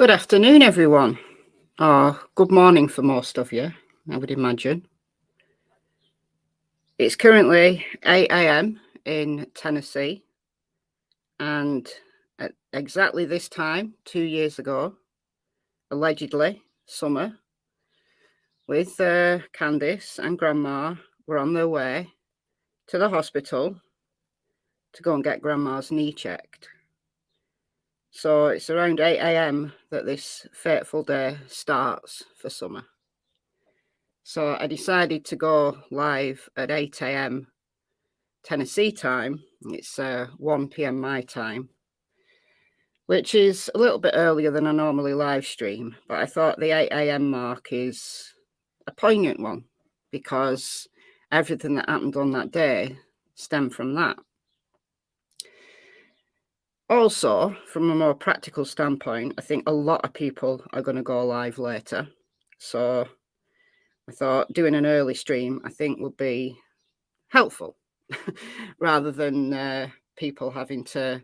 Good afternoon, everyone. Or good morning for most of you, I would imagine. It's currently 8 a.m. in Tennessee, and at exactly this time, 2 years ago, allegedly, Summer, with Candice and Grandma, were on their way to the hospital to go and get Grandma's knee checked. So it's around 8 a.m. that this fateful day starts for Summer. So I decided to go live at 8 a.m. Tennessee time. It's 1 p.m. my time, which is a little bit earlier than I normally live stream. But I thought the 8 a.m. mark is a poignant one because everything that happened on that day stemmed from that. Also, from a more practical standpoint, I think a lot of people are going to go live later. So I thought doing an early stream, I think, would be helpful rather than people having to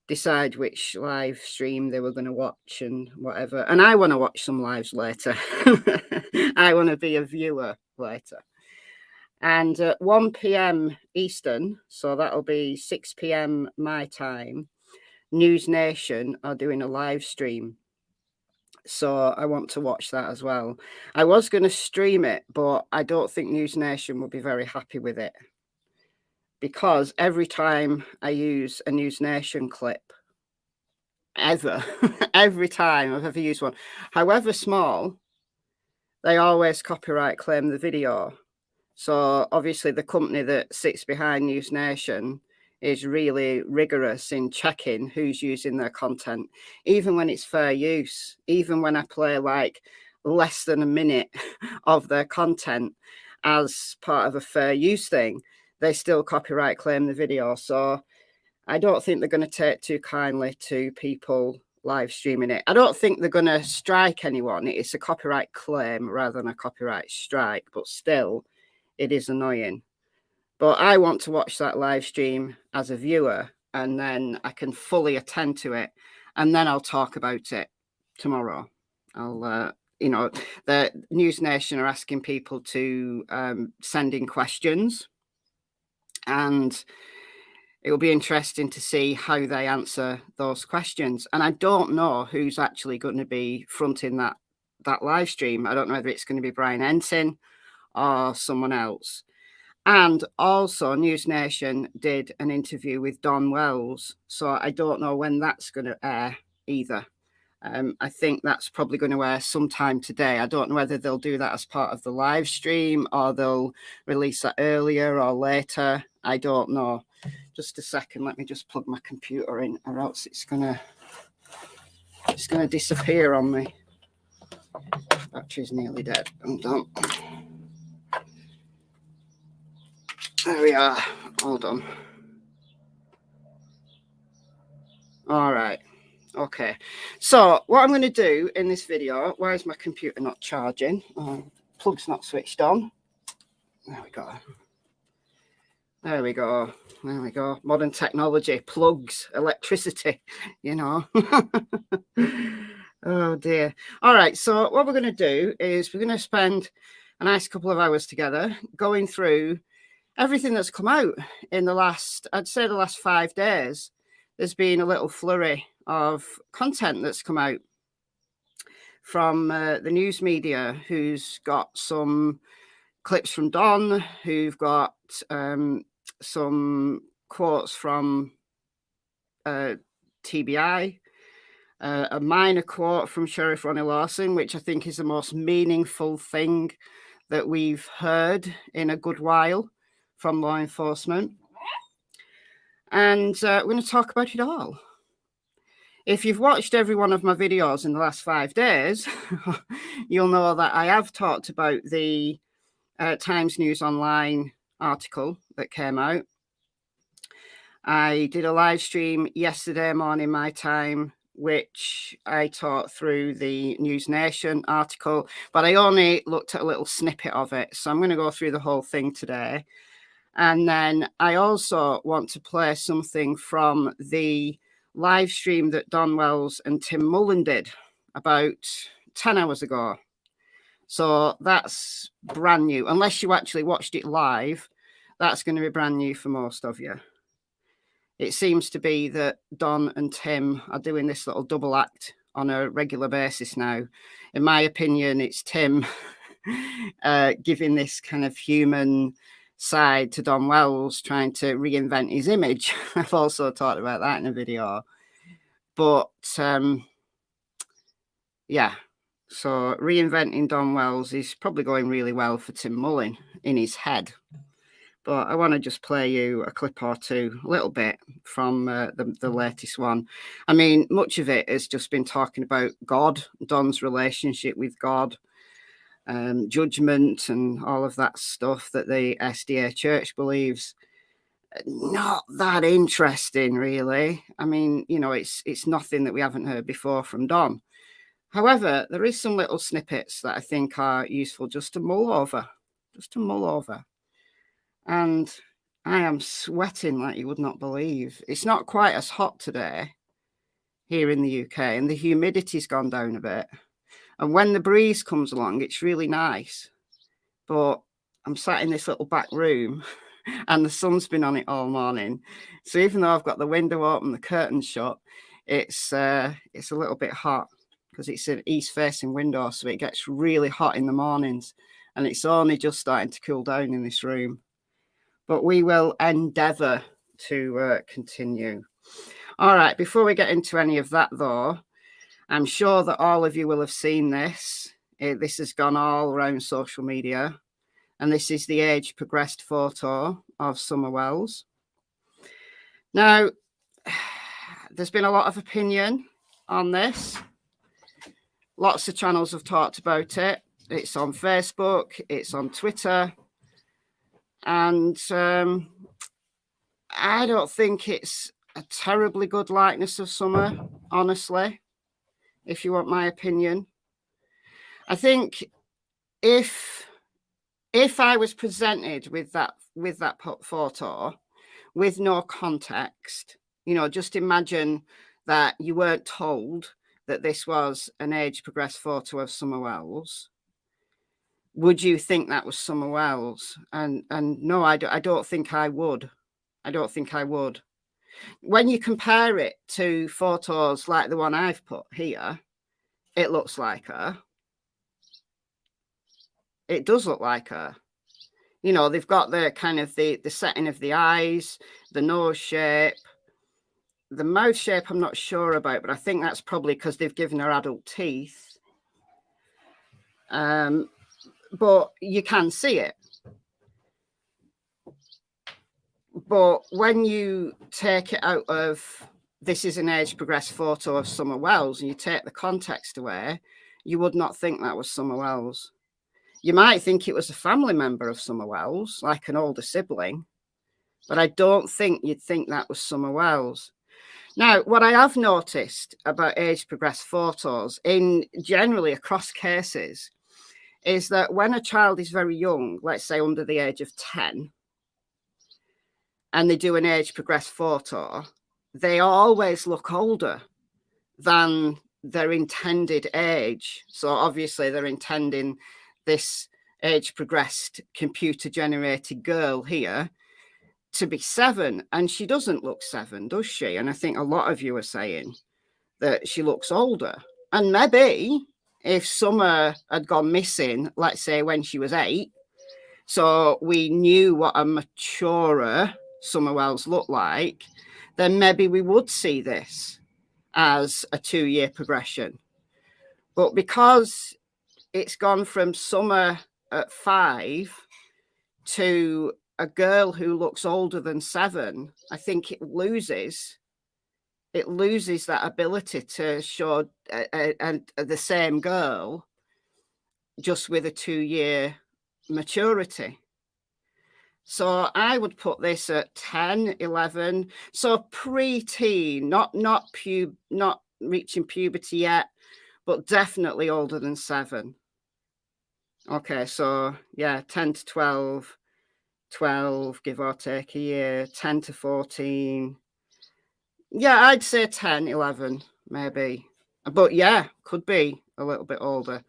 decide which live stream they were going to watch and whatever. And I want to watch some lives later. I want to be a viewer later. And at 1 p.m. Eastern, so that'll be 6 p.m. my time, News Nation are doing a live stream. So I want to watch that as well. I was going to stream it, but I don't think News Nation will be very happy with it. Because every time I use a News Nation clip, every time I've ever used one, however small, they always copyright claim the video. So obviously the company that sits behind News Nation is really rigorous in checking who's using their content, even when it's fair use, even when I play like less than a minute of their content as part of a fair use thing, they still copyright claim the video. So I don't think they're going to take too kindly to people live streaming it. I don't think they're going to strike anyone. It's a copyright claim rather than a copyright strike, but still it is annoying. But I want to watch that live stream as a viewer, and then I can fully attend to it, and then I'll talk about it tomorrow. I'll the News Nation are asking people to send in questions, and it will be interesting to see how they answer those questions. And I don't know who's actually going to be fronting that live stream. I don't know whether it's going to be Brian Ensign or someone else. And also News Nation did an interview with Don Wells. So I don't know when that's going to air either. I think that's probably going to air sometime today. I don't know whether they'll do that as part of the live stream or they'll release that earlier or later. I don't know. Just a second. Let me just plug my computer in, or else it's gonna disappear on me. Battery's nearly dead. I'm done. There we are. Hold on. All right. Okay. So what I'm going to do in this video, why is my computer not charging? Plug's not switched on. There we go. There we go. There we go. Modern technology, plugs, electricity, you know. Oh, dear. All right. So what we're going to do is we're going to spend a nice couple of hours together going through everything that's come out in the last, I'd say the last 5 days. There's been a little flurry of content that's come out from the news media, who's got some clips from Don, who've got some quotes from TBI, a minor quote from Sheriff Ronnie Lawson, which I think is the most meaningful thing that we've heard in a good while from law enforcement. And we're going to talk about it all. If you've watched every one of my videos in the last 5 days, you'll know that I have talked about the Times News Online article that came out. I did a live stream yesterday morning, my time, which I taught through the News Nation article, but I only looked at a little snippet of it. So I'm going to go through the whole thing today. And then I also want to play something from the live stream that Don Wells and Tim Mullen did about 10 hours ago. So that's brand new. Unless you actually watched it live, that's going to be brand new for most of you. It seems to be that Don and Tim are doing this little double act on a regular basis now. In my opinion, it's Tim giving this kind of human side to Don Wells, trying to reinvent his image. I've also talked about that in a video. But yeah, so reinventing Don Wells is probably going really well for Tim Mullin in his head. But I want to just play you a clip or two, a little bit from the latest one. I mean, much of it has just been talking about God, Don's relationship with God, judgment and all of that stuff that the SDA Church believes. Not that interesting, really. I mean, you know, it's nothing that we haven't heard before from Don. However, there is some little snippets that I think are useful just to mull over, And I am sweating like you would not believe. It's not quite as hot today here in the UK, and the humidity's gone down a bit. And when the breeze comes along, it's really nice. But I'm sat in this little back room and the sun's been on it all morning. So even though I've got the window open, the curtains shut, it's a little bit hot because it's an east-facing window, so it gets really hot in the mornings, and it's only just starting to cool down in this room. But we will endeavour to continue. All right, before we get into any of that, though, I'm sure that all of you will have seen this. This has gone all around social media, and this is the age-progressed photo of Summer Wells. Now, there's been a lot of opinion on this. Lots of channels have talked about it. It's on Facebook, it's on Twitter, and I don't think it's a terribly good likeness of Summer, honestly, if you want my opinion. I think if I was presented with that photo with no context, you know, just imagine that you weren't told that this was an age-progressed photo of Summer Wells. Would you think that was Summer Wells? And no, I don't think I would. I don't think I would. When you compare it to photos like the one I've put here, it looks like her. It does look like her. You know, they've got the kind of the setting of the eyes, the nose shape. The mouth shape I'm not sure about, but I think that's probably because they've given her adult teeth. But you can see it. But when you take it out of, this is an age-progressed photo of Summer Wells, and you take the context away, you would not think that was Summer Wells. You might think it was a family member of Summer Wells, like an older sibling, but I don't think you'd think that was Summer Wells. Now, what I have noticed about age-progressed photos, in generally across cases, is that when a child is very young, let's say under the age of 10, and they do an age-progressed photo, they always look older than their intended age. So obviously they're intending this age-progressed computer-generated girl here to be 7, and she doesn't look 7, does she? And I think a lot of you are saying that she looks older. And maybe if Summer had gone missing, let's say when she was 8, so we knew what a maturer Summer Wells looked like, then maybe we would see this as a 2-year progression. But because it's gone from Summer at 5 to a girl who looks older than 7, I think it loses that ability to show the same girl just with a 2-year maturity. So I would put this at 10, 11. So pre-teen, not reaching puberty yet, but definitely older than 7. Okay, so yeah, 10 to 12, 12, give or take a year, 10 to 14. Yeah, I'd say 10, 11, maybe. But yeah, could be a little bit older.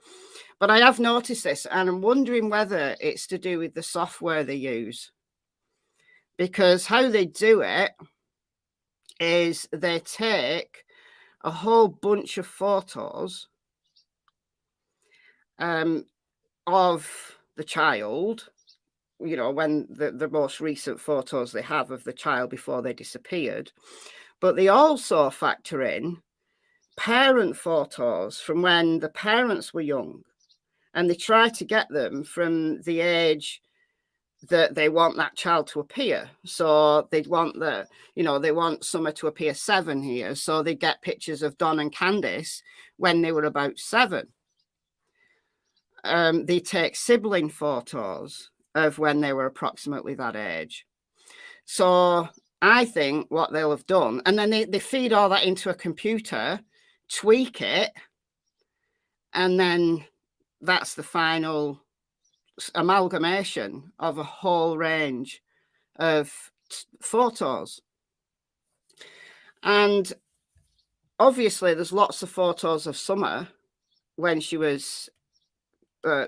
But I have noticed this, and I'm wondering whether it's to do with the software they use. Because how they do it is they take a whole bunch of photos of the child, you know, when the most recent photos they have of the child before they disappeared. But they also factor in parent photos from when the parents were young, and they try to get them from the age that they want that child to appear. So they'd want they want Summer to appear 7 here. So they get pictures of Don and Candice when they were about 7. They take sibling photos of when they were approximately that age. So I think what they'll have done, and then they feed all that into a computer, tweak it, and then that's the final amalgamation of a whole range of photos. And obviously there's lots of photos of Summer when she was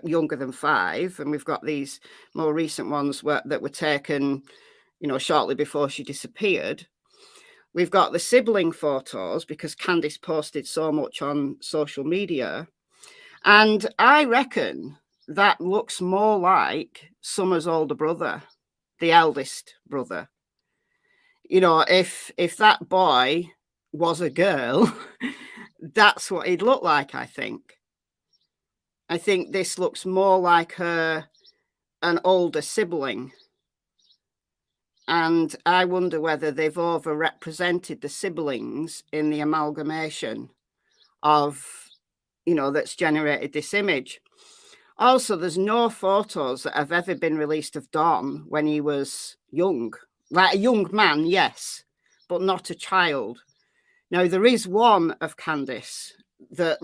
younger than 5, and we've got these more recent ones that were taken, you know, shortly before she disappeared. We've got the sibling photos because Candice posted so much on social media, and I reckon that looks more like Summer's older brother, the eldest brother. You know, if that boy was a girl, that's what he'd look like, I think. I think this looks more like an older sibling. And I wonder whether they've overrepresented the siblings in the amalgamation of, you know, that's generated this image. Also, there's no photos that have ever been released of Don when he was young. Like a young man, yes, but not a child. Now, there is one of Candice that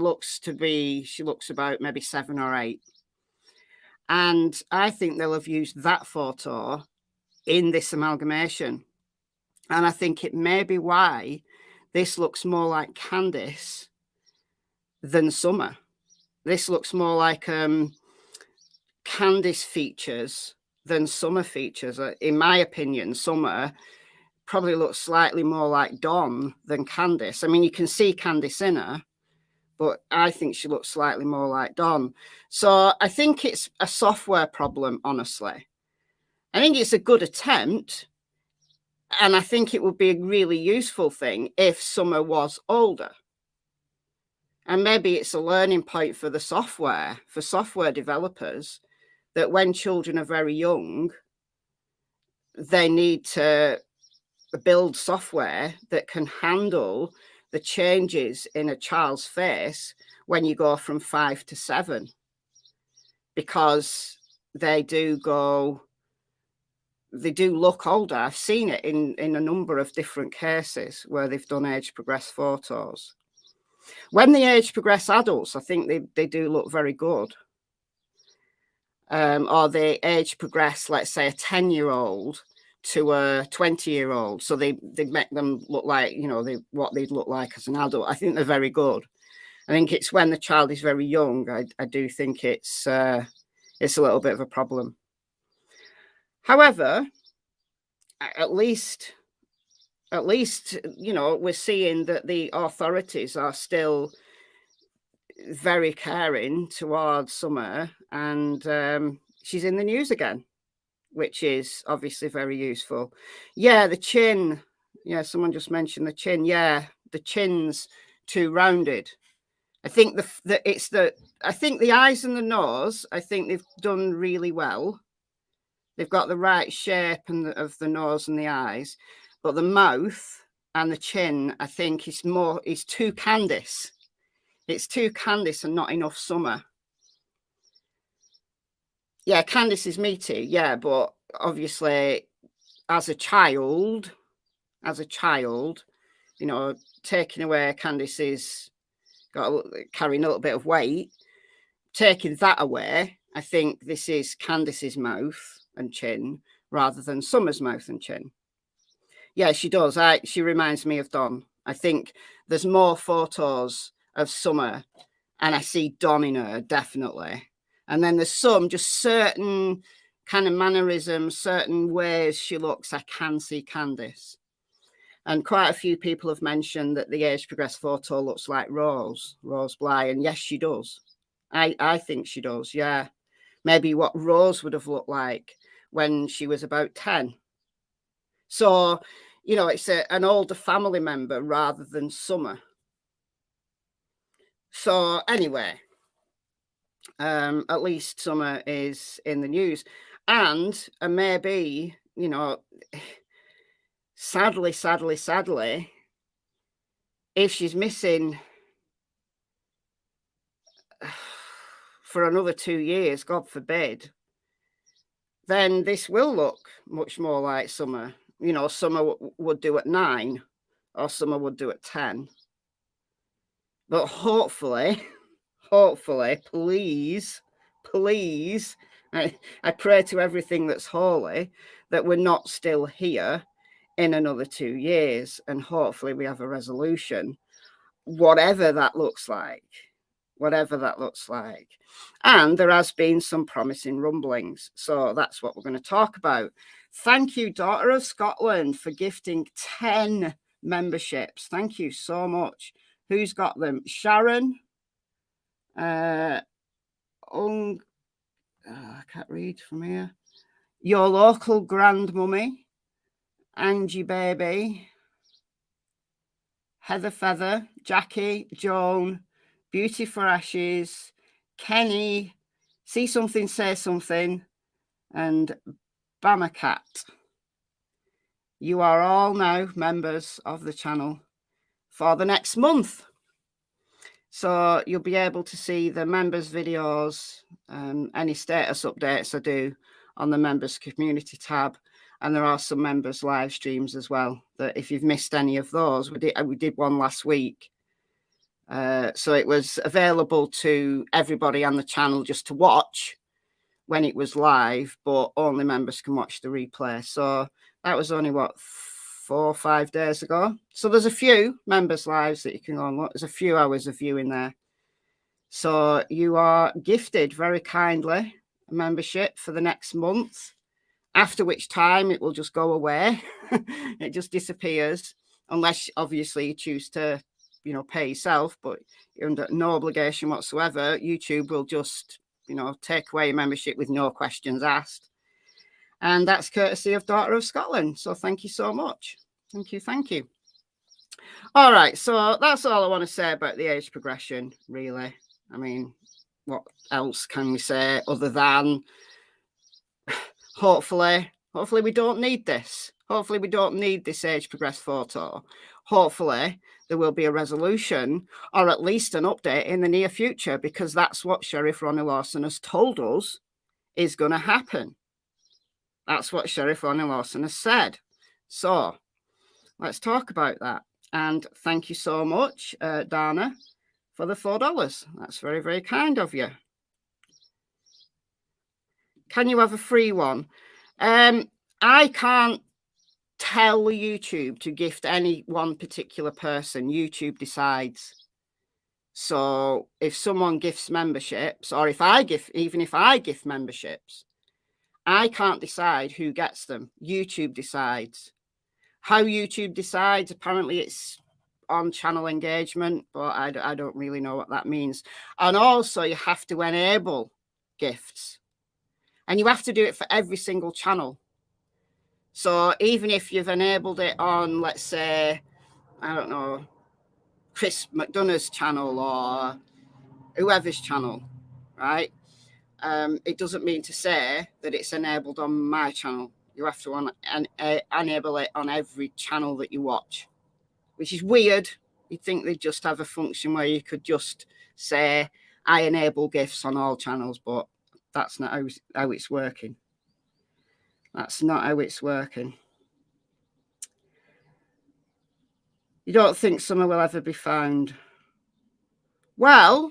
she looks about maybe 7 or 8. And I think they'll have used that photo in this amalgamation. And I think it may be why this looks more like Candice than Summer. This looks more like Candice features than Summer features. In my opinion, Summer probably looks slightly more like Dawn than Candice. I mean, you can see Candice in her, but I think she looks slightly more like Dawn. So I think it's a software problem, honestly. I think it's a good attempt, and I think it would be a really useful thing if Summer was older. And maybe it's a learning point for the software, for software developers, that when children are very young, they need to build software that can handle the changes in a child's face when you go from 5 to 7, because they do look older. I've seen it in a number of different cases where they've done age progressed photos. When the age progress adults, I think they do look very good. Or they age progress, let's say, a 10-year-old to a 20-year-old. So they make them look like, you know, what they'd look like as an adult. I think they're very good. I think it's when the child is very young, I do think it's a little bit of a problem. However, at least, you know, we're seeing that the authorities are still very caring towards Summer, and she's in the news again, which is obviously very useful. Yeah, the chin. Yeah, someone just mentioned the chin. Yeah, the chin's too rounded. I think I think the eyes and the nose, I think they've done really well. They've got the right shape of the nose and the eyes, but the mouth and the chin, I think, is too Candice. It's too Candice and not enough Summer. Yeah, Candice is meaty, yeah, but obviously as a child, you know, taking away Candice's carrying a little bit of weight, taking that away, I think this is Candice's mouth and chin rather than Summer's mouth and chin. Yeah, she does. She reminds me of Dawn. I think there's more photos of Summer, and I see Dawn in her, definitely. And then there's some just certain kind of mannerisms, certain ways she looks, I can see Candice. And quite a few people have mentioned that the age progressed photo looks like Rose Bly. And yes, she does. I think she does, yeah. Maybe what Rose would have looked like when she was about 10. So, you know, it's an older family member rather than Summer. So anyway, at least Summer is in the news. And maybe, you know, sadly, if she's missing for another 2 years, God forbid, then this will look much more like Summer. You know, Summer would do at 9 or Summer would do at 10. But hopefully, please, I pray to everything that's holy that we're not still here in another 2 years, and hopefully we have a resolution, whatever that looks like. And there has been some promising rumblings, so that's what we're going to talk about. Thank you, Daughter of Scotland, for gifting 10 memberships. Thank you so much. Who's got them? Sharon, I can't read from here. Your local grandmummy, Angie Baby, Heather Feather, Jackie, Joan, Beauty for Ashes, Kenny, See Something, Say Something, and Bamacat. You are all now members of the channel for the next month. So you'll be able to see the members videos, any status updates I do on the members community tab. And there are some members live streams as well, that if you've missed any of those, we did one last week. So it was available to everybody on the channel just to watch when it was live, but only members can watch the replay. So that was only, what, 4 or 5 days ago. So there's a few members lives that you can go and look. There's a few hours of viewing there. So you are gifted very kindly a membership for the next month, after which time it will just go away. It just disappears, unless obviously you choose to, you know, pay yourself, but you're under no obligation whatsoever. YouTube will just, you know, take away your membership with no questions asked. And that's courtesy of Daughter of Scotland. So thank you so much. Thank you. All right. So that's all I want to say about the age progression, really. I mean, what else can we say other than hopefully we don't need this. Hopefully we don't need this age progressed photo. Hopefully there will be a resolution, or at least an update in the near future, because that's what Sheriff Ronnie Lawson has told us is going to happen. That's what Sheriff Ronnie Lawson has said. So let's talk about that. And thank you so much, Dana, for the $4. That's very, very kind of you. Can you have a free one? I can't tell YouTube to gift any one particular person. YouTube decides. So if someone gifts memberships, or even if I gift memberships, I can't decide who gets them. YouTube decides. How YouTube decides, apparently it's on channel engagement, but I don't really know what that means. And also you have to enable gifts. And you have to do it for every single channel. So even if you've enabled it on, let's say, I don't know, Chris McDonough's channel or whoever's channel, right? It doesn't mean to say that it's enabled on my channel. You have to enable it on every channel that you watch, which is weird. You'd think they'd just have a function where you could just say, I enable GIFs on all channels, but that's not how it's working. That's not how it's working. You don't think Summer will ever be found? Well,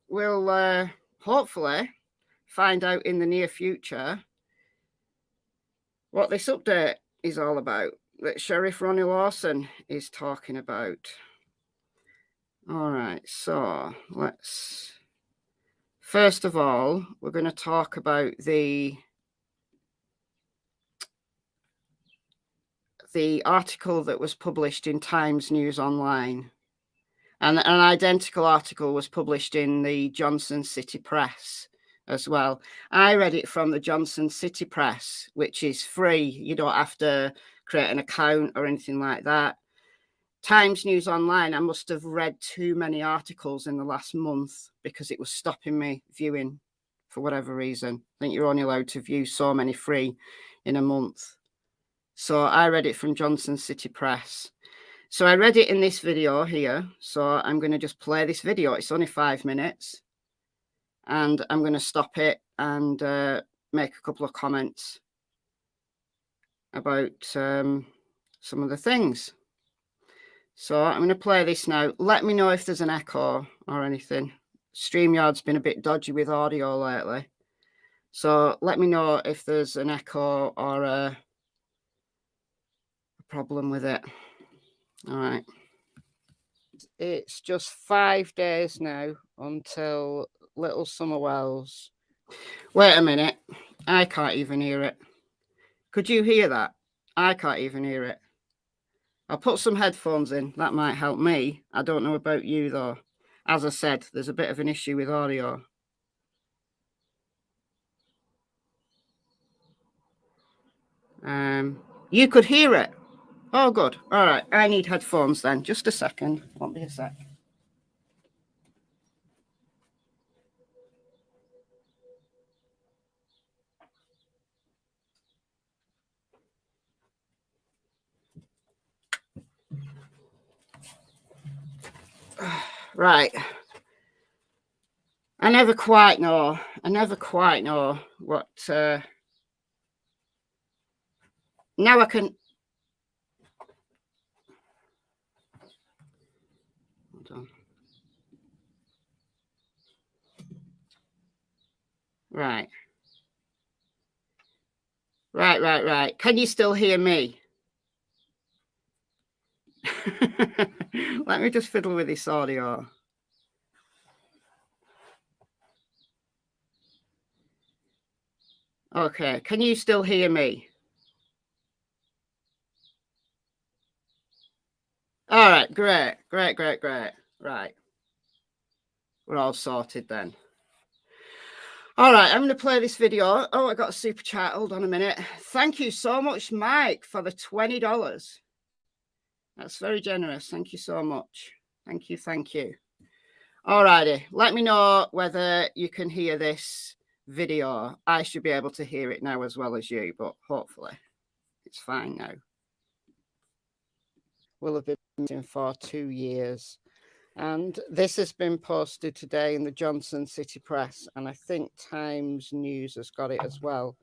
we'll hopefully find out in the near future what this update is all about, that Sheriff Ronnie Lawson is talking about. All right, so let's, first of all, we're going to talk about the article that was published in Times News Online. And an identical article was published in the Johnson City Press as well. I read it from the Johnson City Press, which is free. You don't have to create an account or anything like that. Times News Online, I must have read too many articles in the last month because it was stopping me viewing for whatever reason. I think you're only allowed to view so many free in a month. So I read it from Johnson City Press. So I read it in this video here. So I'm going to just play this video. It's only 5 minutes. And I'm going to stop it and make a couple of comments about some of the things. So I'm going to play this now. Let me know if there's an echo or anything. StreamYard's been a bit dodgy with audio lately. So let me know if there's an echo or a problem with it. All right. It's just 5 days now until Little Summer Wells. Wait a minute. I can't even hear it. Could you hear that? I can't even hear it. I'll put some headphones in. That might help me. I don't know about you, though. As I said, there's a bit of an issue with audio. You could hear it. Oh, good. All right. I need headphones then. Just a second. Won't be a sec. Right. I never quite know what... Now I can... Hold on. Right. Right. Can you still hear me? Let me just fiddle with this audio. Okay, can you still hear me? All right, great. Right. We're all sorted then. All right, I'm going to play this video. Oh, I got a super chat. Hold on a minute. Thank you so much, Mike, for the $20. That's very generous. Thank you so much. Thank you. All righty. Let me know whether you can hear this video. I should be able to hear it now as well as you, but hopefully it's fine now. Will have been in for 2 years. And this has been posted today in the Johnson City Press, and I think Times News has got it as well.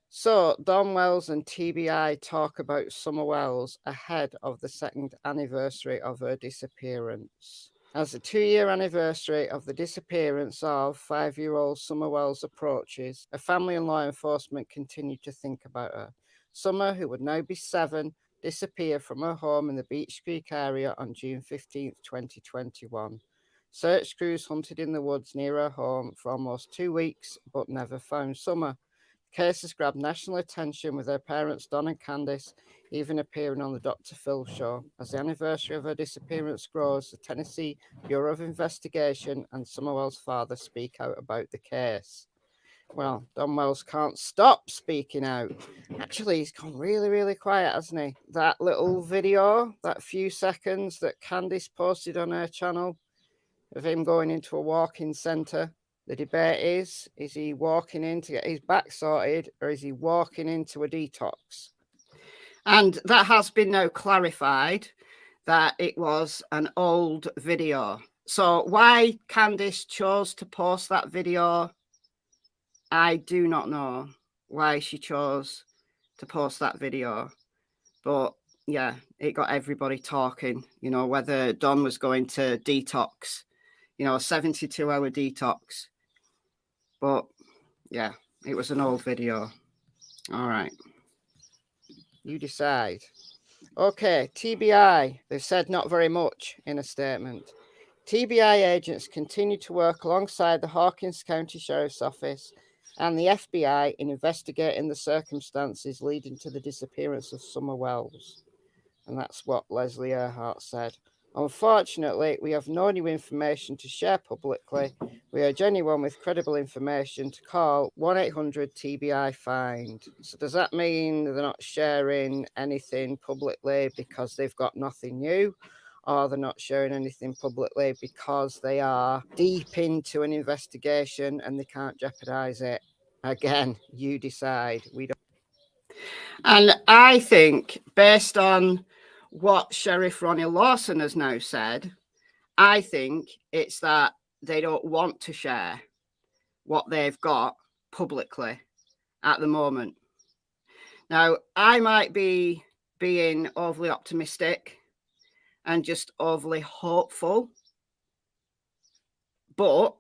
So, Don Wells and TBI talk about Summer Wells ahead of the 2nd anniversary of her disappearance. As the 2-year anniversary of the disappearance of 5-year-old Summer Wells approaches, her family and law enforcement continue to think about her. Summer, who would now be 7, disappeared from her home in the Beech Creek area on June 15, 2021. Search crews hunted in the woods near her home for almost 2 weeks, but never found Summer. The case has grabbed national attention, with her parents, Don and Candice, even appearing on the Dr. Phil show. As the anniversary of her disappearance grows, the Tennessee Bureau of Investigation and Summer Wells' father speak out about the case. Well, Don Wells can't stop speaking out. Actually, he's gone really quiet, hasn't he? That little video, that few seconds that Candice posted on her channel of him going into a walk-in centre. The debate is he walking in to get his back sorted, or is he walking into a detox? And that has been now clarified that it was an old video. So why Candice chose to post that video, I do not know why she chose to post that video. But yeah, it got everybody talking, you know, whether Don was going to detox, you know, a 72-hour detox. But yeah, it was an old video. All right. You decide. Okay, TBI, they've said not very much in a statement. TBI agents continue to work alongside the Hawkins County Sheriff's Office and the FBI in investigating the circumstances leading to the disappearance of Summer Wells. And that's what Leslie Earhart said. Unfortunately, we have no new information to share publicly. We urge anyone with credible information to call 1-800-TBI-FIND. So does that mean they're not sharing anything publicly because they've got nothing new? Or they're not sharing anything publicly because they are deep into an investigation and they can't jeopardize it? Again, you decide. We don't. And I think, based on what Sheriff Ronnie Lawson has now said, I think it's that they don't want to share what they've got publicly at the moment. Now, I might be being overly optimistic and just overly hopeful, but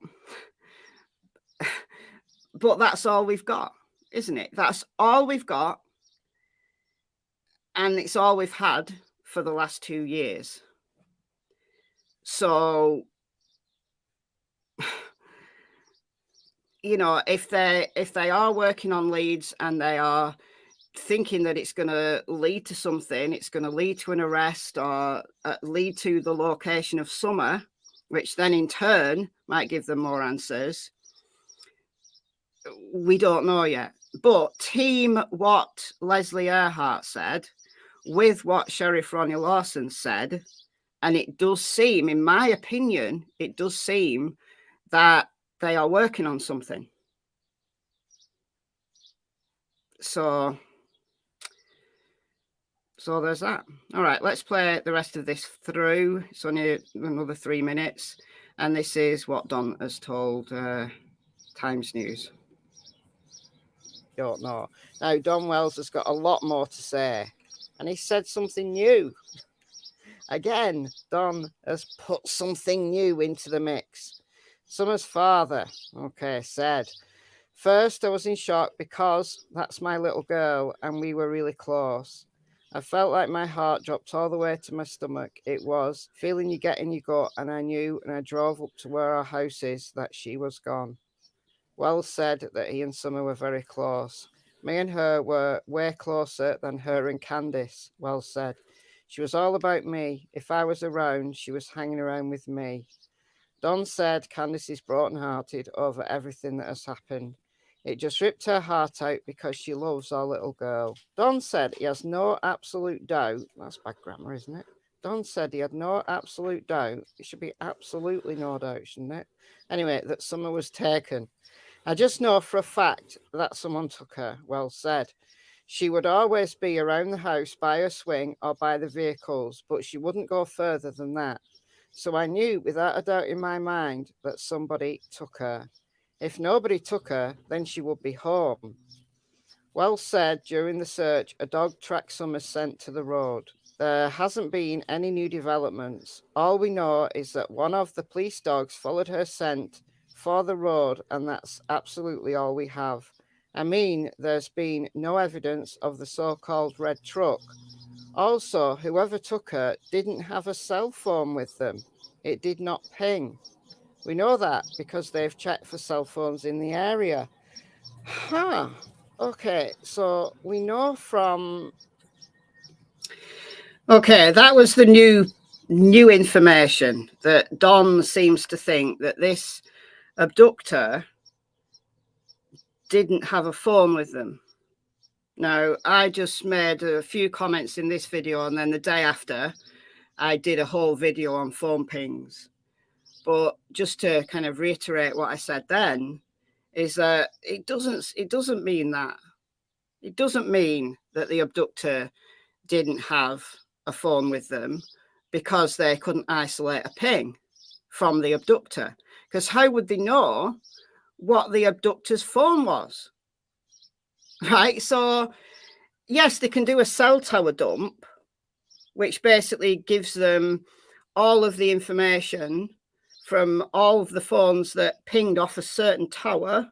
that's all we've got, isn't it? That's all we've got, and it's all we've had for the last 2 years. So, you know, if they are working on leads and they are thinking that it's going to lead to something, it's going to lead to an arrest or lead to the location of Summer, which then in turn might give them more answers. We don't know yet. But team what Leslie Earhart said with what Sheriff Ronnie Lawson said, and it does seem, in my opinion, it does seem that they are working on something. So there's that. All right, let's play the rest of this through. It's only another 3 minutes. And this is what Don has told Times News. Don't know. Now, Don Wells has got a lot more to say. And he said something new. Again, Don has put something new into the mix. Summer's father, said, "First, I was in shock because that's my little girl and we were really close. I felt like my heart dropped all the way to my stomach. It was feeling you get in your gut, and I knew, and I drove up to where our house is, that she was gone." Wells said that he and Summer were very close. "Me and her were way closer than her and Candice," Wells said. "She was all about me. If I was around, she was hanging around with me." Don said Candice is brokenhearted over everything that has happened. It just ripped her heart out because she loves our little girl. Don said he has no absolute doubt. That's bad grammar, isn't it? Don said he had no absolute doubt. It should be absolutely no doubt, shouldn't it? Anyway, that Summer was taken. "I just know for a fact that someone took her," Wells said. "She would always be around the house by her swing or by the vehicles, but she wouldn't go further than that. So I knew without a doubt in my mind that somebody took her. If nobody took her, then she would be home." Wells said during the search, a dog tracked Summer's scent to the road. "There hasn't been any new developments. All we know is that one of the police dogs followed her scent for the road, and that's absolutely all we have. I mean, there's been no evidence of the so-called red truck. Also, whoever took her didn't have a cell phone with them. It did not ping. We know that because they've checked for cell phones in the area." Okay, so we know from... Okay, that was the new information, that Don seems to think that this abductor didn't have a phone with them. Now, I just made a few comments in this video, and then the day after, I did a whole video on phone pings. But just to kind of reiterate what I said then, is that it doesn't mean that. It doesn't mean that the abductor didn't have a phone with them because they couldn't isolate a ping from the abductor. Because how would they know what the abductor's phone was? Right? So, yes, they can do a cell tower dump, which basically gives them all of the information from all of the phones that pinged off a certain tower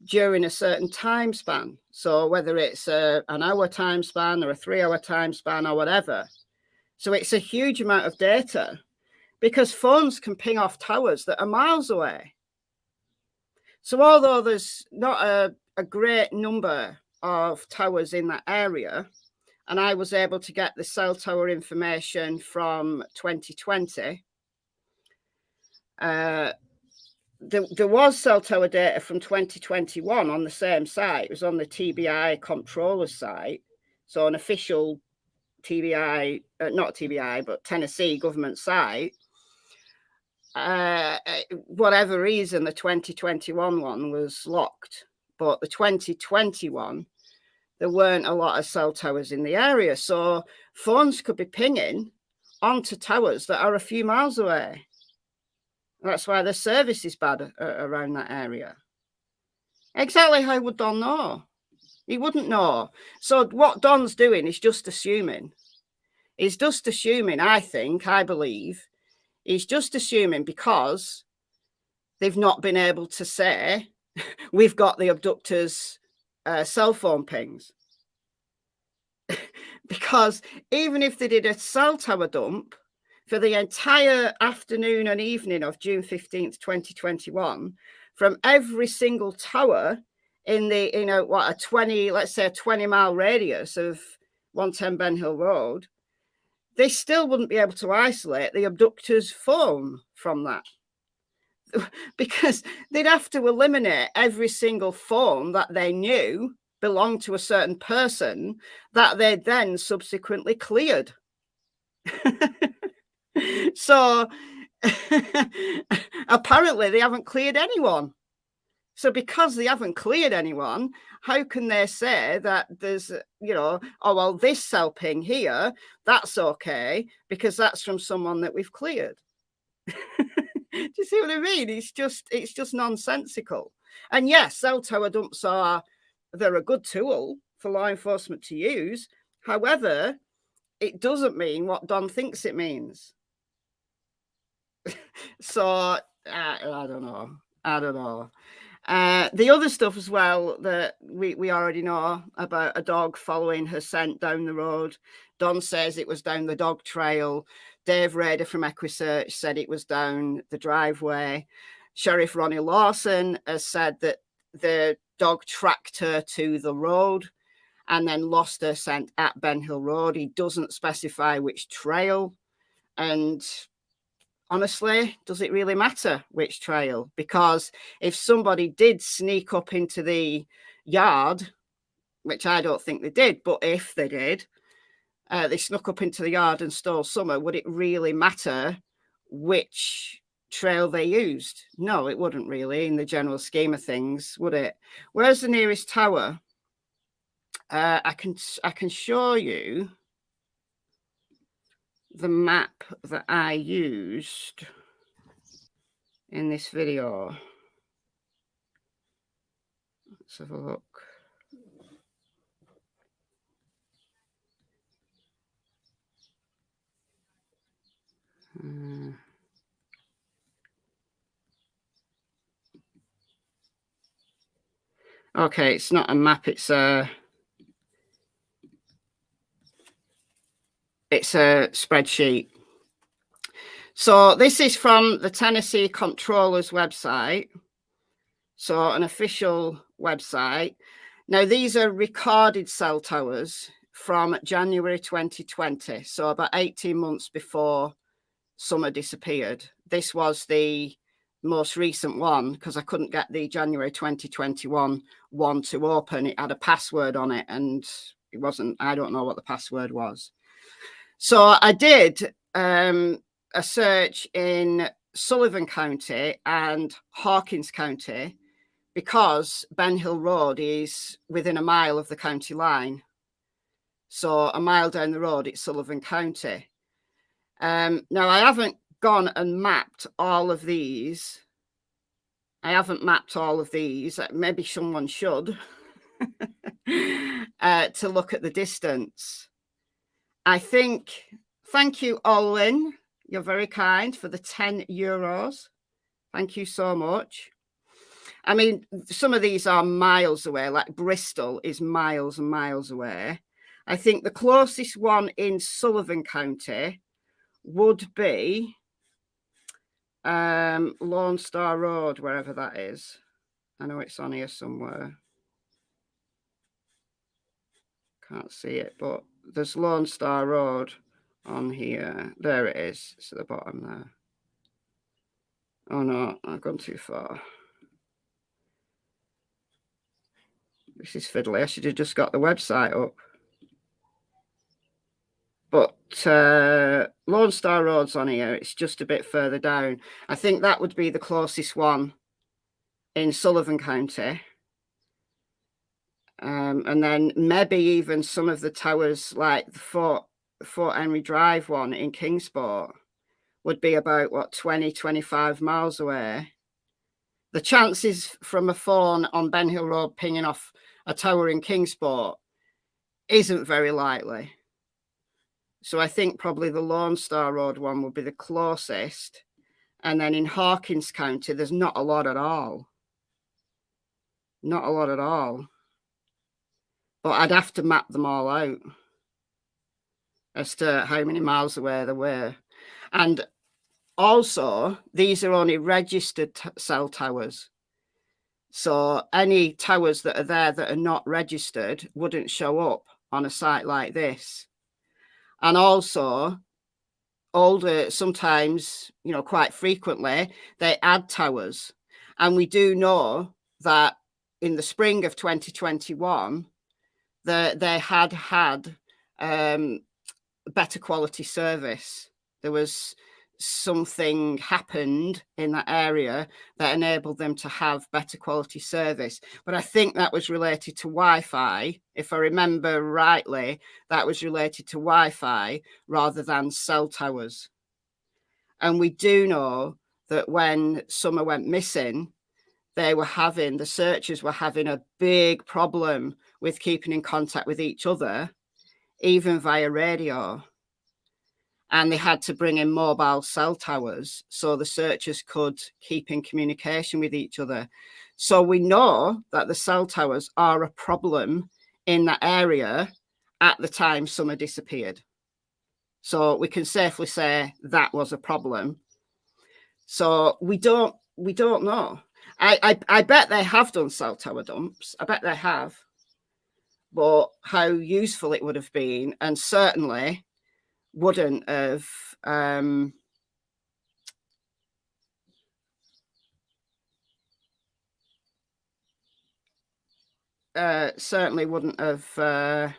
during a certain time span. So whether it's an hour time span or a 3 hour time span or whatever. So it's a huge amount of data because phones can ping off towers that are miles away. So although there's not a great number of towers in that area, and I was able to get the cell tower information from 2020, there was cell tower data from 2021 on the same site. It was on the TBI controller site. So an official TBI, not TBI, but Tennessee government site. Whatever reason, the 2021 one was locked. But the 2021, there weren't a lot of cell towers in the area. So phones could be pinging onto towers that are a few miles away. That's why the service is bad around that area. Exactly how would Don know? He wouldn't know. So what Don's doing is just assuming. He's just assuming, I believe, he's just assuming because they've not been able to say, we've got the abductor's cell phone pings. Because even if they did a cell tower dump, for the entire afternoon and evening of June 15th, 2021, from every single tower in the, let's say a 20-mile radius of 110 Ben Hill Road, they still wouldn't be able to isolate the abductor's phone from that. Because they'd have to eliminate every single phone that they knew belonged to a certain person that they then subsequently cleared. So apparently they haven't cleared anyone. So because they haven't cleared anyone, how can they say that there's, oh, well, this cell ping here, that's okay, because that's from someone that we've cleared. Do you see what I mean? It's just nonsensical. And yes, cell tower dumps they're a good tool for law enforcement to use. However, it doesn't mean what Don thinks it means. So I don't know. The other stuff as well that we already know about a dog following her scent down the road. Don says it was down the dog trail. Dave Rader from Equisearch said it was down the driveway. Sheriff Ronnie Lawson has said that the dog tracked her to the road and then lost her scent at Ben Hill Road. He doesn't specify which trail. And honestly, does it really matter which trail? Because if somebody did sneak up into the yard, which I don't think they did, but if they did, they snuck up into the yard and stole Summer, would it really matter which trail they used? No, it wouldn't really in the general scheme of things, would it? Where's the nearest tower? I can show you the map that I used in this video. Let's have a look. Okay, it's not a map, it's a spreadsheet. So this is from the Tennessee Comptroller's website. So an official website. Now, these are recorded cell towers from January 2020. So about 18 months before Summer disappeared. This was the most recent one because I couldn't get the January 2021 one to open. It had a password on it and it wasn't, I don't know what the password was. So I did a search in Sullivan County and Hawkins County because Ben Hill Road is within a mile of the county line. So a mile down the road, it's Sullivan County. Now, I haven't gone and mapped all of these. Maybe someone should to look at the distance. I think, thank you, Olwyn. You're very kind for the €10. Thank you so much. I mean, some of these are miles away, like Bristol is miles and miles away. I think the closest one in Sullivan County would be, Lone Star Road, wherever that is. I know it's on here somewhere. Can't see it, but there's Lone Star Road on here. There it is. It's at the bottom there. Oh no, I've gone too far. This is fiddly. I should have just got the website up. But Lone Star Road's on here. It's just a bit further down. I think that would be the closest one in Sullivan County. And then maybe even some of the towers, like the Fort Henry Drive one in Kingsport, would be about, what, 20, 25 miles away. The chances from a phone on Ben Hill Road pinging off a tower in Kingsport isn't very likely. So I think probably the Lone Star Road one would be the closest. And then in Hawkins County, there's not a lot at all. Not a lot at all. But I'd have to map them all out as to how many miles away they were. And also, these are only registered cell towers. So any towers that are there that are not registered wouldn't show up on a site like this. And also, sometimes, you know, quite frequently, they add towers. And we do know that in the spring of 2021, they had better quality service. There was something happened in that area that enabled them to have better quality service. But I think that was related to Wi-Fi. If I remember rightly, that was related to Wi-Fi rather than cell towers. And we do know that when Summer went missing, the searchers were having a big problem with keeping in contact with each other, even via radio. And they had to bring in mobile cell towers so the searchers could keep in communication with each other. So we know that the cell towers are a problem in that area at the time Summer disappeared. So we can safely say that was a problem. So we don't know. I bet they have done cell tower dumps. I bet they have. But how useful it would have been, and certainly wouldn't have certainly wouldn't have where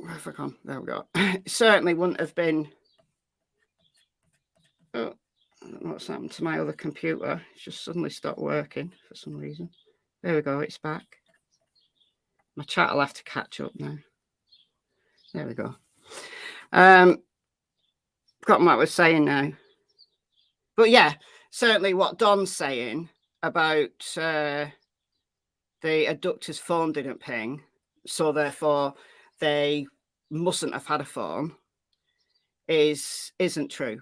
have I gone? There we go. Certainly wouldn't have been. Oh, I don't know what's happened to my other computer. It's just suddenly stopped working for some reason. There we go, it's back. My chat will have to catch up now. There we go. Forgotten what I was saying now. But yeah, certainly what Don's saying about the abductor's phone didn't ping, so therefore they mustn't have had a phone, isn't true.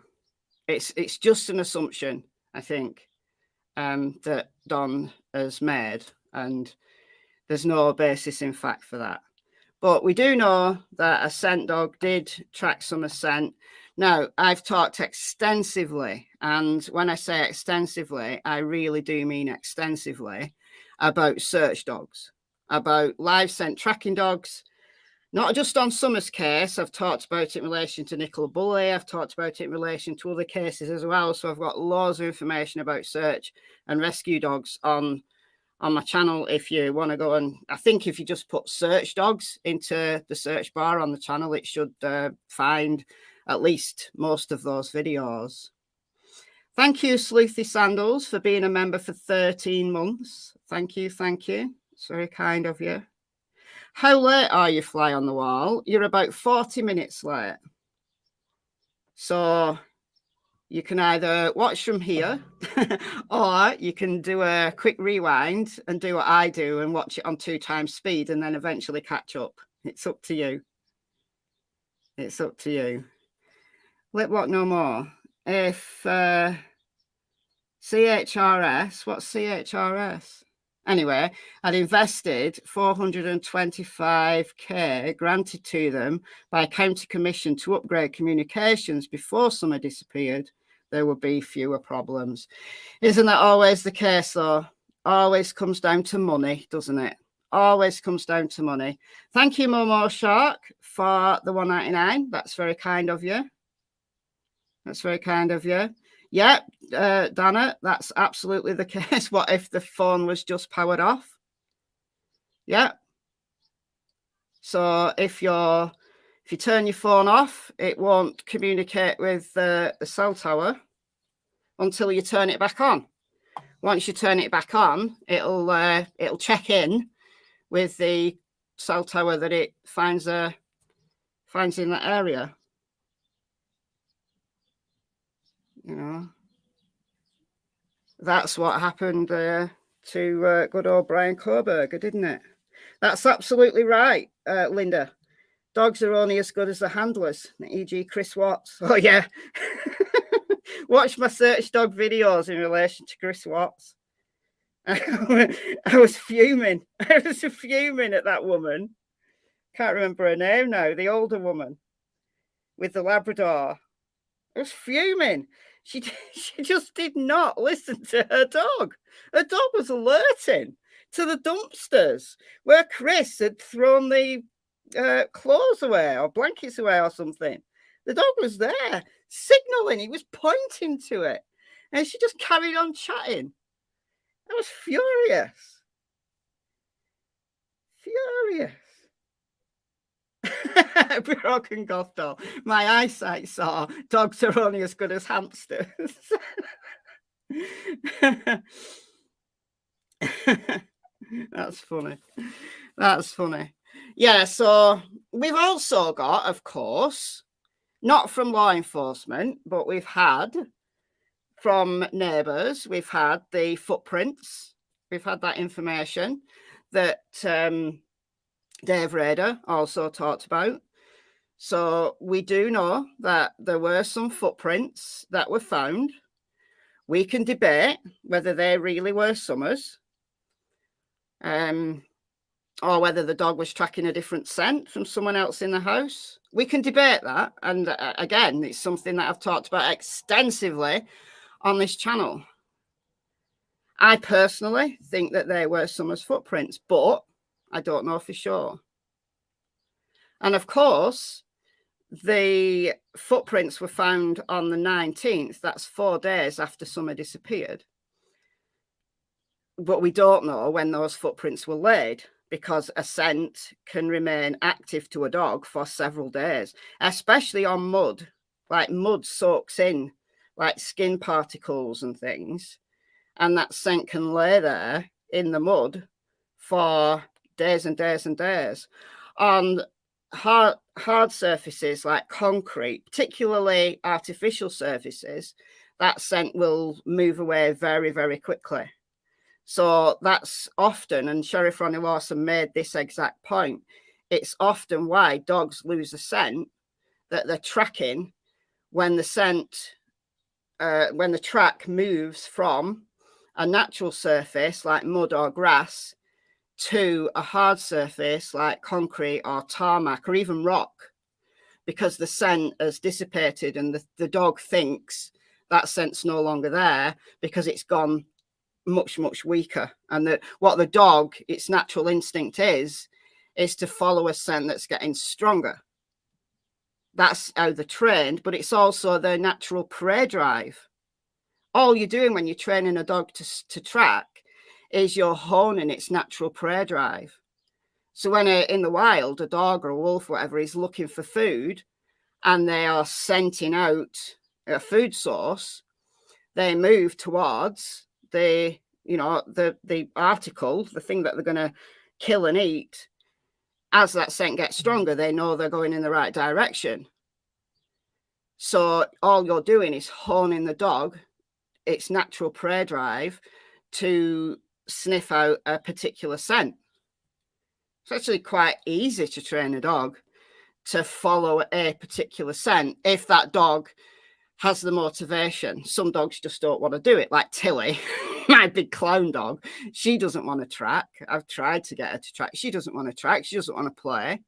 It's just an assumption, I think, that Don has made, and there's no basis in fact for that. But we do know that a scent dog did track Summer's scent. Now, I've talked extensively, and when I say extensively, I really do mean extensively, about search dogs, about live scent tracking dogs, not just on Summer's case. I've talked about it in relation to Nicola Bulley. I've talked about it in relation to other cases as well. So I've got loads of information about search and rescue dogs on my channel if you want to go. And I think if you just put search dogs into the search bar on the channel, it should find at least most of those videos. Thank you, Sleuthy Sandals, for being a member for 13 months. Thank you. It's very kind of you. How late are you, Fly on the Wall? You're about 40 minutes late. So you can either watch from here or you can do a quick rewind and do what I do and watch it on 2 times speed and then eventually catch up. It's up to you. It's up to you. Lip What No More. If CHRS, what's CHRS? Anyway, I'd invested 425k granted to them by county commission to upgrade communications before summer disappeared. There would be fewer problems. Isn't that always the case, though? Always comes down to money, doesn't it? Always comes down to money. Thank you, Momo Shark, for the $1.99. That's very kind of you. That's very kind of you. Yeah, Dana, that's absolutely the case. What if the phone was just powered off? Yeah. So if you turn your phone off, it won't communicate with the cell tower until you turn it back on. Once you turn it back on, it'll check in with the cell tower that it finds in that area. You know, that's what happened to good old Brian Koberger, didn't it? That's absolutely right, Linda. Dogs are only as good as the handlers, e.g. Chris Watts. Oh, yeah. Watch my search dog videos in relation to Chris Watts. I was fuming. I was fuming at that woman. Can't remember her name now. The older woman with the Labrador. I was fuming. She just did not listen to her dog. Her dog was alerting to the dumpsters where Chris had thrown the clothes away or blankets away or something. The dog was there signaling. He was pointing to it. And she just carried on chatting. I was furious. Broken goth doll. My eyesight saw dogs are only as good as hamsters. That's funny. That's funny. Yeah, so we've also got, of course, not from law enforcement, but we've had from neighbours, we've had the footprints. We've had that information that Dave Rader also talked about. So we do know that there were some footprints that were found. We can debate whether they really were Summers, or whether the dog was tracking a different scent from someone else in the house. We can debate that. And again, it's something that I've talked about extensively on this channel. I personally think that they were Summers' footprints, but I don't know for sure. And of course, the footprints were found on the 19th. That's 4 days after Summer disappeared. But we don't know when those footprints were laid, because a scent can remain active to a dog for several days, especially on mud. Like mud soaks in like skin particles and things, and that scent can lay there in the mud for days and days and days. On hard surfaces like concrete, particularly artificial surfaces, that scent will move away very, very quickly. So that's often, and Sheriff Ronnie Lawson made this exact point, it's often why dogs lose a scent that they're tracking when the scent, when the track moves from a natural surface like mud or grass to a hard surface like concrete or tarmac or even rock, because the scent has dissipated and the dog thinks that scent's no longer there because it's gone much, much weaker. And that what the dog, its natural instinct is to follow a scent that's getting stronger. That's how they're trained, but it's also their natural prey drive. All you're doing when you're training a dog to track is you're honing its natural prey drive. So when in the wild, a dog or a wolf, whatever, is looking for food and they are scenting out a food source, they move towards the article, the thing that they're going to kill and eat. As that scent gets stronger, they know they're going in the right direction. So all you're doing is honing the dog, its natural prey drive, to sniff out a particular scent. It's actually quite easy to train a dog to follow a particular scent if that dog has the motivation. Some dogs just don't want to do it, like Tilly, my big clown dog. She doesn't want to track. I've tried to get her to track. She doesn't want to track. She doesn't want to play.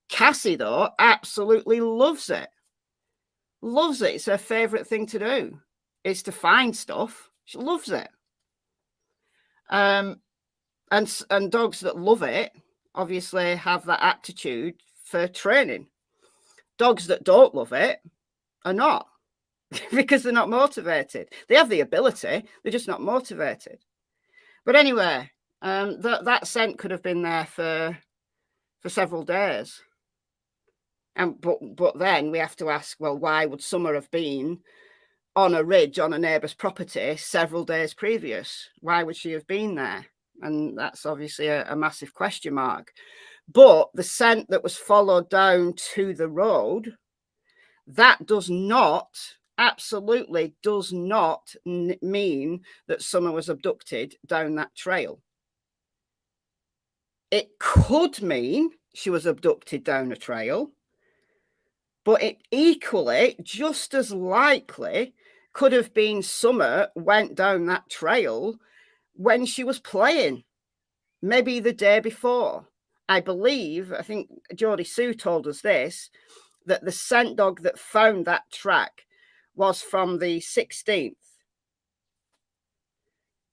Cassie, though, absolutely loves it. Loves it. It's her favourite thing to do. It's to find stuff. She loves it. And dogs that love it obviously have that aptitude for training. Dogs that don't love it are not, because they're not motivated. They have the ability, they're just not motivated. But anyway, that scent could have been there for several days. But then we have to ask, well, why would Summer have been on a ridge on a neighbour's property several days previous? Why would she have been there? And that's obviously a massive question mark. But the scent that was followed down to the road, that does not, absolutely does not mean that Summer was abducted down that trail. It could mean she was abducted down a trail, but it equally, just as likely, could have been Summer went down that trail when she was playing, maybe the day before. I think Jodie Sue told us this, that the scent dog that found that track was from the 16th.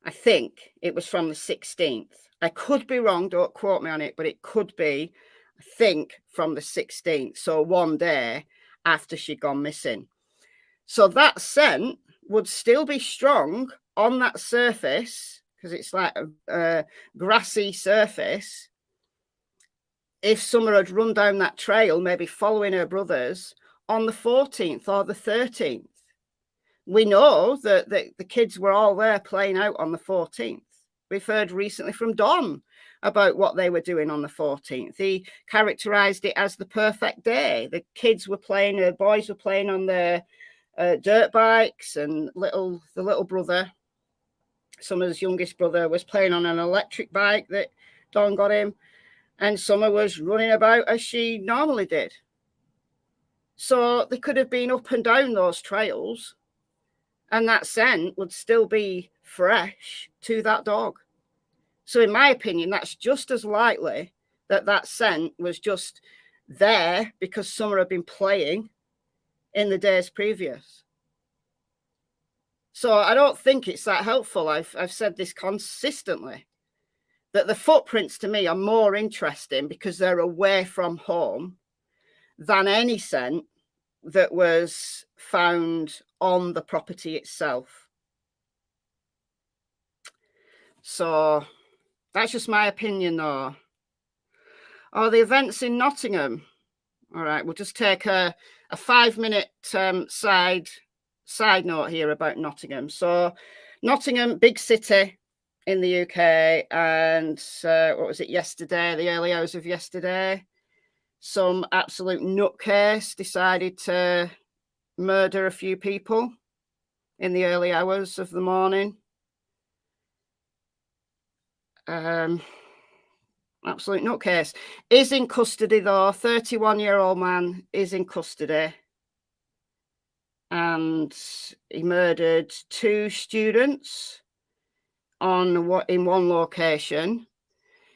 I think it was from the 16th. I could be wrong, don't quote me on it, but it could be, I think, from the 16th. So one day after she'd gone missing. So that scent would still be strong on that surface, because it's like a grassy surface. If Summer had run down that trail, maybe following her brothers, on the 14th or the 13th. We know that the kids were all there playing out on the 14th. We've heard recently from Don about what they were doing on the 14th. He characterised it as the perfect day. The kids were playing, the boys were playing on their dirt bikes, and the little brother, Summer's youngest brother, was playing on an electric bike that Don got him. And Summer was running about as she normally did. So they could have been up and down those trails, and that scent would still be fresh to that dog. So in my opinion, that's just as likely that scent was just there because Summer had been playing in the days previous. So I don't think it's that helpful. I've said this consistently, that the footprints to me are more interesting because they're away from home than any scent that was found on the property itself. So that's just my opinion, though. Oh, the events in Nottingham. All right, we'll just take a 5-minute side note here about Nottingham. So Nottingham, big city in the UK, and what was it yesterday, the early hours of yesterday, some absolute nutcase decided to murder a few people in the early hours of the morning. Absolute nutcase. Is in custody, though. 31-year-old man is in custody, and he murdered 2 students in one location.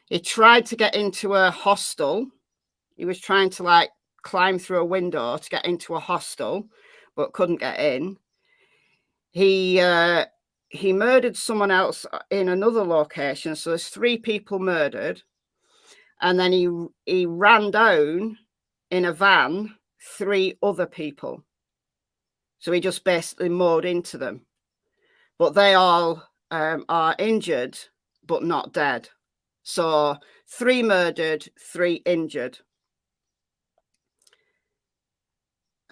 He tried to get into a hostel. He was trying to climb through a window to get into a hostel, but couldn't get in. He murdered someone else in another location. So there's 3 people murdered. And then he ran down in a van 3 other people. So he just basically mowed into them. But they all are injured, but not dead. So 3 murdered, 3 injured.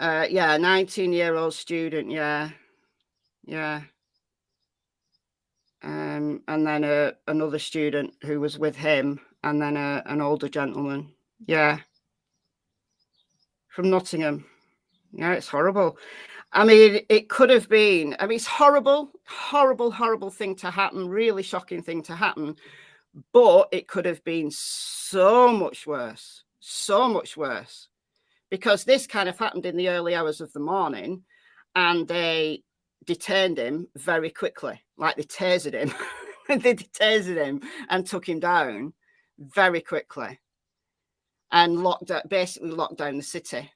19-year-old student, yeah. And then another student who was with him, and then an older gentleman. Yeah. From Nottingham. Yeah, it's horrible. I mean, it could have been, it's horrible thing to happen, really shocking thing to happen, but it could have been so much worse, because this kind of happened in the early hours of the morning, and they detained him very quickly. Like they tasered him. They tasered him and took him down very quickly and basically locked down the city.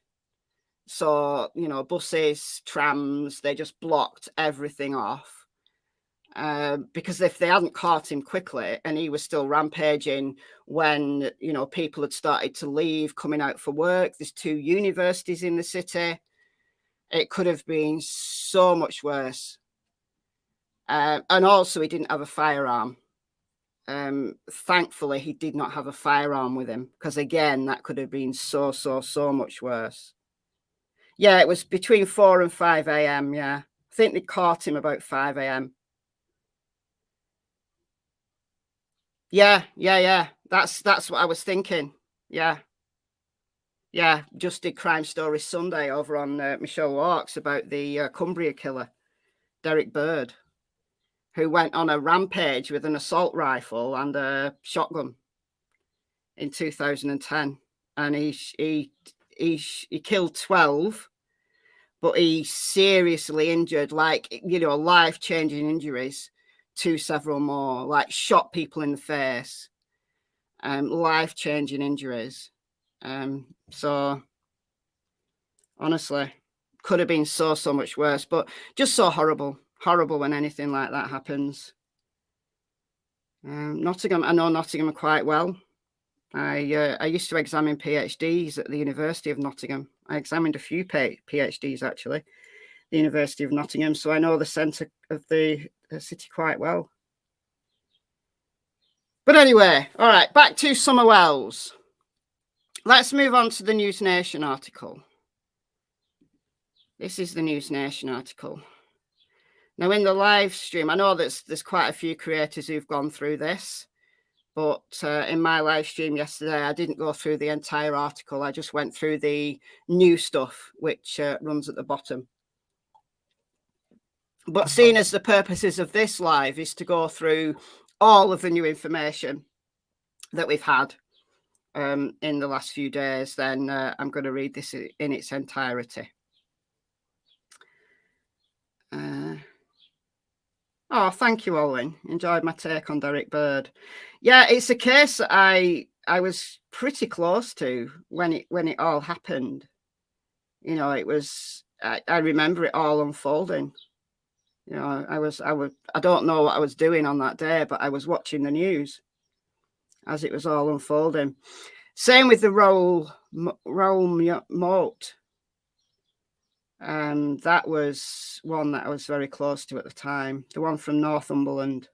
So, you know, buses, trams, they just blocked everything off. Because if they hadn't caught him quickly and he was still rampaging when, you know, people had started to leave, coming out for work, there's 2 universities in the city, it could have been so much worse. And also he didn't have a firearm. Thankfully, he did not have a firearm with him, because again, that could have been so much worse. Yeah, it was between 4 and 5 a.m. Yeah, I think they caught him about 5 a.m. Yeah. That's what I was thinking. Yeah. Just did Crime Story Sunday over on Michelle Walks about the Cumbria killer, Derek Bird, who went on a rampage with an assault rifle and a shotgun in 2010, and he killed 12, but he seriously injured, like, you know, life-changing injuries to several more, like shot people in the face, life-changing injuries. So honestly, could have been so much worse, but just so horrible when anything like that happens. Nottingham, I know Nottingham quite well. I used to examine PhDs at the University of Nottingham. I examined a few PhDs actually, the University of Nottingham, so I know the centre of the city quite well. But anyway, all right, back to Summer Wells. Let's move on to the News Nation article. This is the News Nation article. Now, in the live stream, I know there's quite a few creators who've gone through this, but in my live stream yesterday, I didn't go through the entire article. I just went through the new stuff, which runs at the bottom. But seeing as the purposes of this live is to go through all of the new information that we've had in the last few days, then I'm going to read this in its entirety. Oh, thank you, Owen. Enjoyed my take on Derek Bird. Yeah, it's a case that I was pretty close to when it all happened. You know, it was, I remember it all unfolding. You know, I don't know what I was doing on that day, but I was watching the news as it was all unfolding. Same with the Roll Moat. That was one that I was very close to at the time. The one from Northumberland.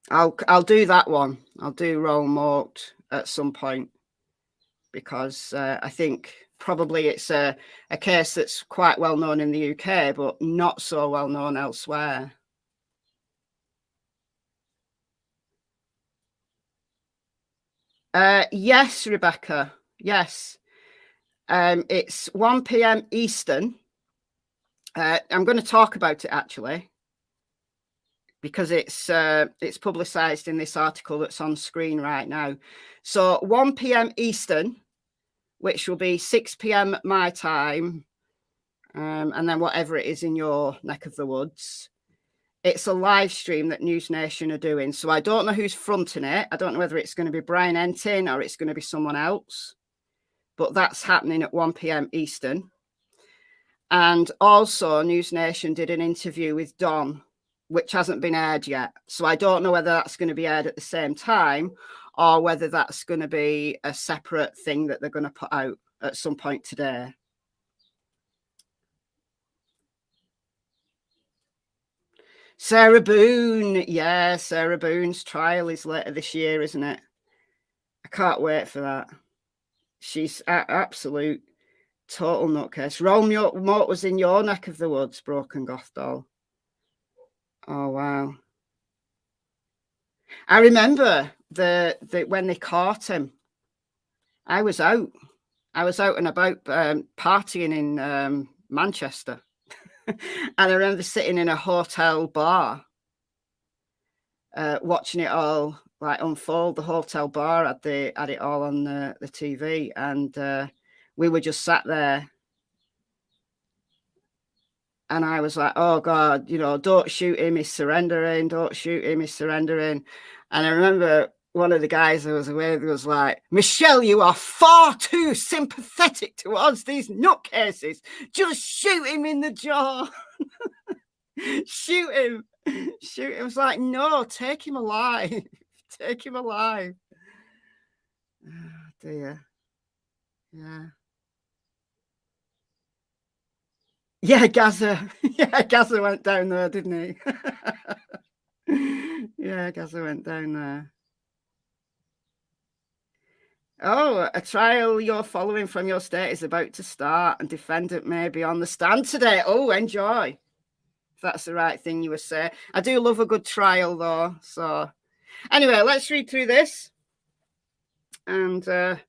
I'll do that one. I'll do Roll Moat at some point, because I think probably it's a case that's quite well known in the UK, but not so well known elsewhere. Yes, Rebecca. Yes. It's 1 p.m. Eastern. I'm going to talk about it actually, because it's publicised in this article that's on screen right now. So 1 p.m. Eastern, which will be 6 p.m. my time, and then whatever it is in your neck of the woods. It's a live stream that News Nation are doing. So I don't know who's fronting it. I don't know whether it's going to be Brian Entin or it's going to be someone else. But that's happening at 1 p.m. Eastern. And also News Nation did an interview with Don, which hasn't been aired yet. So I don't know whether that's going to be aired at the same time or whether that's going to be a separate thing that they're going to put out at some point today. Sarah Boone. Yeah, Sarah Boone's trial is later this year, isn't it? I can't wait for that. She's absolute total nutcase. Roll Moat was in your neck of the woods, Broken Goth Doll. Oh, wow. I remember when they caught him. I was out and about partying in Manchester. And I remember sitting in a hotel bar watching it all like unfold. The hotel bar had it all on the TV, and we were just sat there And I was like, oh God, you know, don't shoot him, he's surrendering, don't shoot him, he's surrendering. And I remember one of the guys I was with was like, Michelle, you are far too sympathetic towards these nutcases. Just shoot him in the jaw. Shoot him. Shoot him. I was like, no, take him alive. Take him alive. Oh dear. Yeah. Yeah, Gaza. Yeah, Gaza went down there, didn't he? Yeah, Gaza went down there. Oh, a trial you're following from your state is about to start and defendant may be on the stand today. Oh, enjoy. If that's the right thing you were saying. I do love a good trial though. So anyway, let's read through this and give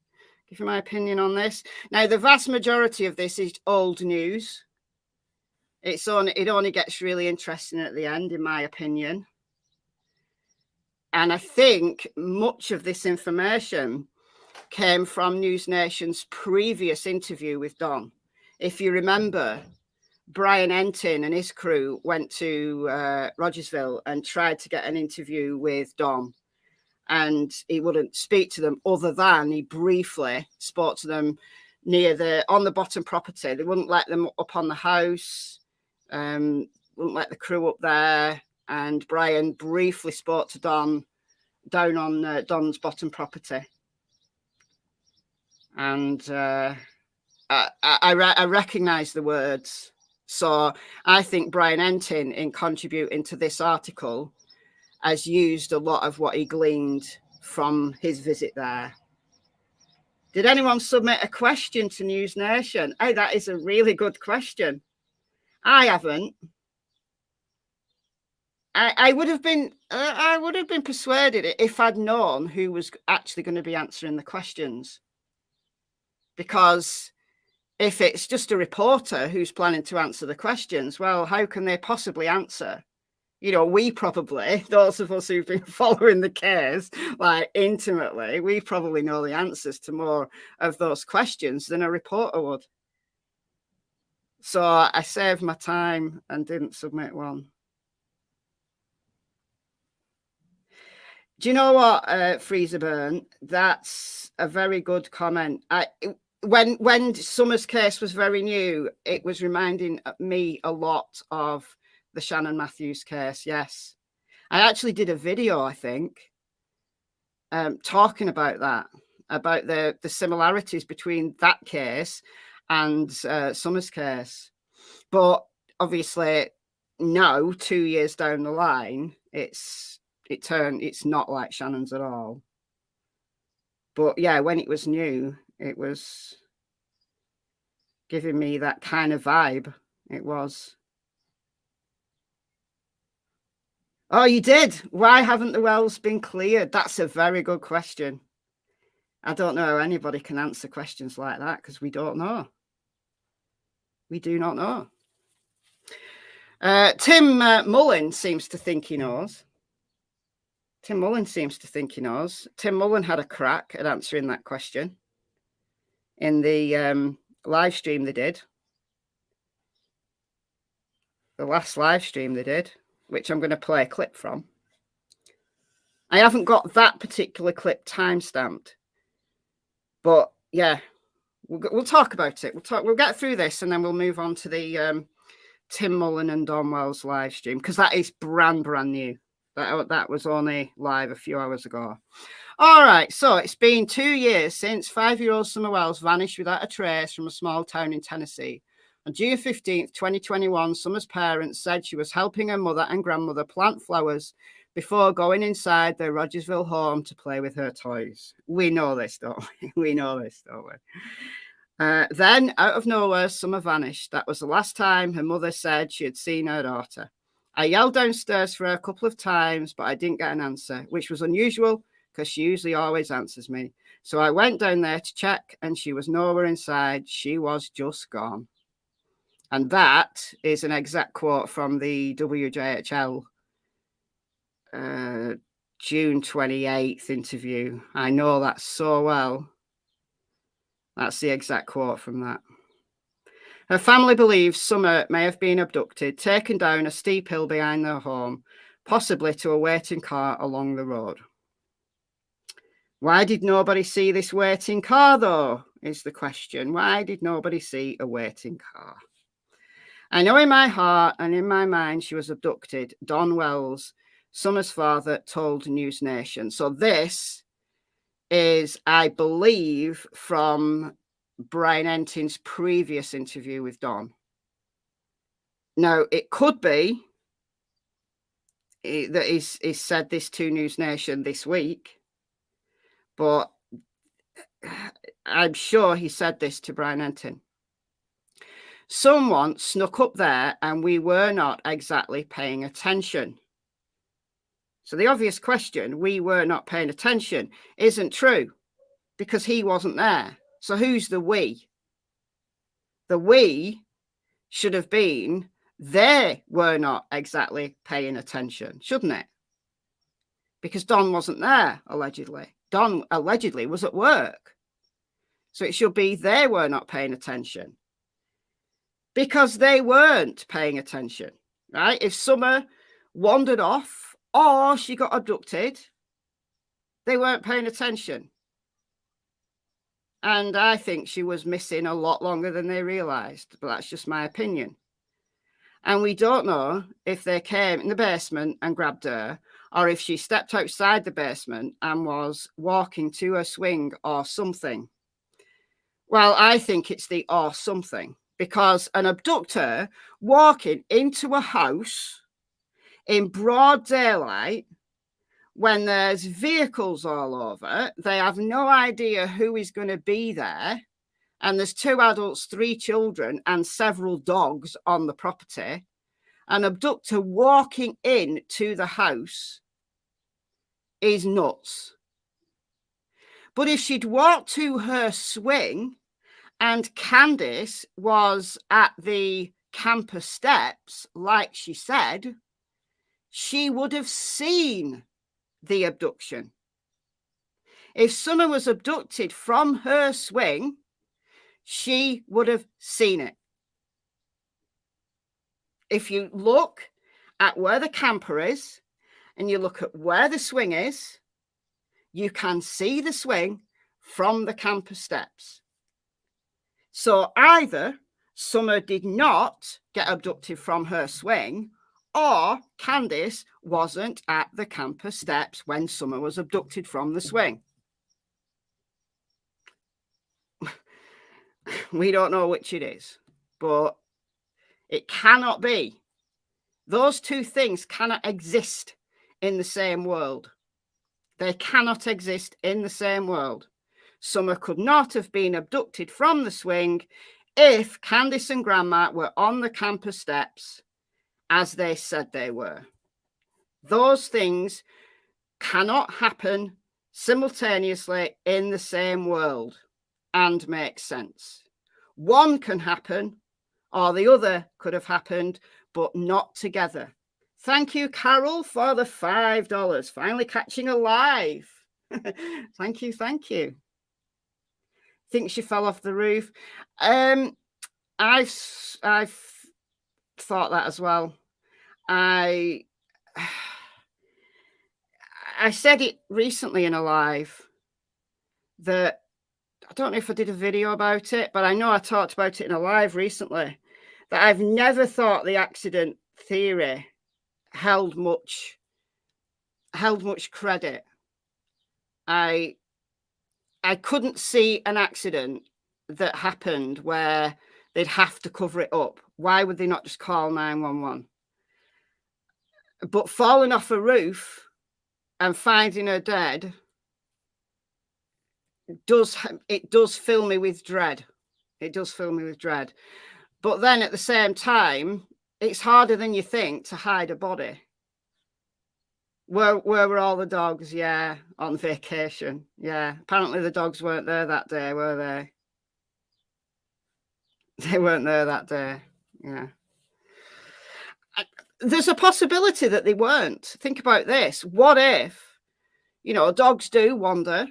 you my opinion on this. Now, the vast majority of this is old news. It only gets really interesting at the end, in my opinion. And I think much of this information came from News Nation's previous interview with Don. If you remember, Brian Entin and his crew went to Rogersville and tried to get an interview with Don. And he wouldn't speak to them other than he briefly spoke to them on the bottom property. They wouldn't let them up on the house, wouldn't let the crew up there. And Brian briefly spoke to Don down on Don's bottom property. And I recognize the words. So I think Brian Entin, in contributing to this article, has used a lot of what he gleaned from his visit there. Did anyone submit a question to News Nation? Hey, that is a really good question. I haven't. I would have been persuaded if I'd known who was actually going to be answering the questions. Because if it's just a reporter who's planning to answer the questions, well, how can they possibly answer? You know, we probably, those of us who've been following the case, like intimately, we probably know the answers to more of those questions than a reporter would. So I saved my time and didn't submit one. Do you know what, Freezer Burn? That's a very good comment. When Summer's case was very new, it was reminding me a lot of the Shannon Matthews case. Yes, I actually did a video, I think, talking about that, about the similarities between that case and Summer's case. But obviously now, 2 years down the line, it's not like Shannon's at all. But yeah, when it was new, it was giving me that kind of vibe. It was. Oh, you did? Why haven't the wells been cleared? That's a very good question. I don't know how anybody can answer questions like that because we don't know. We do not know. Tim Mullen seems to think he knows. Tim Mullen seems to think he knows. Tim Mullen had a crack at answering that question in the live stream they did. The last live stream they did, which I'm going to play a clip from. I haven't got that particular clip timestamped, but yeah, we'll talk about it. We'll get through this and then we'll move on to the Tim Mullen and Don Wells live stream because that is brand new. That was only live a few hours ago. All right, so it's been 2 years since 5-year-old Summer Wells vanished without a trace from a small town in Tennessee. On June 15th, 2021, Summer's parents said she was helping her mother and grandmother plant flowers before going inside their Rogersville home to play with her toys. We know this, don't we? We know this, don't we? Then, out of nowhere, Summer vanished. That was the last time her mother said she had seen her daughter. I yelled downstairs for her a couple of times, but I didn't get an answer, which was unusual because she usually always answers me. So I went down there to check and she was nowhere inside. She was just gone. And that is an exact quote from the WJHL June 28th interview. I know that so well. That's the exact quote from that. Her family believes Summer may have been abducted, taken down a steep hill behind their home, possibly to a waiting car along the road. Why did nobody see this waiting car, though, is the question. Why did nobody see a waiting car? I know in my heart and in my mind she was abducted. Don Wells, Summer's father, told News Nation. So this is, I believe, from Brian Entin's previous interview with Don. Now, it could be that he's said this to News Nation this week, but I'm sure he said this to Brian Entin. Someone snuck up there and we were not exactly paying attention. So the obvious question, we were not paying attention, isn't true because he wasn't there. So who's the we? The we should have been, they were not exactly paying attention, shouldn't it? Because Don wasn't there, allegedly. Don allegedly was at work. So it should be they were not paying attention. Because they weren't paying attention, right? If Summer wandered off or she got abducted, they weren't paying attention. And I think she was missing a lot longer than they realised, but that's just my opinion. And we don't know if they came in the basement and grabbed her, or if she stepped outside the basement and was walking to her swing or something. Well, I think it's the or something, because an abductor walking into a house in broad daylight when there's vehicles all over, they have no idea who is going to be there, and there's 2 adults, 3 children, and several dogs on the property. An abductor walking into the house is nuts. But if she'd walked to her swing and Candice was at the campus steps, like she said, she would have seen the abduction. If Summer was abducted from her swing, she would have seen it. If you look at where the camper is and you look at where the swing is, you can see the swing from the campus steps. So either Summer did not get abducted from her swing, or Candice wasn't at the campus steps when Summer was abducted from the swing. We don't know which it is, but it cannot be. Those 2 things cannot exist in the same world. They cannot exist in the same world. Summer could not have been abducted from the swing if Candice and Grandma were on the campus steps as they said they were. Those things cannot happen simultaneously in the same world and make sense. One can happen, or the other could have happened, but not together. Thank you, Carol, for the $5. Finally catching a live. Thank you, thank you. Think she fell off the roof. I've thought that as well. I said it recently in a live that, I don't know if I did a video about it, but I know I talked about it in a live recently, that I've never thought the accident theory held much credit. I couldn't see an accident that happened where they'd have to cover it up. Why would they not just call 911? But falling off a roof and finding her dead, it does fill me with dread. It does fill me with dread. But then at the same time, it's harder than you think to hide a body. Where were all the dogs? Yeah, on vacation. Yeah, apparently the dogs weren't there that day, were they? They weren't there that day. Yeah. There's a possibility that they weren't. Think about this. What if, dogs do wander,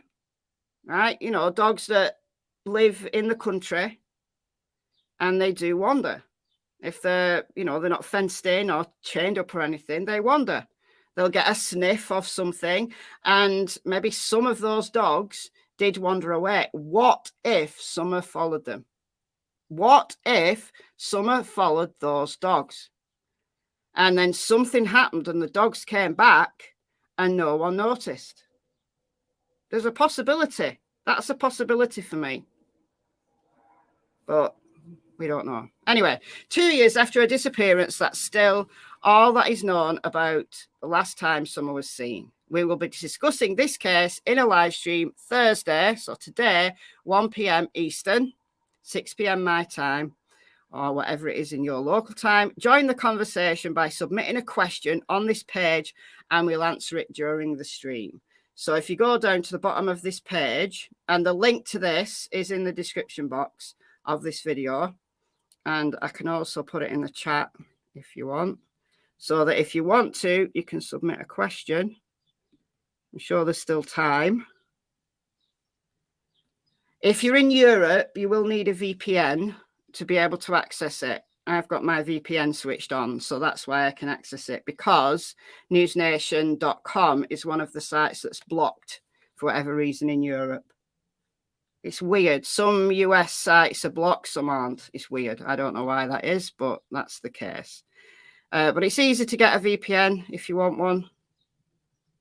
right? Dogs that live in the country and they do wander. If they're, you know, they're not fenced in or chained up or anything, they wander. They'll get a sniff of something, and maybe some of those dogs did wander away. What if Summer followed them? What if Summer followed those dogs? And then something happened and the dogs came back and no one noticed. There's a possibility. That's a possibility for me. But we don't know. Anyway, 2 years after her disappearance, that's still all that is known about the last time Summer was seen. We will be discussing this case in a live stream Thursday, so today, 1 p.m. Eastern, 6 p.m. my time, or whatever it is in your local time. Join the conversation by submitting a question on this page, and we'll answer it during the stream. So if you go down to the bottom of this page, and the link to this is in the description box of this video, and I can also put it in the chat if you want, so that if you want to, you can submit a question. I'm sure there's still time. If you're in Europe, you will need a VPN to be able to access it. I've got my VPN switched on, so that's why I can access it, because newsnation.com is one of the sites that's blocked for whatever reason in Europe. It's weird. Some US sites are blocked, some aren't. It's weird. I don't know why that is, but that's the case. But it's easy to get a VPN if you want one.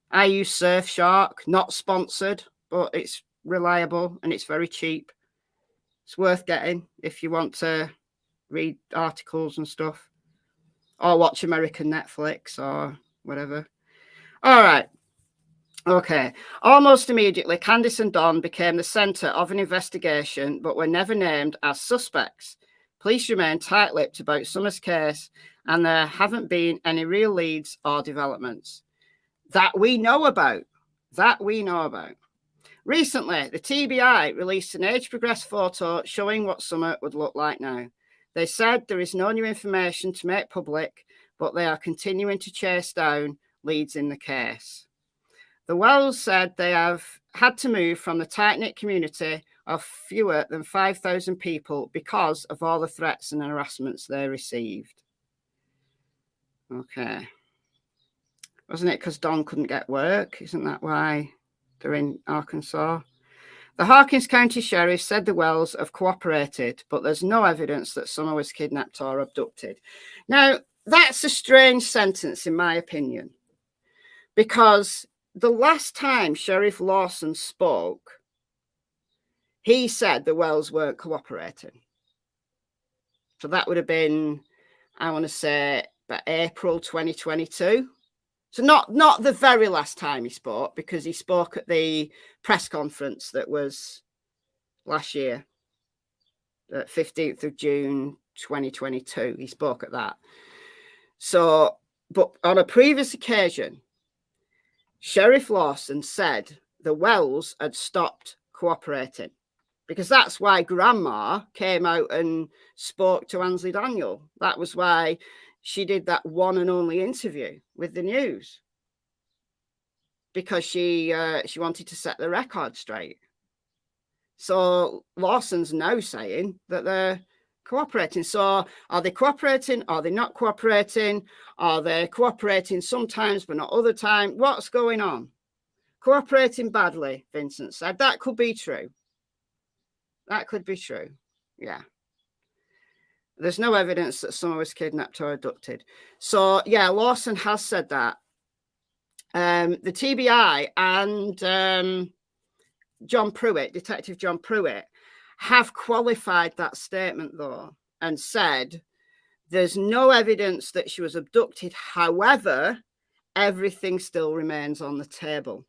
I use Surfshark, not sponsored, but it's reliable and it's very cheap. It's worth getting if you want to read articles and stuff, or watch American Netflix or whatever. All right. Okay. Almost immediately, Candice and Don became the centre of an investigation, but were never named as suspects. Police remain tight-lipped about Summer's case, and there haven't been any real leads or developments that we know about. Recently, the TBI released an age-progressed photo showing what Summer would look like now. They said there is no new information to make public, but they are continuing to chase down leads in the case. The Wells said they have had to move from the tight-knit community of fewer than 5,000 people because of all the threats and harassments they received. Okay. Wasn't it because Don couldn't get work? Isn't that why they're in Arkansas? The Hawkins County Sheriff said the Wells have cooperated, but there's no evidence that Summer was kidnapped or abducted. Now, that's a strange sentence, in my opinion, because the last time Sheriff Lawson spoke, he said the Wells weren't cooperating. So that would have been, I want to say, about April 2022. So not the very last time he spoke, because he spoke at the press conference that was last year, the 15th of June 2022. He spoke at that. So, but on a previous occasion, Sheriff Lawson said the Wells had stopped cooperating, because that's why Grandma came out and spoke to Ansley Daniel. That was why she did that one and only interview with the news, because she wanted to set the record straight. So Lawson's now saying that they're cooperating. So are they cooperating? Are they not cooperating? Are they cooperating sometimes but not other time? What's going on? Cooperating badly, Vincent said. That could be true. That could be true. Yeah. There's no evidence that someone was kidnapped or abducted. So, yeah, Lawson has said that. The TBI and John Pruitt, Detective John Pruitt, have qualified that statement, though, and said there's no evidence that she was abducted. However, everything still remains on the table.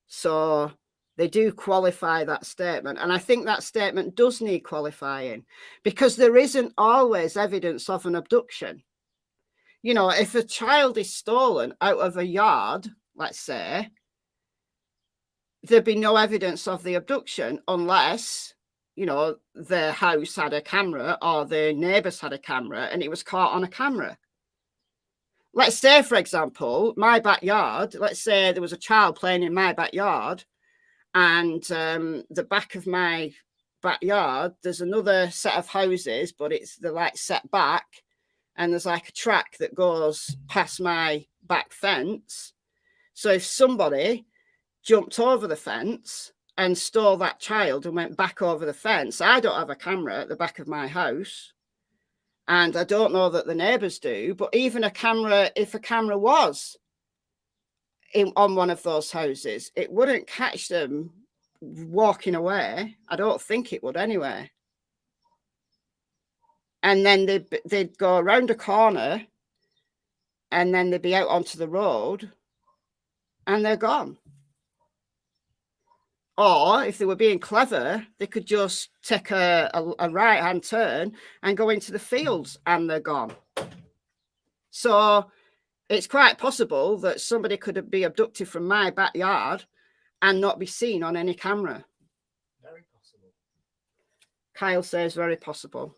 So they do qualify that statement. And I think that statement does need qualifying, because there isn't always evidence of an abduction. You know, if a child is stolen out of a yard, let's say, there'd be no evidence of the abduction unless, you know, the house had a camera or the neighbours had a camera and it was caught on a camera. Let's say, for example, my backyard, let's say there was a child playing in my backyard, and the back of my backyard, there's another set of houses, but they're like set back, and there's like a track that goes past my back fence. So if somebody jumped over the fence and stole that child and went back over the fence, I don't have a camera at the back of my house, and I don't know that the neighbours do, but even a camera, if a camera was on one of those houses, it wouldn't catch them walking away. I don't think it would anyway. And then they'd go around a corner, and then they'd be out onto the road, and they're gone. Or if they were being clever, they could just take a right-hand turn and go into the fields, and they're gone. So it's quite possible that somebody could be abducted from my backyard and not be seen on any camera. Very possible. Kyle says very possible.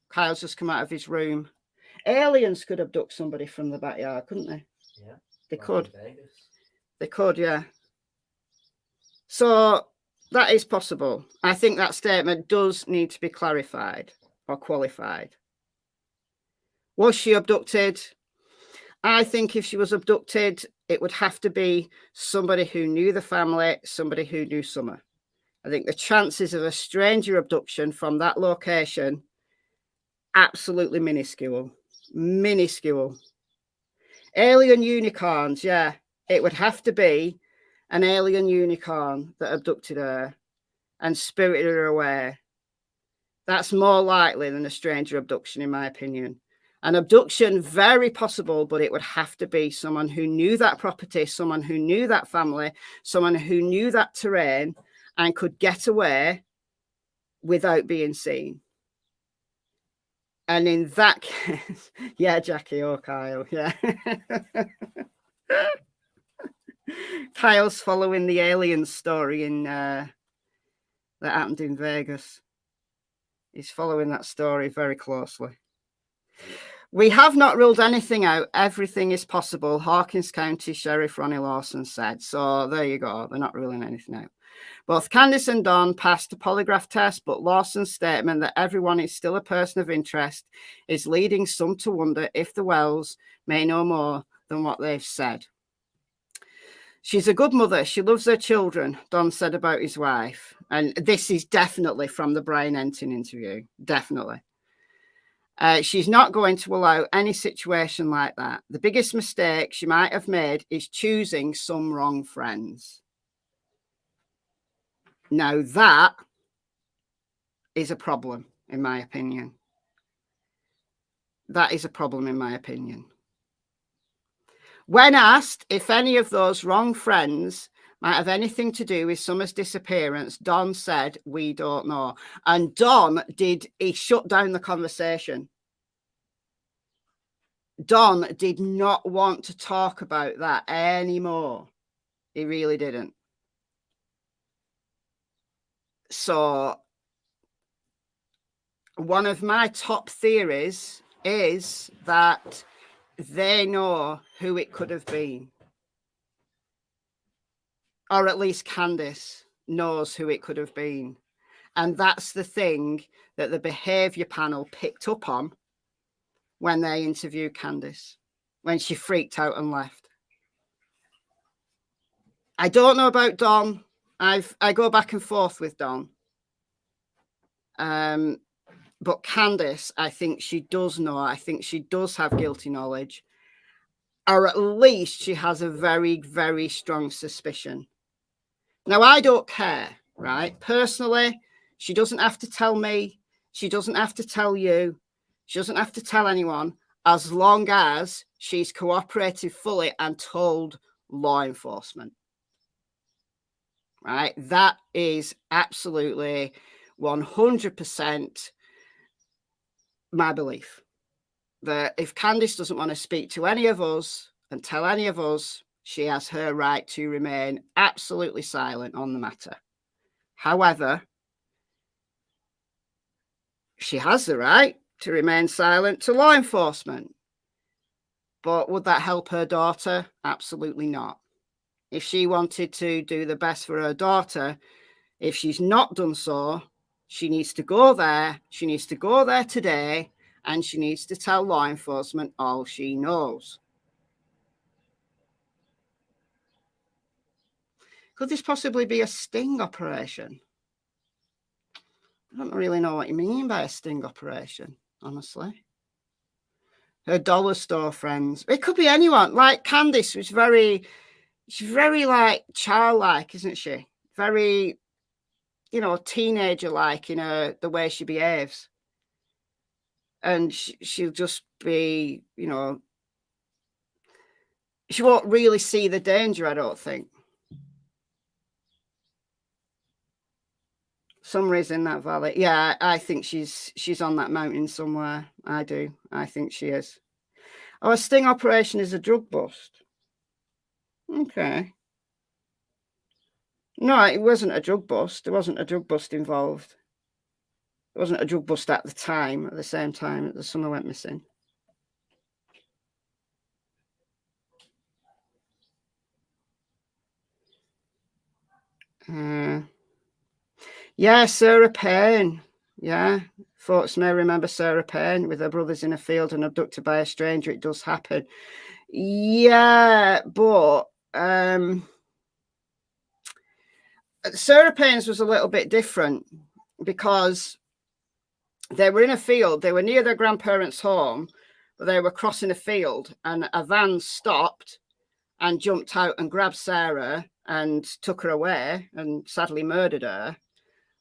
Kyle's just come out of his room. Aliens could abduct somebody from the backyard, couldn't they? Yeah. They could. They could, yeah. So that is possible. I think that statement does need to be clarified or qualified. Was she abducted? I think if she was abducted, it would have to be somebody who knew the family, somebody who knew Summer. I think the chances of a stranger abduction from that location, absolutely minuscule. Minuscule. Alien unicorns, yeah. It would have to be an alien unicorn that abducted her and spirited her away. That's more likely than a stranger abduction, in my opinion. An abduction, very possible, but it would have to be someone who knew that property, someone who knew that family, someone who knew that terrain and could get away without being seen. And in that case, yeah, Jackie or Kyle, yeah. Kyle's following the alien story that happened in Vegas. He's following that story very closely. We have not ruled anything out. Everything is possible. Hawkins County Sheriff Ronnie Lawson said. So there you go. They're not ruling anything out. Both Candice and Don passed a polygraph test, but Lawson's statement that everyone is still a person of interest is leading some to wonder if the Wells may know more than what they've said. She's a good mother. She loves her children, Don said about his wife. And this is definitely from the Brian Entin interview. Definitely. She's not going to allow any situation like that. The biggest mistake she might have made is choosing some wrong friends. Now that is a problem, in my opinion. That is a problem, in my opinion. When asked if any of those wrong friends might have anything to do with Summer's disappearance, Don said, "We don't know." And Don he shut down the conversation. Don did not want to talk about that anymore. He really didn't. So one of my top theories is that they know who it could have been. Or at least Candice knows who it could have been. And that's the thing that the behaviour panel picked up on when they interviewed Candice, when she freaked out and left. I don't know about Don. I go back and forth with Don. But Candice, I think she does know. I think she does have guilty knowledge. Or at least she has a very, very strong suspicion. Now, I don't care, right? Personally, she doesn't have to tell me. She doesn't have to tell you. She doesn't have to tell anyone, as long as she's cooperated fully and told law enforcement. Right? That is absolutely 100% my belief. That if Candice doesn't want to speak to any of us and tell any of us, she has her right to remain absolutely silent on the matter. However, she has the right to remain silent to law enforcement. But would that help her daughter? Absolutely not. If she wanted to do the best for her daughter, if she's not done so, She needs to go there. She needs to go there today, and she needs to tell law enforcement all she knows. Could this possibly be a sting operation? I don't really know what you mean by a sting operation, honestly. Her dollar store friends. It could be anyone. Like Candice was she's very like childlike, isn't she? Very, you know, teenager-like in the way she behaves. And she'll just be, you know, she won't really see the danger, I don't think. Summer's in that valley. Yeah, I think she's on that mountain somewhere. I do. I think she is. Oh, a sting operation is a drug bust. Okay. No, it wasn't a drug bust. There wasn't a drug bust involved. It wasn't a drug bust at the time, at the same time that the Summer went missing. Yeah, Sarah Payne. Yeah, folks may remember Sarah Payne with her brothers in a field and abducted by a stranger. It does happen. Yeah, but Sarah Payne's was a little bit different because they were in a field. They were near their grandparents' home, but they were crossing a field, and a van stopped and jumped out and grabbed Sarah and took her away and sadly murdered her.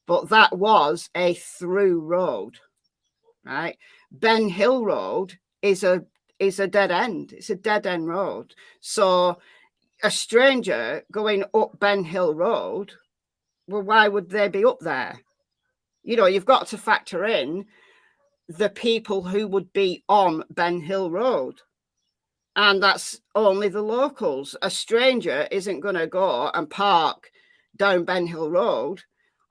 But that was a through road, right? Ben Hill Road is a dead end. It's a dead end road. So a stranger going up Ben Hill Road, well, why would they be up there? You know, you've got to factor in the people who would be on Ben Hill Road. And that's only the locals. A stranger isn't going to go and park down Ben Hill Road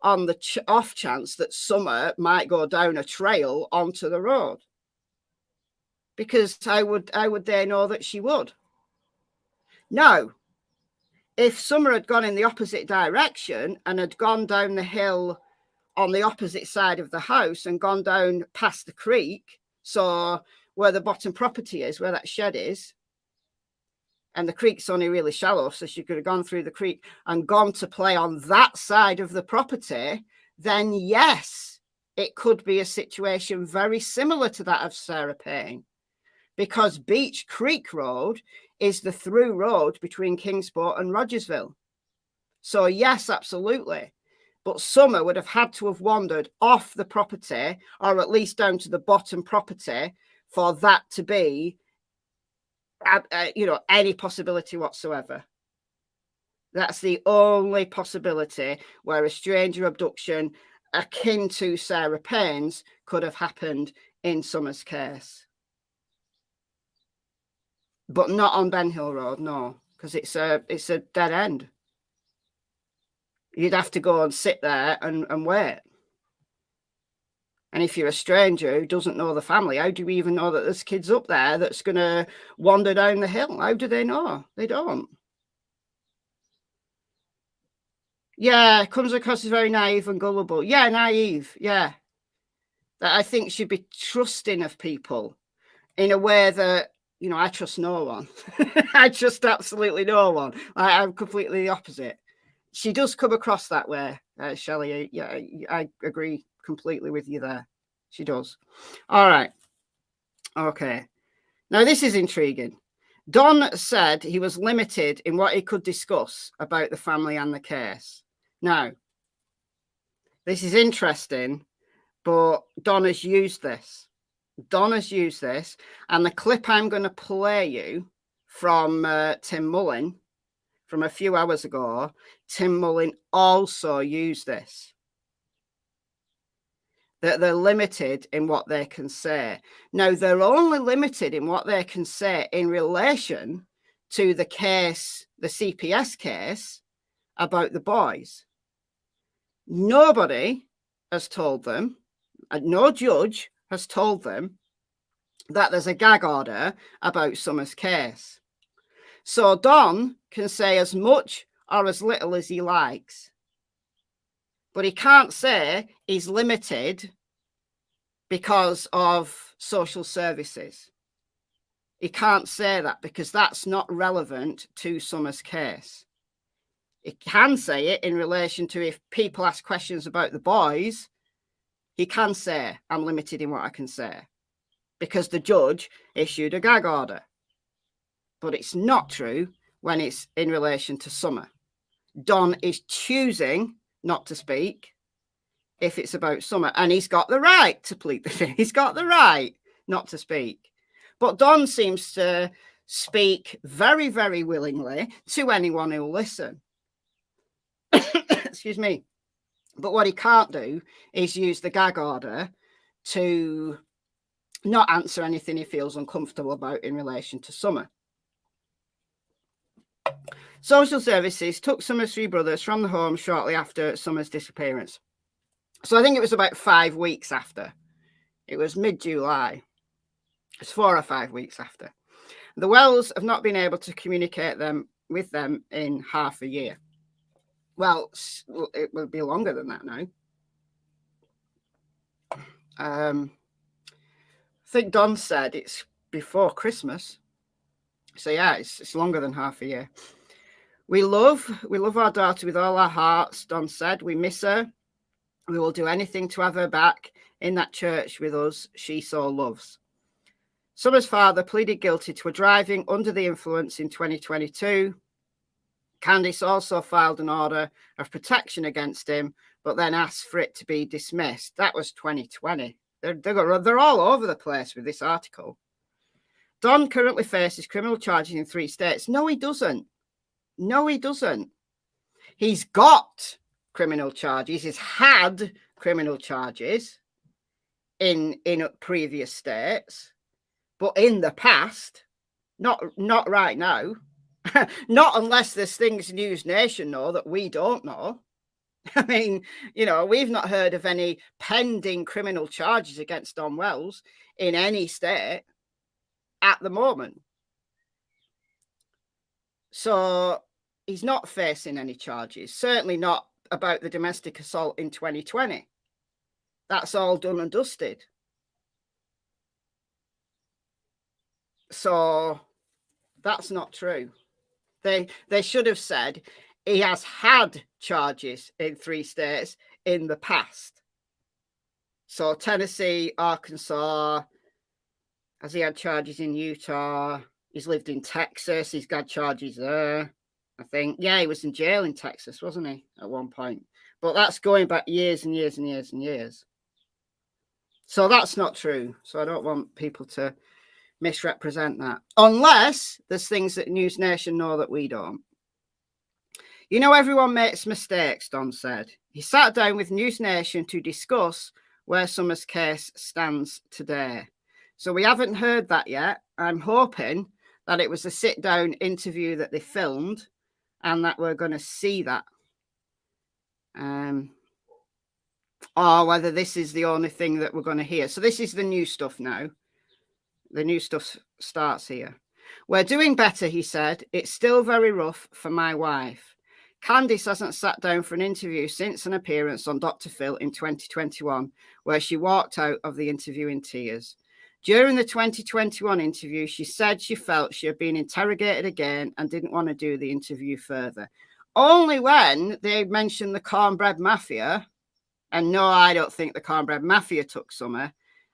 on the off chance that Summer might go down a trail onto the road. Because how would they know that she would? Now, if Summer had gone in the opposite direction and had gone down the hill on the opposite side of the house and gone down past the creek, so where the bottom property is, where that shed is, and the creek's only really shallow, so she could have gone through the creek and gone to play on that side of the property, then yes, it could be a situation very similar to that of Sarah Payne, because Beach Creek Road is the through road between Kingsport and Rogersville. So yes, absolutely. But Summer would have had to have wandered off the property, or at least down to the bottom property, for that to be any possibility whatsoever. That's the only possibility where a stranger abduction akin to Sarah Payne's could have happened in Summer's case. But not on Ben Hill Road, no, because it's a dead end. You'd have to go and sit there and wait. And if you're a stranger who doesn't know the family, how do you even know that there's kids up there that's going to wander down the hill? How do they know? They don't. Yeah, comes across as very naive and gullible. Yeah, naive. Yeah. That I think should be trusting of people in a way that, you know, I trust no one. I trust absolutely no one. I'm completely the opposite. She does come across that way, Shelley. Yeah, I agree completely with you there. She does. All right. Okay. Now, this is intriguing. Don said he was limited in what he could discuss about the family and the case. Now, this is interesting, but Don has used this. Don has used this, and the clip I'm going to play you from Tim Mullin from a few hours ago, Tim Mullin also used this. That they're limited in what they can say. Now, they're only limited in what they can say in relation to the case, the CPS case, about the boys. Nobody has told them, and no judge has told them, that there's a gag order about Summer's case. So Don can say as much or as little as he likes. But he can't say he's limited because of social services. He can't say that because that's not relevant to Summer's case. He can say it in relation to if people ask questions about the boys, he can say, I'm limited in what I can say because the judge issued a gag order. But it's not true when it's in relation to Summer. Don is choosing not to speak if it's about Summer, and he's got the right to plead the fifth. He's got the right not to speak. But Don seems to speak very, very willingly to anyone who will listen. Excuse me. But what he can't do is use the gag order to not answer anything he feels uncomfortable about in relation to Summer. Social services took Summer's three brothers from the home shortly after Summer's disappearance. So I think it was about 5 weeks after. It was mid-July. It's 4 or 5 weeks after. The Wells have not been able to communicate with them in half a year. Well, it will be longer than that now. I think Don said it's before Christmas. So yeah, it's longer than half a year. We love our daughter with all our hearts, Don said. We miss her. We will do anything to have her back in that church with us she so loves. Summer's father pleaded guilty to a driving under the influence in 2022. Candice also filed an order of protection against him, but then asked for it to be dismissed. That was 2020. They're all over the place with this article. Don currently faces criminal charges in 3 states. No, he doesn't. No, he doesn't. He's got criminal charges. He's had criminal charges in previous states, but in the past, not right now. Not unless there's things News Nation know that we don't know. I mean, we've not heard of any pending criminal charges against Don Wells in any state at the moment. So he's not facing any charges, certainly not about the domestic assault in 2020. That's all done and dusted. So that's not true. They should have said he has had charges in 3 states in the past. So Tennessee, Arkansas, has he had charges in Utah? He's lived in Texas. He's got charges there, I think. Yeah, he was in jail in Texas, wasn't he, at one point? But that's going back years and years and years and years. So that's not true. So I don't want people to misrepresent that, unless there's things that News Nation know that we don't. Everyone makes mistakes, Don said. He sat down with News Nation to discuss where Summer's case stands today. So we haven't heard that yet. I'm hoping that it was a sit-down interview that they filmed and that we're going to see that. Or whether this is the only thing that we're going to hear. So this is the new stuff now. The new stuff starts here. We're doing better, he said. It's still very rough for my wife. Candice hasn't sat down for an interview since an appearance on Dr. Phil in 2021, where she walked out of the interview in tears. During the 2021 interview, she said she felt she had been interrogated again and didn't want to do the interview further. Only when they mentioned the Cornbread Mafia, and no, I don't think the Cornbread Mafia took Summer.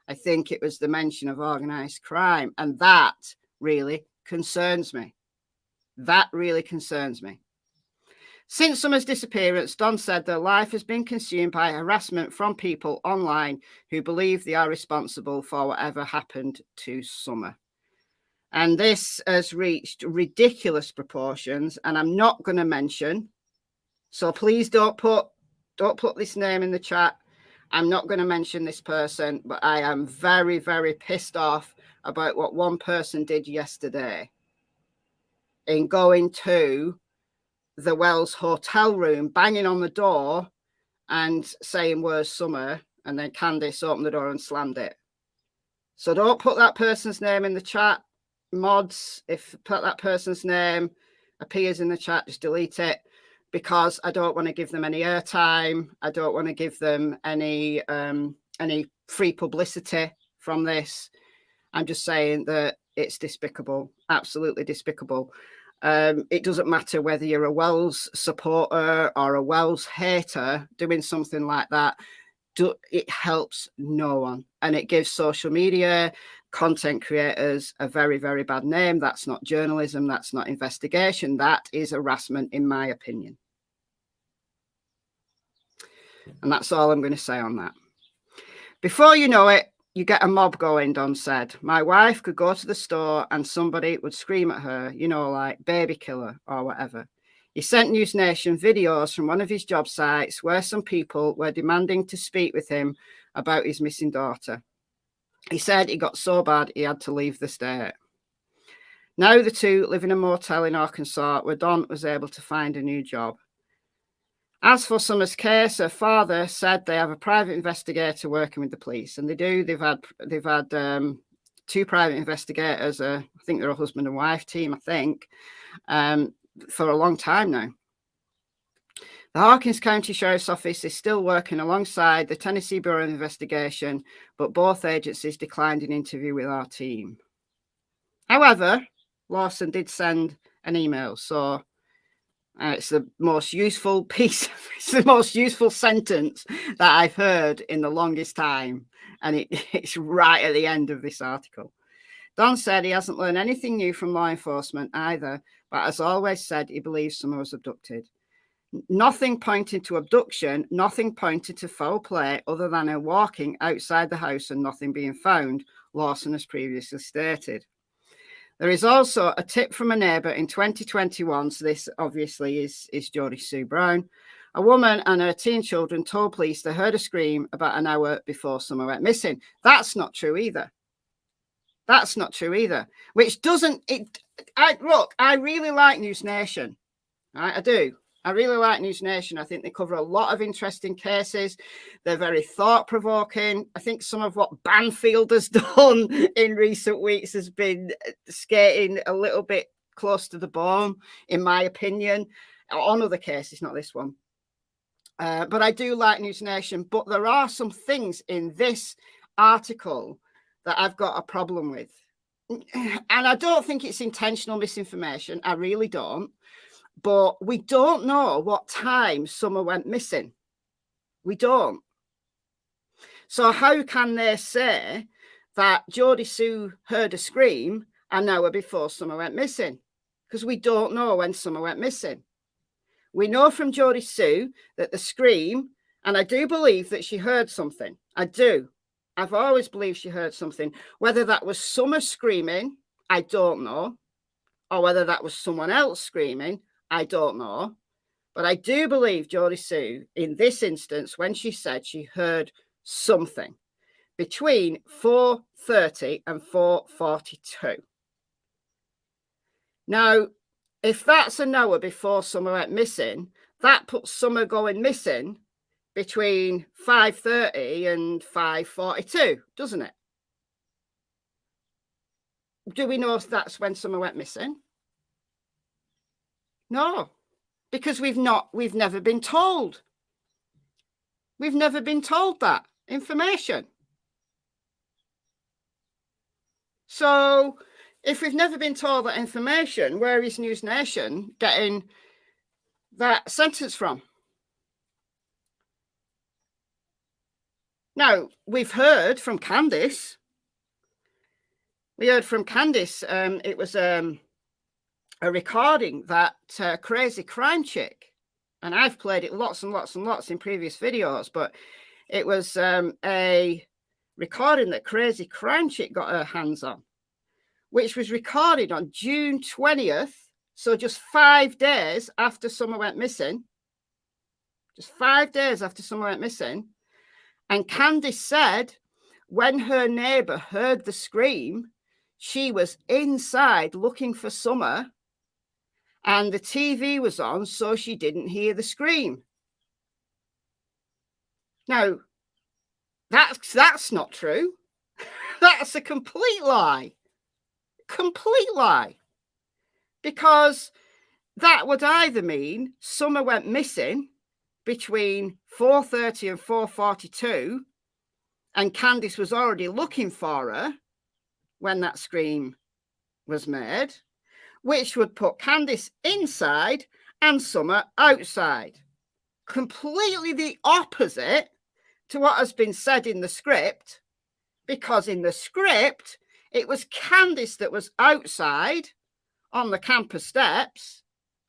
I think it was the mention of organised crime. And that really concerns me. That really concerns me. Since Summer's disappearance, Don said their life has been consumed by harassment from people online who believe they are responsible for whatever happened to Summer. And this has reached ridiculous proportions. And I'm not going to mention, so please don't put this name in the chat. I'm not going to mention this person, but I am very, very pissed off about what one person did yesterday in going to the Wells hotel room, banging on the door and saying, "Where's Summer?" And then Candice opened the door and slammed it. So don't put that person's name in the chat. Mods, if that person's name appears in the chat, just delete it. because I don't want to give them any airtime. I don't want to give them any free publicity from this. I'm just saying that it's despicable, absolutely despicable. It doesn't matter whether you're a Wells supporter or a Wells hater doing something like that. It helps no one, and it gives social media content creators a very, very bad name. That's not journalism. That's not investigation. That is harassment, in my opinion. And that's all I'm going to say on that. Before you know it, you get a mob going, Don said. My wife could go to the store and somebody would scream at her, you know, like baby killer or whatever. He sent News Nation videos from one of his job sites where some people were demanding to speak with him about his missing daughter. He said he got so bad he had to leave the state. Now the two live in a motel in Arkansas where Don was able to find a new job. As for Summer's case, her father said they have a private investigator working with the police, and they do. They've had two private investigators. I think they're a husband and wife team. I think for a long time now. The Hawkins County Sheriff's Office is still working alongside the Tennessee Bureau of Investigation, but both agencies declined an interview with our team. However, Lawson did send an email, so it's the most useful piece, it's the most useful sentence that I've heard in the longest time, and it's right at the end of this article. Don said he hasn't learned anything new from law enforcement either, but has always said he believes Summer was abducted. Nothing pointed to abduction, nothing pointed to foul play other than her walking outside the house and nothing being found, Lawson has previously stated. There is also a tip from a neighbour in 2021, so this obviously is Jodie Sue Brown. A woman and her teen children told police they heard a scream about an hour before Summer went missing. That's not true either. That's not true either. Which doesn't... Look, I really like News Nation. Right, I do. I really like News Nation. I think they cover a lot of interesting cases. They're very thought-provoking. I think some of what Banfield has done in recent weeks has been skating a little bit close to the bone, in my opinion, on other cases, not this one. But I do like News Nation. But there are some things in this article that I've got a problem with. And I don't think it's intentional misinformation. I really don't. But we don't know what time Summer went missing. We don't. So how can they say that Jodie Sue heard a scream an hour before Summer went missing? Because we don't know when Summer went missing. We know from Jodie Sue that the scream, and I do believe that she heard something. I do. I've always believed she heard something. Whether that was Summer screaming, I don't know. Or whether that was someone else screaming, I don't know. But I do believe Jodie Sue, in this instance, when she said she heard something between 4:30 and 4:42. Now, if that's an hour before Summer went missing, that puts Summer going missing between 5:30 and 5:42, doesn't it? Do we know if that's when Summer went missing? No, because we've never been told. We've never been told that information. So if we've never been told that information, where is News Nation getting that sentence from? Now, we've heard from Candice. We heard from Candice. It was a recording that Crazy Crime Chick, and I've played it lots and lots and lots in previous videos, but it was a recording that Crazy Crime Chick got her hands on, which was recorded on June 20th, so just 5 days after Summer went missing. Just 5 days after Summer went missing. And Candice said when her neighbour heard the scream, she was inside looking for Summer, and the TV was on, so she didn't hear the scream. Now, that's not true. That's a complete lie. Complete lie. Because that would either mean Summer went missing between 4:30 and 4:42, and Candice was already looking for her when that scream was made, which would put Candice inside and Summer outside. Completely the opposite to what has been said in the script, because in the script, it was Candice that was outside on the campus steps,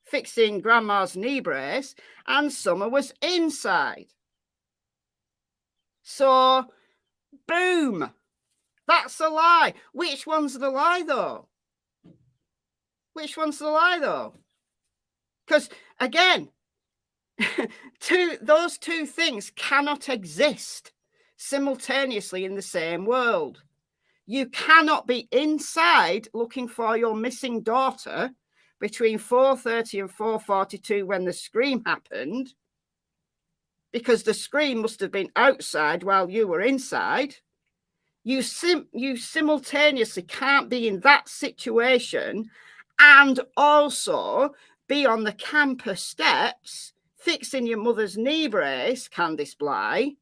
fixing Grandma's knee brace, and Summer was inside. So, boom, that's a lie. Which one's the lie, though? Which one's the lie, though? Because, again, those two things cannot exist simultaneously in the same world. You cannot be inside looking for your missing daughter between 4:30 and 4:42 when the scream happened, because the scream must have been outside while you were inside. You simultaneously can't be in that situation and also be on the campus steps fixing your mother's knee brace, Candice Bly,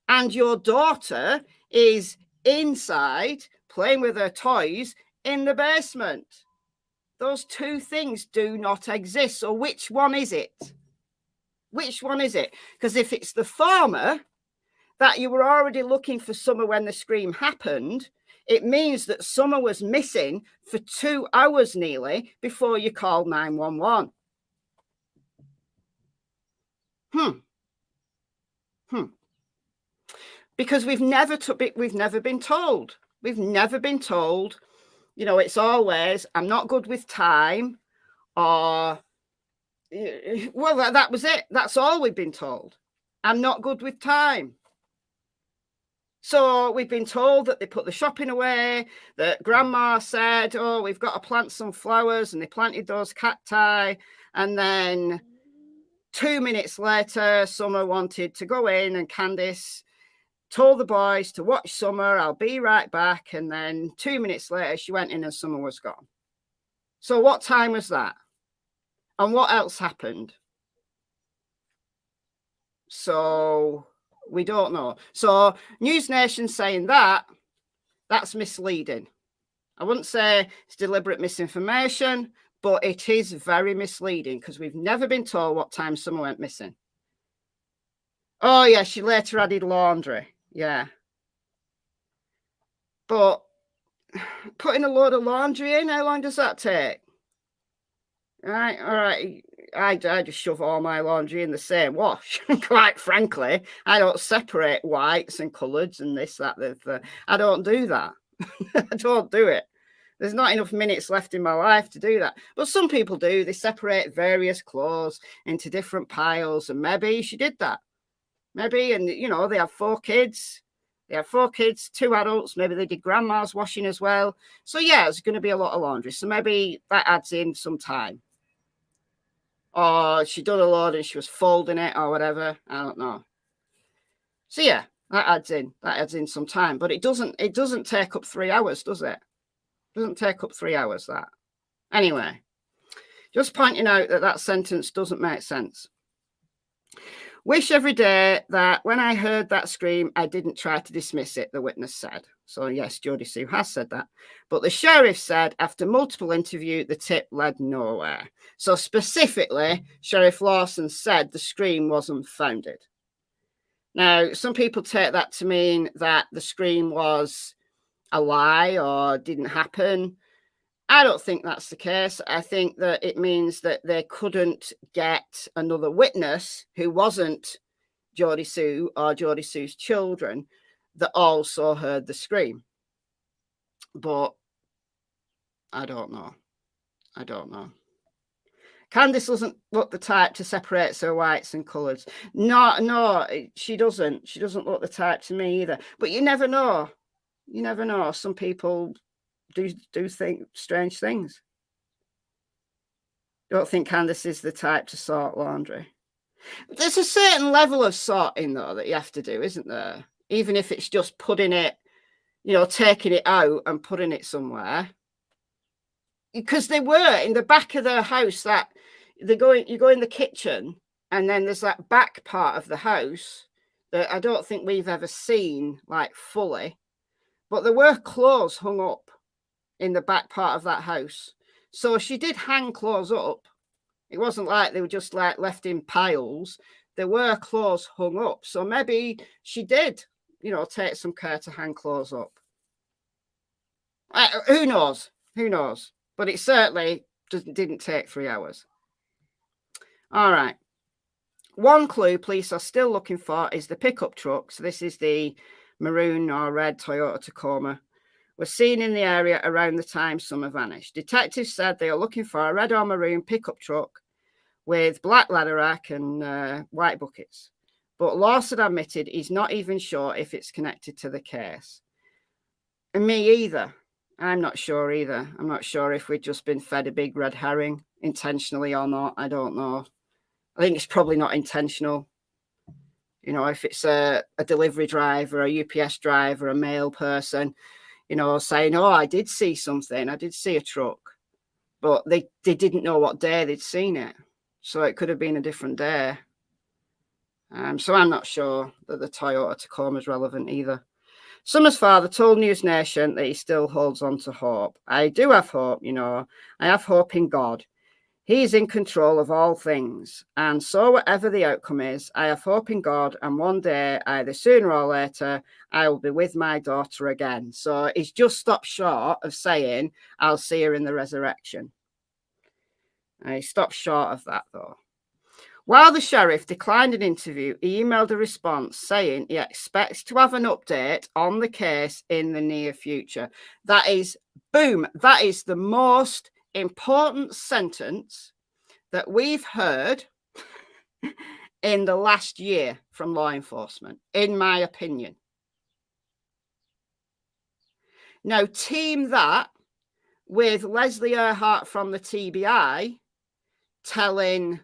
and your daughter is inside playing with her toys in the basement. Those two things do not exist. So which one is it? Which one is it? Because if it's the former, that you were already looking for Summer when the scream happened, it means that Summer was missing for 2 hours nearly before you called 911. Because we've never been told. We've never been told. You know, it's always, I'm not good with time, or, well, that was it. That's all we've been told. I'm not good with time. So we've been told that they put the shopping away, that Grandma said, oh, we've got to plant some flowers, and they planted those cacti. And then 2 minutes later, Summer wanted to go in, and Candice told the boys to watch Summer, I'll be right back. And then 2 minutes later, she went in and Summer was gone. So what time was that? And what else happened? So we don't know. So News Nation saying that's misleading. I wouldn't say it's deliberate misinformation, but it is very misleading because we've never been told what time Summer went missing. Oh, yeah, she later added laundry. Yeah. But putting a load of laundry in, how long does that take? All right. I just shove all my laundry in the same wash. Quite frankly, I don't separate whites and colours and this, that, I don't do that. I don't do it. There's not enough minutes left in my life to do that. But some people do. They separate various clothes into different piles, and maybe she did that. Maybe, and you know, they have 4 kids. They have 4 kids, 2 adults. Maybe they did Grandma's washing as well. So yeah, there's going to be a lot of laundry. So maybe that adds in some time. Or she done a load and she was folding it or whatever. I don't know. So yeah, that adds in some time. But it doesn't take up 3 hours, does it? It doesn't take up 3 hours, that. Anyway, just pointing out that sentence doesn't make sense. Wish every day that when I heard that scream, I didn't try to dismiss it, the witness said. So yes, Jodie Sue has said that. But the sheriff said after multiple interviews, the tip led nowhere. So specifically, Sheriff Lawson said the scream wasn't founded. Now, some people take that to mean that the scream was a lie or didn't happen. I don't think that's the case. I think that it means that they couldn't get another witness who wasn't Jodie Sue or Jodie Sue's children that also heard the scream. But I don't know. Candice doesn't look the type to separate her whites and colours. No, she doesn't. She doesn't look the type to me either. But you never know. Some people do think strange things. Don't think Candice is the type to sort laundry. There's a certain level of sorting, though, that you have to do, isn't there? Even if it's just putting it, taking it out and putting it somewhere. because they were in the back of their house. That you go in the kitchen, and then there's that back part of the house that I don't think we've ever seen like fully, but there were clothes hung up in the back part of that house. So she did hang clothes up. It wasn't like they were just like left in piles. There were clothes hung up. So maybe she did, you know, take some care to hang clothes up. Who knows? Who knows? But it certainly didn't take 3 hours. All right. One clue police are still looking for is the pickup truck. So this is the maroon or red Toyota Tacoma. Was seen in the area around the time Summer vanished. Detectives said they are looking for a red or maroon pickup truck with black ladder rack and white buckets. But Lawson admitted he's not even sure if it's connected to the case. And me either. I'm not sure either. I'm not sure if we've just been fed a big red herring intentionally or not. I don't know. I think it's probably not intentional. You know, if it's a delivery driver, a UPS driver, a mail person, you know, saying, oh, I did see something. I did see a truck. But they didn't know what day they'd seen it. So it could have been a different day. So I'm not sure that the Toyota Tacoma is relevant either. Summer's father told News Nation that he still holds on to hope. I do have hope, you know. I have hope in God. He is in control of all things. And so whatever the outcome is, I have hope in God. And one day, either sooner or later, I will be with my daughter again. So he's just stopped short of saying, I'll see her in the resurrection. He stopped short of that, though. While the sheriff declined an interview, he emailed a response saying he expects to have an update on the case in the near future. That is, boom, that is the most important sentence that we've heard in the last year from law enforcement, in my opinion. Now, team that with Leslie Earhart from the TBI telling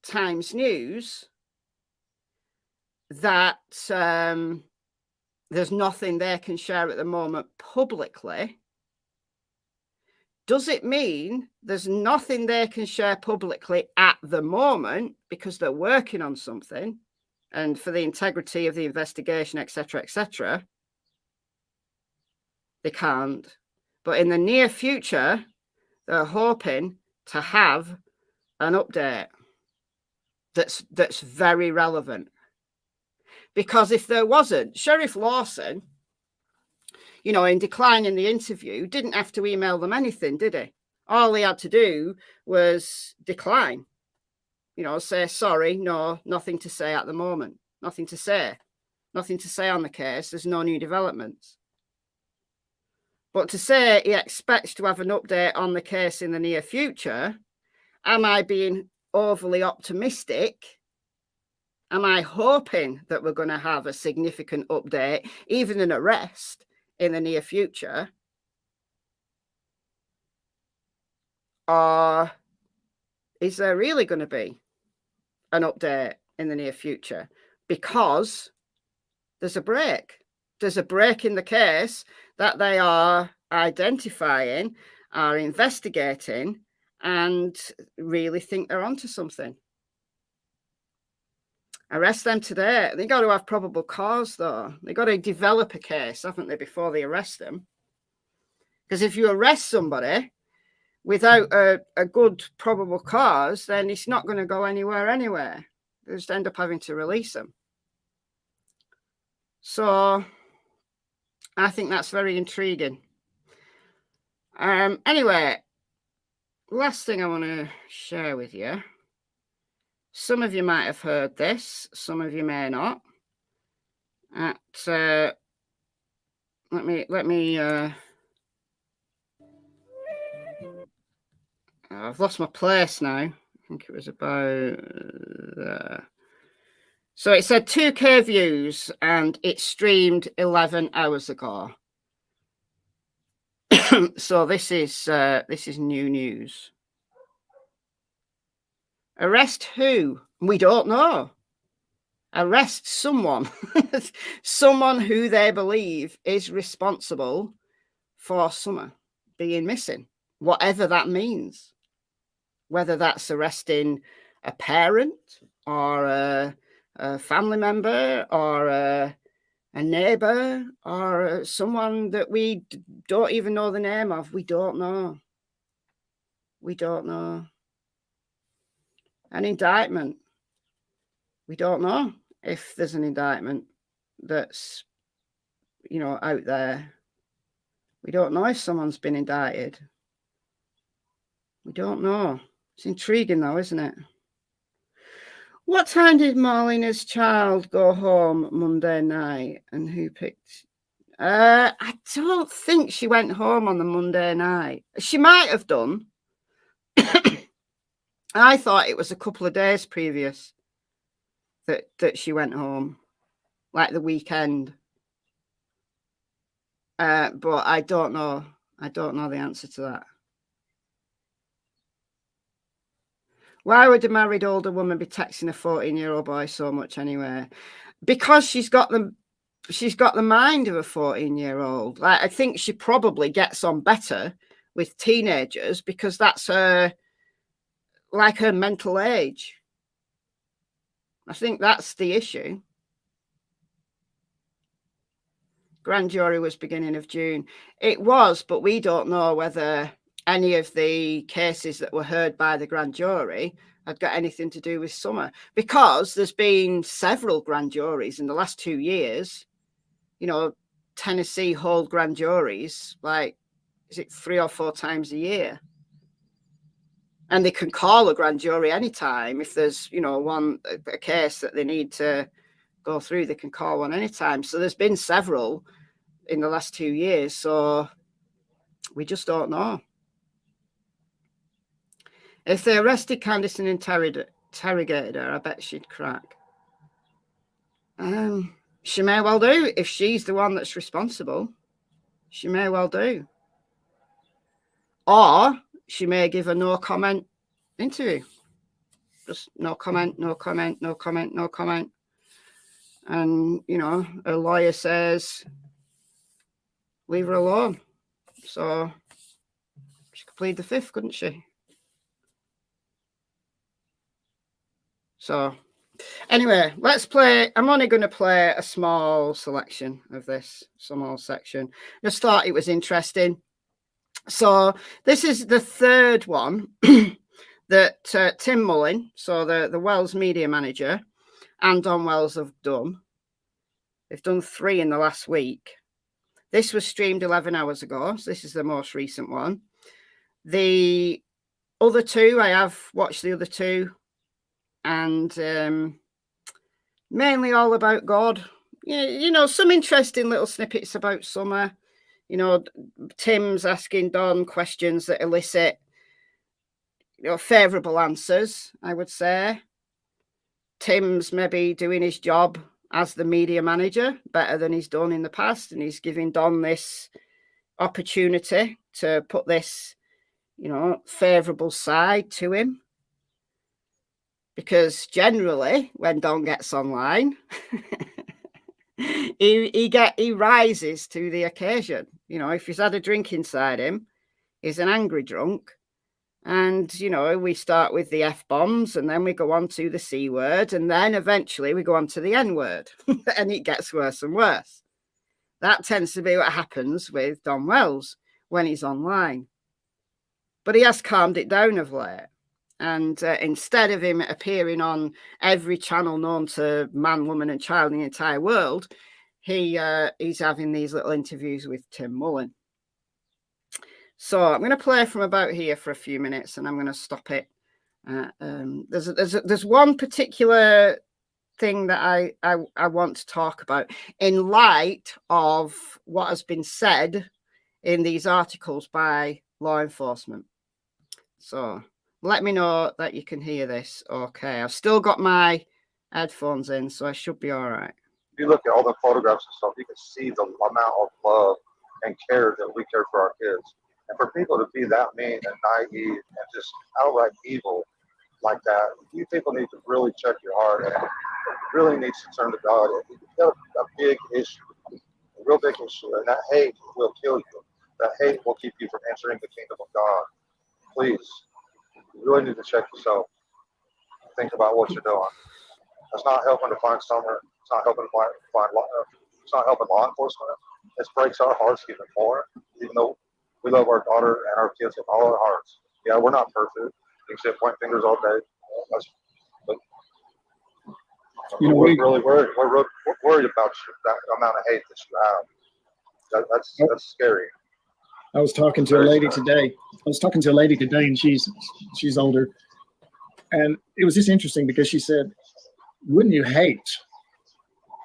Times News that there's nothing they can share at the moment publicly. Does it mean there's nothing they can share publicly at the moment because they're working on something and for the integrity of the investigation, etc., they can't. But in the near future, they're hoping to have an update that's very relevant. Because if there wasn't, Sheriff Lawson, you know, in declining the interview, didn't have to email them anything, did he? All he had to do was decline. You know, say, sorry, no, nothing to say at the moment. Nothing to say. Nothing to say on the case. There's no new developments. But to say he expects to have an update on the case in the near future, am I being overly optimistic? Am I hoping that we're going to have a significant update, even an arrest in the near future? Or is there really going to be an update in the near future? Because there's a break. There's a break in the case that they are identifying, are investigating, and really think they're onto something. Arrest them today. They got to have probable cause, though. They got to develop a case, haven't they, before they arrest them? Because if you arrest somebody without a good probable cause, then it's not going to go anywhere anyway. They just end up having to release them. So I think that's very intriguing. Anyway, last thing I want to share with you. Some of you might have heard this, some of you may not. Let me. I've lost my place now. I think it was about there. So it said 2K views, and it streamed 11 hours ago. So this is new news. Arrest who? We don't know. Arrest someone. Someone who they believe is responsible for Summer being missing. whatever that means, whether that's arresting a parent or a family member or a neighbor or someone that we don't even know the name of. We don't know. We don't know. An indictment. We don't know if there's an indictment that's, you know, out there. We don't know if someone's been indicted. We don't know. It's intriguing though, isn't it? What time did Marlena's child go home Monday night, and who picked? I don't think she went home on the Monday night. She might have done. I thought it was a couple of days previous that she went home, like the weekend. But I don't know. I don't know the answer to that. Why would a married older woman be texting a 14-year-old boy so much anyway? Because she's got the mind of a 14-year-old. Like, I think she probably gets on better with teenagers because that's her mental age. I think that's the issue. Grand jury was beginning of June. It was, but we don't know whether any of the cases that were heard by the grand jury had got anything to do with Summer, because there's been several grand juries in the last 2 years. You know, Tennessee hold grand juries, like, is it 3 or 4 times a year? And they can call a grand jury anytime. If there's, you know, a case that they need to go through, they can call one anytime. So there's been several in the last 2 years. So we just don't know. If they arrested Candice and interrogated her, I bet she'd crack. She may well do. If she's the one that's responsible, she may well do. Or she may give a no comment interview. Just no comment, no comment, no comment, no comment. And, you know, her lawyer says, leave her alone. So she could plead the fifth, couldn't she? So anyway, let's play. I'm only going to play a small selection of this, small section. Just thought it was interesting. So this is the third one that Tim Mullin, so the Wells media manager, and Don Wells have done. They've done 3 in the last week. This was streamed 11 hours ago. So this is the most recent one. The other 2, I have watched the other 2, and mainly all about God. You know, some interesting little snippets about Summer. You know, Tim's asking Don questions that elicit, you know, favourable answers, I would say. Tim's maybe doing his job as the media manager better than he's done in the past, and he's giving Don this opportunity to put this, you know, favourable side to him. Because generally, when Don gets online, he rises to the occasion. You know, if he's had a drink inside him, he's an angry drunk. And, you know, we start with the F-bombs, and then we go on to the C word, and then eventually we go on to the N word, and it gets worse and worse. That tends to be what happens with Don Wells when he's online. But he has calmed it down of late. And instead of him appearing on every channel known to man, woman, and child in the entire world, he's having these little interviews with Tim Mullin. So I'm going to play from about here for a few minutes, and I'm going to stop it. There's one particular thing that I want to talk about in light of what has been said in these articles by law enforcement. So let me know that you can hear this. Okay, I've still got my headphones in, so I should be all right. If you look at all the photographs and stuff, you can see the amount of love and care that we care for our kids. And for people to be that mean and naive and just outright evil like that, you people need to really check your heart and really need to turn to God. You've got a big issue, a real big issue, and that hate will kill you. That hate will keep you from entering the kingdom of God. Please, you really need to check yourself. Think about what you're doing. It's not helping to find summer. It's not helping to find it's not helping law enforcement. It breaks our hearts even more, even though we love our daughter and our kids with all our hearts. Yeah, we're not perfect. You can point fingers all day. But we're really worried. We're worried about that amount of hate that you have. That's scary. I was talking to a lady today. And she's older, and it was just interesting because she said, "Wouldn't you hate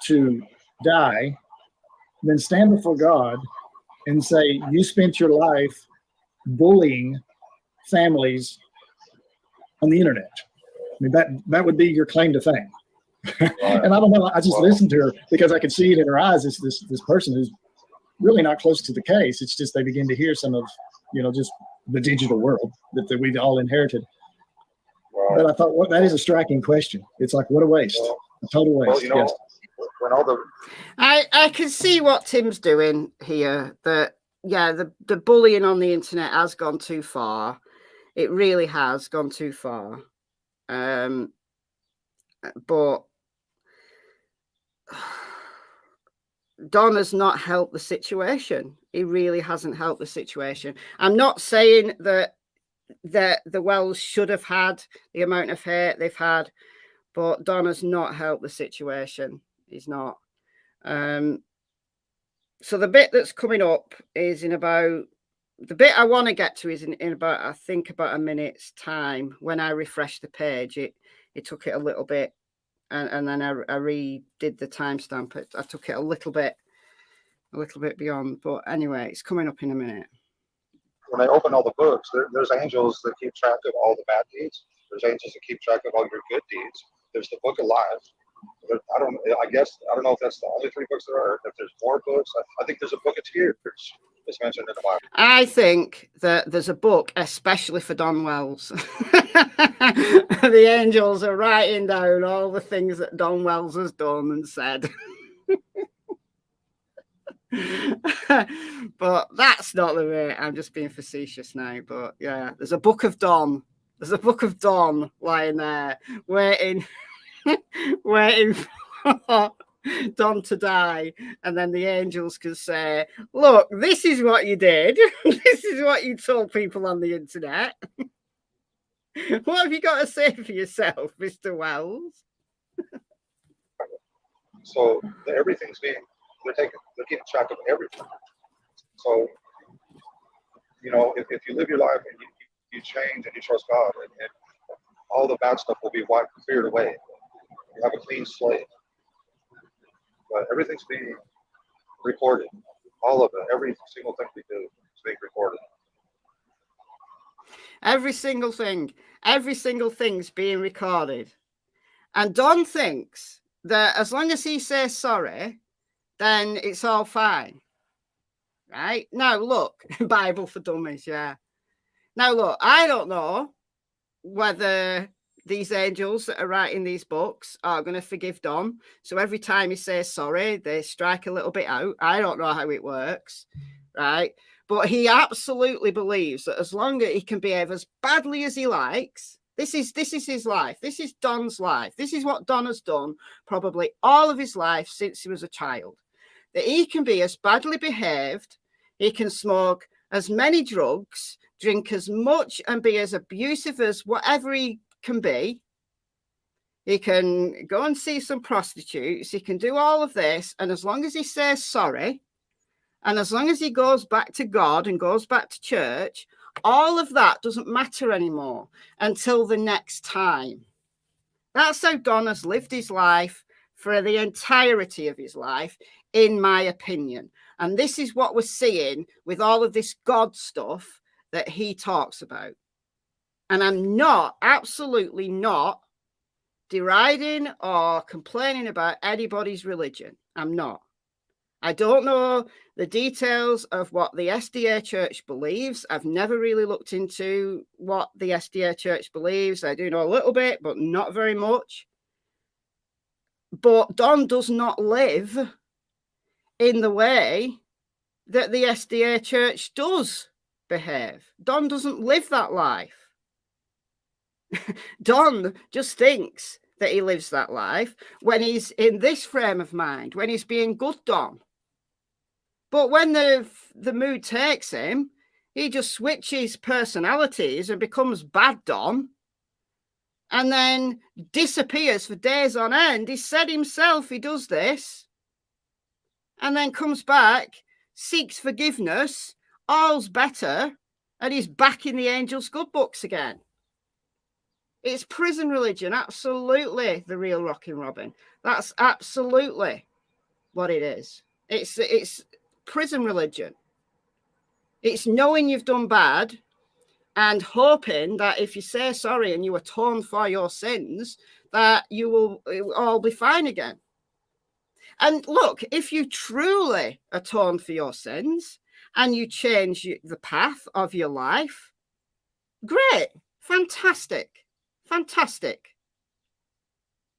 to die, then stand before God and say you spent your life bullying families on the internet?" I mean, that would be your claim to fame. And I don't know. I just listened to her because I could see it in her eyes. It's this person who's really not close to the case. It's just they begin to hear some of, just the digital world that we've all inherited. Right. But I thought, well, that is a striking question. It's like, what a waste. A total waste. Yes. When all the I can see what Tim's doing here. That the bullying on the internet has gone too far. It really has gone too far. But Don has not helped the situation. He really hasn't helped the situation. I'm not saying that the Wells should have had the amount of hate they've had, but Don has not helped the situation. He's not. So the bit that's coming up is the bit I want to get to is in about, I think, about a minute's time. When I refreshed the page, it took it a little bit. And then I redid the timestamp. I took it a little bit beyond. But anyway, it's coming up in a minute. When they open all the books, there's angels that keep track of all the bad deeds. There's angels that keep track of all your good deeds. There's the book of life. I don't know if that's the only 3 books there are. If there's more books, I think there's a book of tears that's mentioned in the Bible. I think that there's a book especially for Don Wells. The angels are writing down all the things that Don Wells has done and said. But that's not the way. I'm just being facetious now. But yeah, there's a book of Don. There's a book of Don lying there, waiting for Don to die, and then the angels can say, "Look, this is what you did. This is what you told people on the internet. What have you got to say for yourself, Mr. Wells?" So everything's they're keeping track of everything. So if you live your life and you change and you trust God, and all the bad stuff will be wiped and cleared away. You have a clean slate. But everything's being recorded. All of it. Every single thing we do is being recorded. Every single thing's being recorded. And Don thinks that as long as he says sorry, then it's all fine. Right? Now, look, Bible for Dummies, yeah. Now, look, I don't know whether these angels that are writing these books are going to forgive Don. So every time he says sorry, they strike a little bit out. I don't know how it works, right? But he absolutely believes that as long as he can behave as badly as he likes, this is his life. This is Don's life. This is what Don has done probably all of his life since he was a child. That he can be as badly behaved, he can smoke as many drugs, drink as much and be as abusive as whatever he can be. He can go and see some prostitutes. He can do all of this. And as long as he says sorry, and as long as he goes back to God and goes back to church, all of that doesn't matter anymore until the next time. That's how Don has lived his life for the entirety of his life, in my opinion. And this is what we're seeing with all of this God stuff that he talks about. And I'm absolutely not deriding or complaining about anybody's religion. I'm not. I don't know the details of what the SDA Church believes. I've never really looked into what the SDA Church believes. I do know a little bit, but not very much. But Don does not live in the way that the SDA church does behave. Don doesn't live that life. Don just thinks that he lives that life when he's in this frame of mind, when he's being good Don. But when the mood takes him, he just switches personalities and becomes bad Don, and then disappears for days on end. He said himself he does this, and then comes back, seeks forgiveness, all's better, and he's back in the Angels' Good books again. It's prison religion, absolutely, the real Rockin' Robin. That's absolutely what it is. It's prison religion. It's knowing you've done bad and hoping that if you say sorry and you atone for your sins, that it will all be fine again. And look, if you truly atone for your sins and you change the path of your life, great, fantastic, fantastic.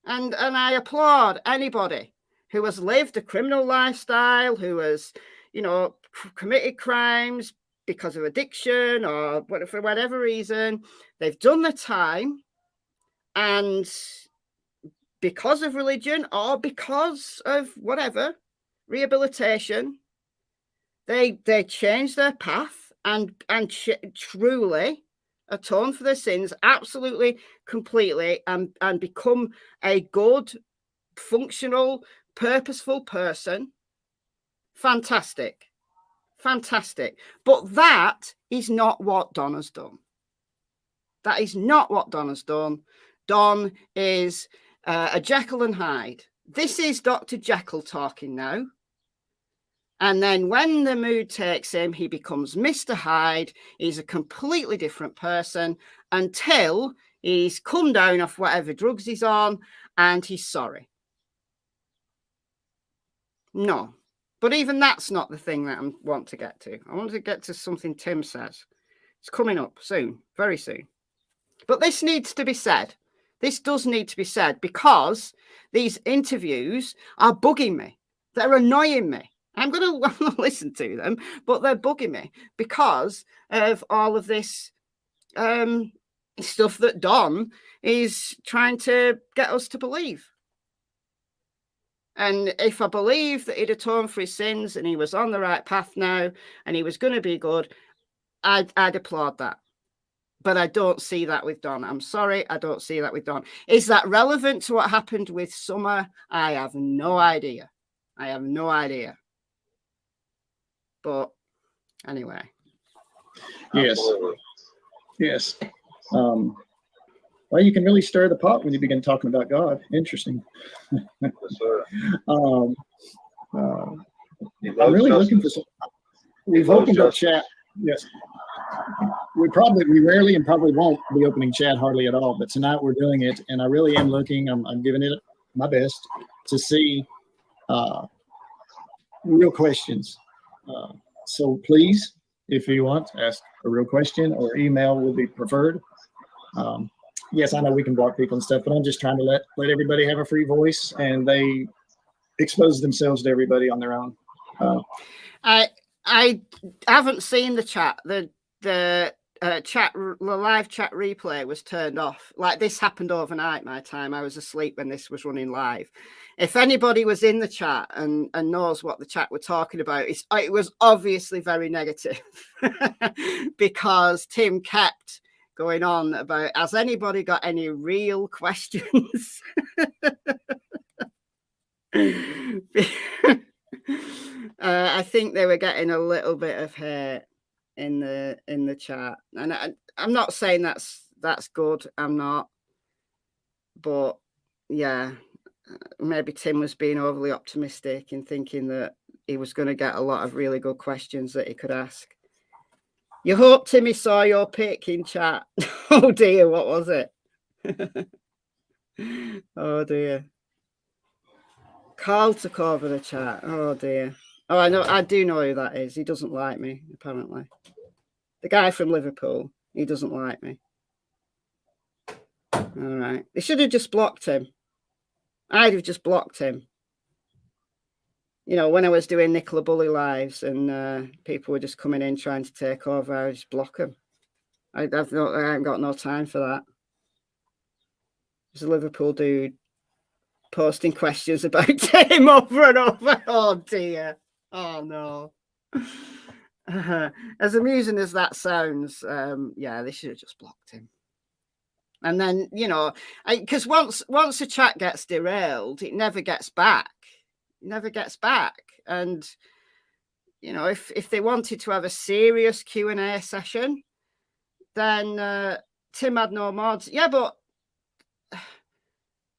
And I applaud anybody who has lived a criminal lifestyle, who has, committed crimes because of addiction or for whatever reason. They've done the time, and because of religion or because of whatever, rehabilitation, they change their path and truly atone for their sins, absolutely, completely, and become a good, functional, purposeful person. Fantastic. Fantastic. But that is not what Don has done. That is not what Don has done. Don is a Jekyll and Hyde. This is Dr. Jekyll talking now. And then when the mood takes him, he becomes Mr. Hyde. He's a completely different person until he's come down off whatever drugs he's on and he's sorry. No. But even that's not the thing that I want to get to. I want to get to something Tim says. It's coming up soon, very soon. But this needs to be said. This does need to be said because these interviews are bugging me. They're annoying me. I'm going to listen to them, but they're bugging me because of all of this stuff that Don is trying to get us to believe. And if I believe that he'd atoned for his sins and he was on the right path now and he was going to be good, I'd applaud that. But I don't see that with Don. I'm sorry, I don't see that with Don. Is that relevant to what happened with Summer? I have no idea. I have no idea. But anyway. Yes. Absolutely. Yes. Well, you can really stir the pot when you begin talking about God. Interesting. Yes, sir. I'm He loves really justice. looking for some. We've loves opened up justice. chat. Yes. We rarely and probably won't be opening chat hardly at all, but tonight we're doing it, and I really am looking. I'm giving it my best to see real questions. So please, if you want, ask a real question or email would be preferred. Yes, I know we can block people and stuff, but I'm just trying to let everybody have a free voice and they expose themselves to everybody on their own. I haven't seen the chat. The live chat replay was turned off. Like, this happened overnight my time. I was asleep when this was running live. If anybody was in the chat and knows what the chat were talking about, it was obviously very negative because Tim kept going on about, has anybody got any real questions? I think they were getting a little bit of hate in the chat, and I'm not saying that's good. I'm not, but yeah, maybe Tim was being overly optimistic in thinking that he was going to get a lot of really good questions that he could ask. You hope Timmy saw your pick in chat. Oh dear, what was it? Oh dear. Carl took over the chat. Oh dear. Oh, I do know who that is. He doesn't like me, apparently. The guy from Liverpool. He doesn't like me. All right. They should have just blocked him. I'd have just blocked him. you know, when I was doing Nicola Bully lives and people were just coming in trying to take over, I would just block them. I haven't got no time for that. There's a Liverpool dude posting questions about Tim over and over. Oh dear. Oh no. As amusing as that sounds, yeah, they should have just blocked him. And then, you know, because once a chat gets derailed, it never gets back. It never gets back. And, you know, if they wanted to have a serious Q&A session, then Tim had no mods. Yeah, but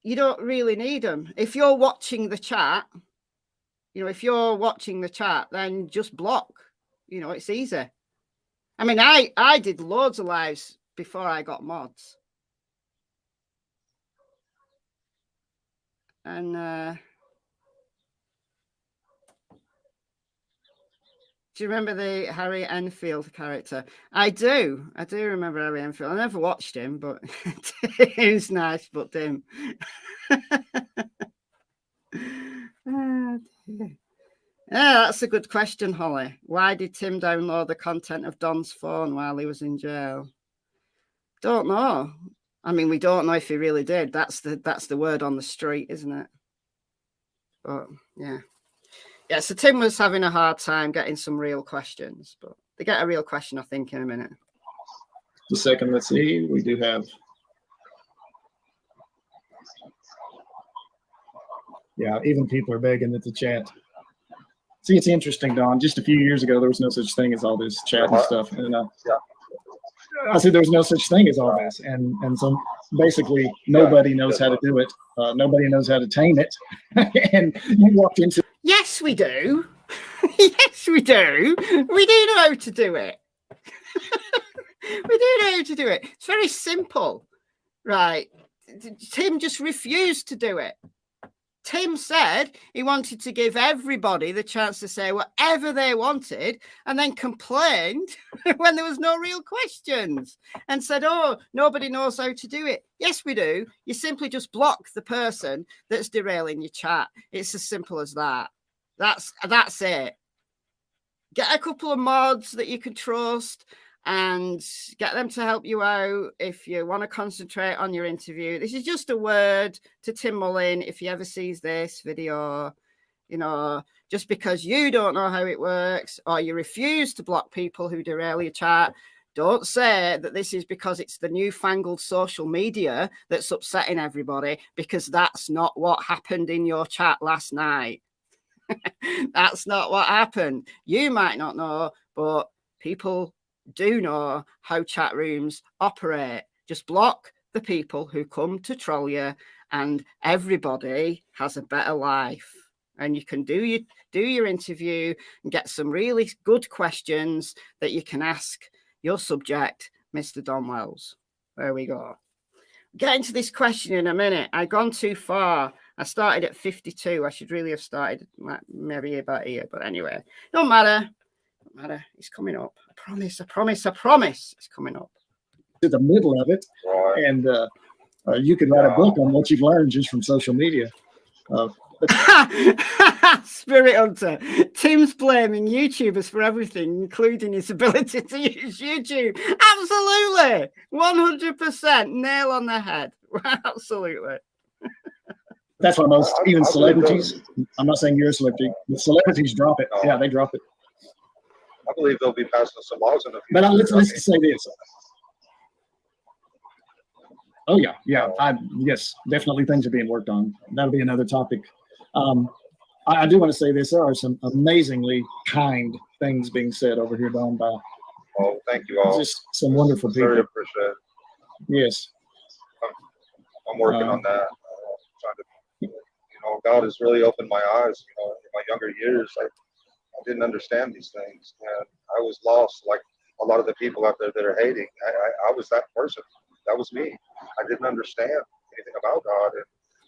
you don't really need them. If you're watching the chat, you know, if you're watching the chat, then just block. You know, it's easy. I mean, I did loads of lives before I got mods. And do you remember the Harry Enfield character? I do remember Harry Enfield. I never watched him, but he's nice, but dim. That's a good question, Holly. Why did Tim download the content of Don's phone while he was in jail? Don't know. I mean, we don't know if he really did. That's the word on the street, isn't it? But yeah. Yeah, so Tim was having a hard time getting some real questions, but they get a real question, I think, in a minute. The second, let's see, we do have. Yeah, even people are begging at the chat. See, it's interesting, Don. Just a few years ago, there was no such thing as all this chat and stuff. And I said there was no such thing as all this. And so basically nobody knows how to do it. Nobody knows how to tame it. And you walked into. Yes, we do. Yes, we do. We do know how to do it. We do know how to do it. It's very simple, right? Tim just refused to do it. Tim said he wanted to give everybody the chance to say whatever they wanted and then complained when there was no real questions and said, oh, nobody knows how to do it. Yes, we do. You simply just block the person that's derailing your chat. It's as simple as that. That's it. Get a couple of mods that you can trust and get them to help you out if you want to concentrate on your interview. This is just a word to Tim Mullin if he ever sees this video. You know, just because you don't know how it works or you refuse to block people who derail your chat, don't say that this is because it's the newfangled social media that's upsetting everybody, because that's not what happened in your chat last night. That's not what happened. You might not know, but people do know how chat rooms operate. Just block the people who come to troll you, and everybody has a better life. And you can do your interview and get some really good questions that you can ask your subject, Mr. Don Wells. There we go. Get into this question in a minute. I've gone too far. I started at 52. I should really have started maybe about here, but anyway, don't matter. It's coming up. I promise. It's coming up. To the middle of it, and you could write a book on what you've learned just from social media. Spirit Hunter. Tim's blaming YouTubers for everything, including his ability to use YouTube. Absolutely. 100%. Nail on the head. Absolutely. That's why most, even celebrities, I'm not saying you're a celebrity, the celebrities drop it. Yeah, they drop it. I believe they'll be passing some laws in the future. But let's say this. Oh yeah. Yes, definitely things are being worked on. That'll be another topic. I do want to say this. There are some amazingly kind things being said over here, Don, by. Oh, thank you all. Just some wonderful people. Very appreciate it. Yes. I'm working on that. Trying to, God has really opened my eyes. In my younger years, I didn't understand these things, and I was lost, like a lot of the people out there that are hating. I was that person. That was me. I didn't understand anything about God, and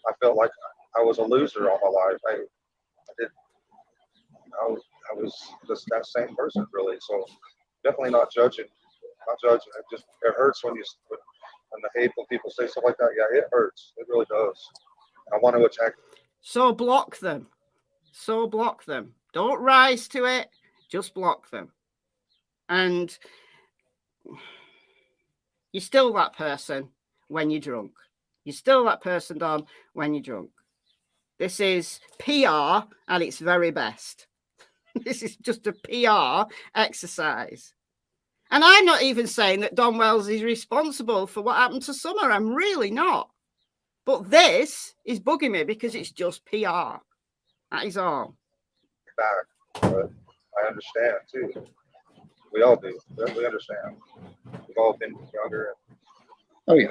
I felt like I was a loser all my life. I was just that same person, really. So definitely not judging. It hurts when the hateful people say stuff like that. Yeah, it hurts. It really does. I want to attack. So block them. So block them. Don't rise to it. Just block them. And you're still that person when you're drunk. You're still that person, Don, when you're drunk. This is PR at its very best. This is just a PR exercise. And I'm not even saying that Don Wells is responsible for what happened to Summer. I'm really not. But this is bugging me because it's just PR. That is all. Back, but I understand too. We all do. We understand. We've all been younger. Oh yeah.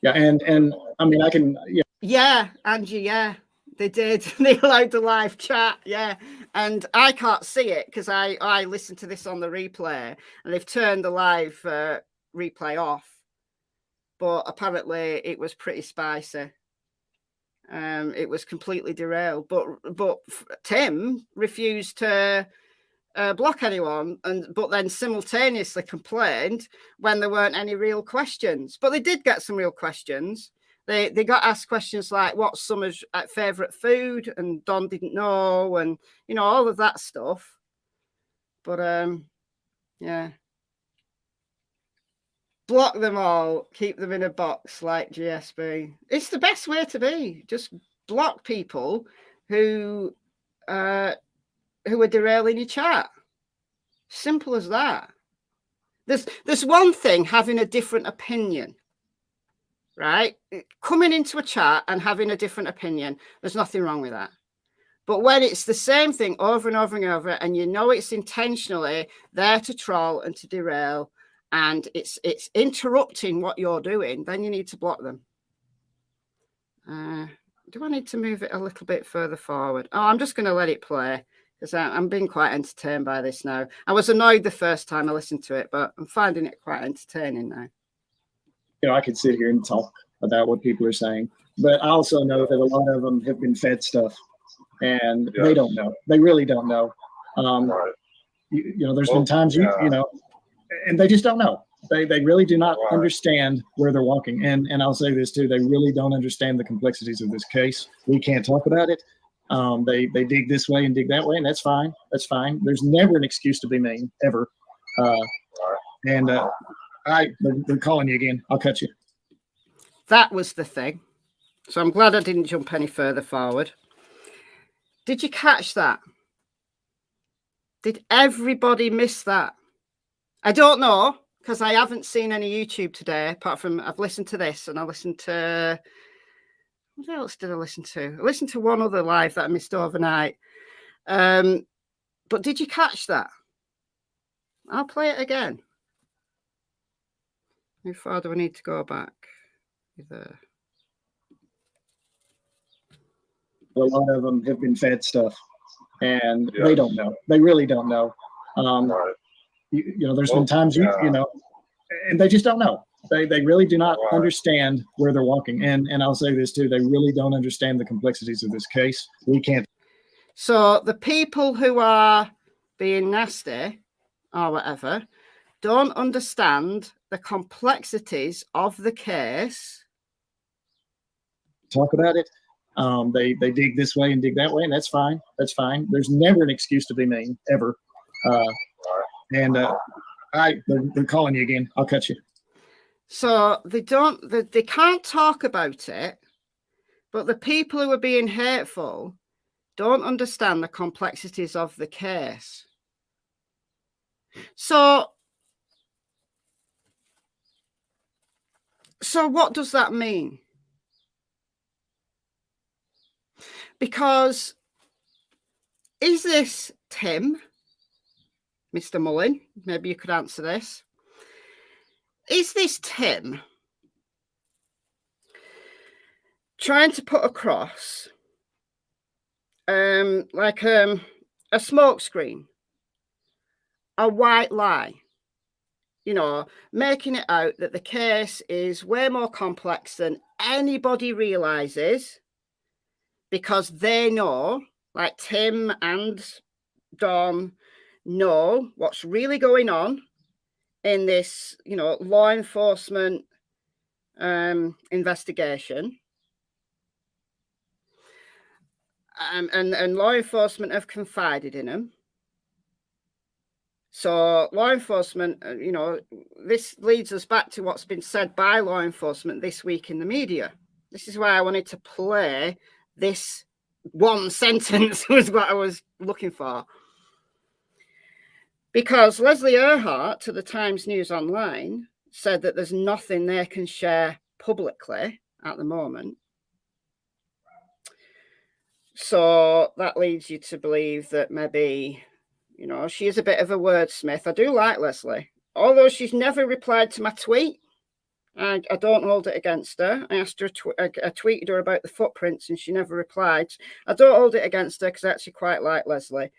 Yeah, and I mean, I can. Yeah. Yeah, Angie. Yeah, they did. They allowed the live chat. Yeah, and I can't see it because I listened to this on the replay, and they've turned the live replay off. But apparently, it was pretty spicy. It was completely derailed. But Tim refused to block anyone, but then simultaneously complained when there weren't any real questions. But they did get some real questions. They got asked questions like, what's Summer's favourite food? And Don didn't know, and, you know, all of that stuff. But, yeah. Block them all. Keep them in a box like GSB. It's the best way to be. Just block people who are derailing your chat. Simple as that. There's one thing having a different opinion, right? Coming into a chat and having a different opinion, there's nothing wrong with that. But when it's the same thing over and over and over, and you know it's intentionally there to troll and to derail, and it's interrupting what you're doing, then you need to block them. Do I need to move it a little bit further forward? Oh, I'm just going to let it play because I'm being quite entertained by this now. I was annoyed the first time I listened to it, but I'm finding it quite entertaining now. You know, I could sit here and talk about what people are saying, but I also know that a lot of them have been fed stuff, and they don't know. They really don't know. Right. You know, there's been times you know, and they just don't know. They really do not understand where they're walking. And I'll say this too, they really don't understand the complexities of this case. We can't talk about it. They dig this way and dig that way, and that's fine. That's fine. There's never an excuse to be mean, ever. And they're calling you again. I'll cut you. That was the thing. So I'm glad I didn't jump any further forward. Did you catch that? Did everybody miss that? I don't know, because I haven't seen any YouTube today, apart from I've listened to this and I listened to, what else did I listen to? I listened to one other live that I missed overnight. But did you catch that? I'll play it again. How far do I need to go back? Either. A lot of them have been fed stuff, and they don't know. They really don't know. You know, there's been times you know, and they just don't know. They really do not understand where they're walking. And I'll say this too, they really don't understand the complexities of this case. We can't. So the people who are being nasty or whatever don't understand the complexities of the case. Talk about it. They dig this way and dig that way, and that's fine. That's fine. There's never an excuse to be mean, ever. And they're calling you again. I'll cut you. So they can't talk about it, but the people who are being hateful don't understand the complexities of the case. So what does that mean? Because is this Tim, Mr. Mullin? Maybe you could answer this. Is this Tim trying to put across like a smokescreen, a white lie, you know, making it out that the case is way more complex than anybody realizes, because they know, like Tim and Don know what's really going on in this, you know, law enforcement investigation. and law enforcement have confided in him. So law enforcement, you know, this leads us back to what's been said by law enforcement this week in the media. This is why I wanted to play this one sentence was what I was looking for. Because Leslie Earhart to the Times News Online said that there's nothing they can share publicly at the moment. So that leads you to believe that maybe, you know, she is a bit of a wordsmith. I do like Leslie. Although she's never replied to my tweet, I don't hold it against her. I asked her, I tweeted her about the footprints and she never replied. I don't hold it against her because I actually quite like Leslie.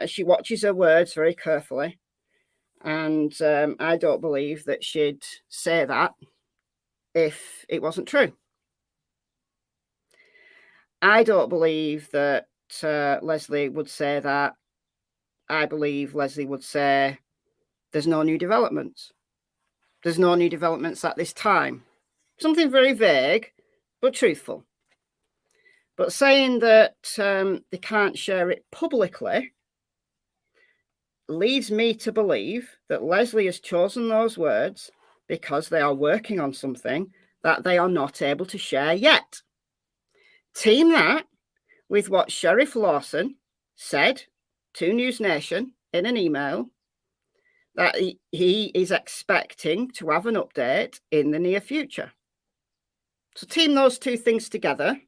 She watches her words very carefully. And I don't believe that she'd say that if it wasn't true. I don't believe that Leslie would say that. I believe Leslie would say there's no new developments. There's no new developments at this time. Something very vague, but truthful. But saying that they can't share it publicly leads me to believe that Leslie has chosen those words because they are working on something that they are not able to share yet. Team that with what Sheriff Lawson said to News Nation in an email, that he is expecting to have an update in the near future. So team those two things together,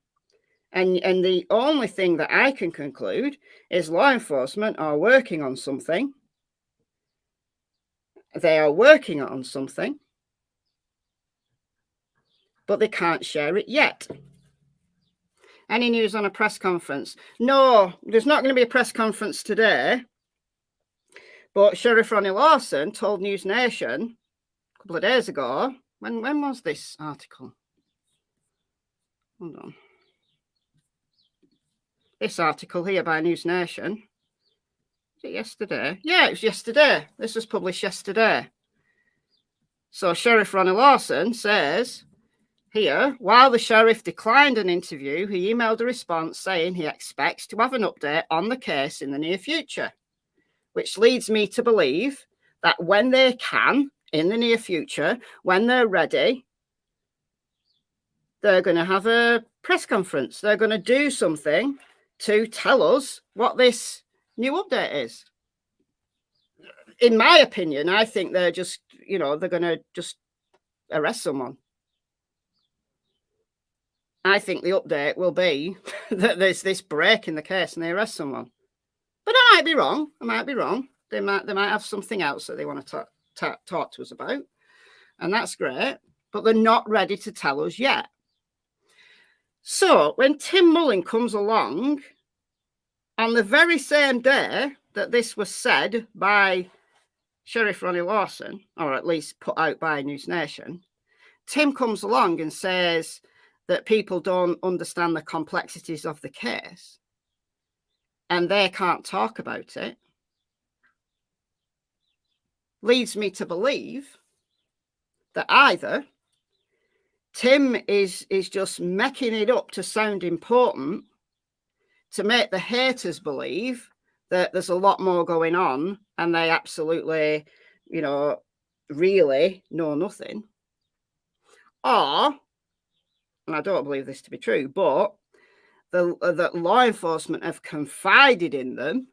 and the only thing that I can conclude is law enforcement are working on something. They are working on something, but they can't share it yet. Any news on a press conference? No, there's not going to be a press conference today. But Sheriff Ronnie Lawson told News Nation a couple of days ago. When was this article? Hold on. This article here by News Nation. Was it yesterday? Yeah, it was yesterday. This was published yesterday. So Sheriff Ronnie Lawson says here, while the sheriff declined an interview, he emailed a response saying he expects to have an update on the case in the near future, which leads me to believe that when they can, in the near future, when they're ready, they're going to have a press conference. They're going to do something to tell us what this new update is. In my opinion, I think they're just, you know, they're going to just arrest someone. I think the update will be that there's this break in the case and they arrest someone. But I might be wrong. I might be wrong. They might have something else that they want to talk to us about. And that's great. But they're not ready to tell us yet. So when Tim Mullen comes along on the very same day that this was said by Sheriff Ronnie Lawson, or at least put out by News Nation, Tim comes along and says that people don't understand the complexities of the case and they can't talk about it, leads me to believe that either Tim is just making it up to sound important to make the haters believe that there's a lot more going on and they absolutely, you know, really know nothing. Or, and I don't believe this to be true, but that law enforcement have confided in them.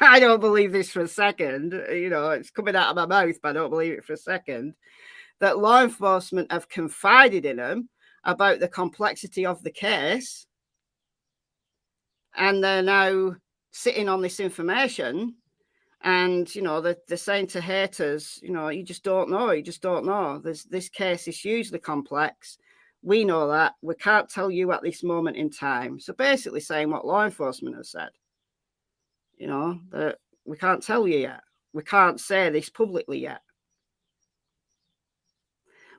I don't believe this for a second. You know, it's coming out of my mouth, but I don't believe it for a second. That law enforcement have confided in them about the complexity of the case. And they're now sitting on this information. And, you know, they're saying to haters, you know, you just don't know. You just don't know. This case is hugely complex. We know that. We can't tell you at this moment in time. So basically saying what law enforcement have said. You know, that we can't tell you yet. We can't say this publicly yet.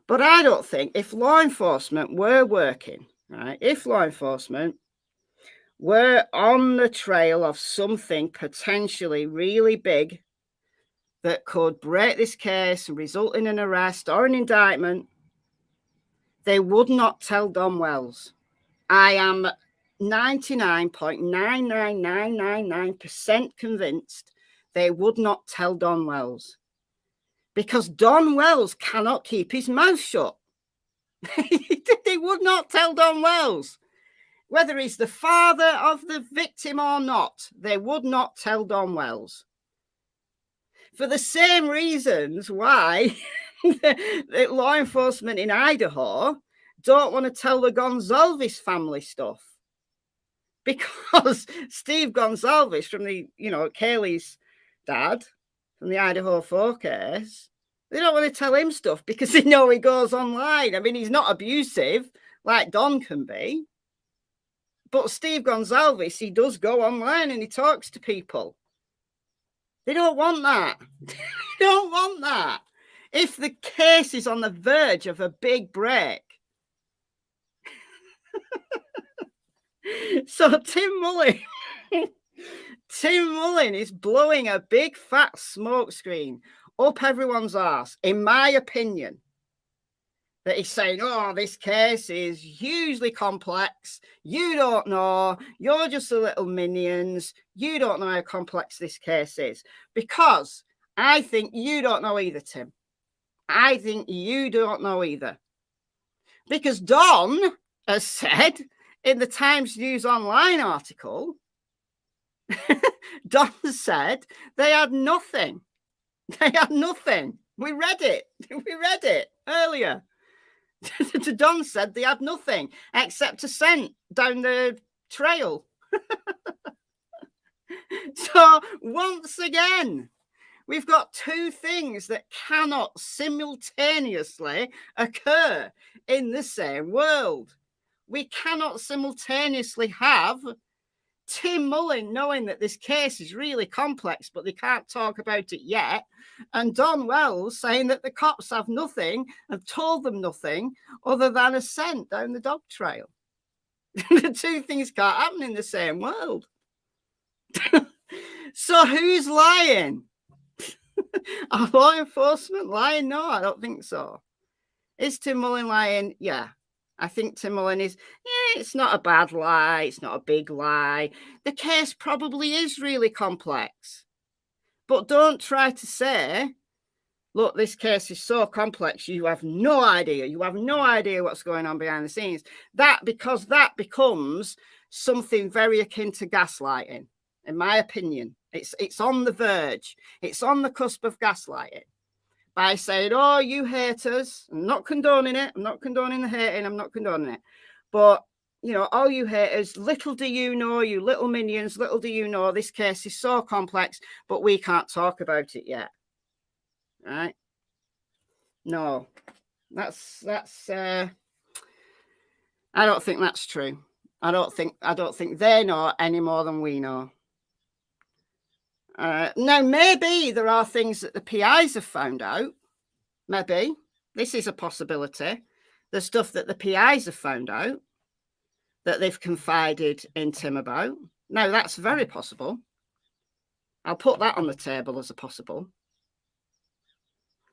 But I don't think if law enforcement were working, right, if law enforcement were on the trail of something potentially really big that could break this case and result in an arrest or an indictment, they would not tell Don Wells. I am 99.99999% convinced they would not tell Don Wells, because Don Wells cannot keep his mouth shut. They would not tell Don Wells. Whether he's the father of the victim or not, they would not tell Don Wells. For the same reasons why the law enforcement in Idaho don't want to tell the Gonsalves family stuff. Because Steve Gonsalves, from the, Kaylee's dad, from the Idaho 4 case, they don't want to tell him stuff because they know he goes online. I mean, he's not abusive like Don can be. But Steve Gonsalves, he does go online and he talks to people. They don't want that. They don't want that. If the case is on the verge of a big break. So Tim Mullin is blowing a big fat smoke screen up everyone's arse, in my opinion. That he's saying, oh, this case is hugely complex. You don't know. You're just the little minions. You don't know how complex this case is. Because I think you don't know either, Tim. I think you don't know either. Because Don has said in the Times News Online article, Don said they had nothing. They had nothing. We read it. We read it earlier. Don said they had nothing except a scent down the trail. So once again, we've got two things that cannot simultaneously occur in the same world. We cannot simultaneously have Tim Mullin knowing that this case is really complex, but they can't talk about it yet, and Don Wells saying that the cops have nothing, have told them nothing other than a scent down the dog trail. The two things can't happen in the same world. So who's lying? Are law enforcement lying? No, I don't think so. Is Tim Mullin lying? Yeah. I think Tim Mullin is, it's not a bad lie. It's not a big lie. The case probably is really complex. But don't try to say, look, this case is so complex, you have no idea. You have no idea what's going on behind the scenes. Because that becomes something very akin to gaslighting, in my opinion. It's on the verge. It's on the cusp of gaslighting. By saying, oh, you haters, I'm not condoning it. I'm not condoning the hating. I'm not condoning it. But, all you haters, little do you know, you little minions, little do you know, this case is so complex, but we can't talk about it yet. Right? No, that's I don't think that's true. I don't think they know any more than we know. Now, maybe there are things that the PIs have found out. Maybe. This is a possibility. There's stuff that the PIs have found out that they've confided in Tim about. Now, that's very possible. I'll put that on the table as a possible.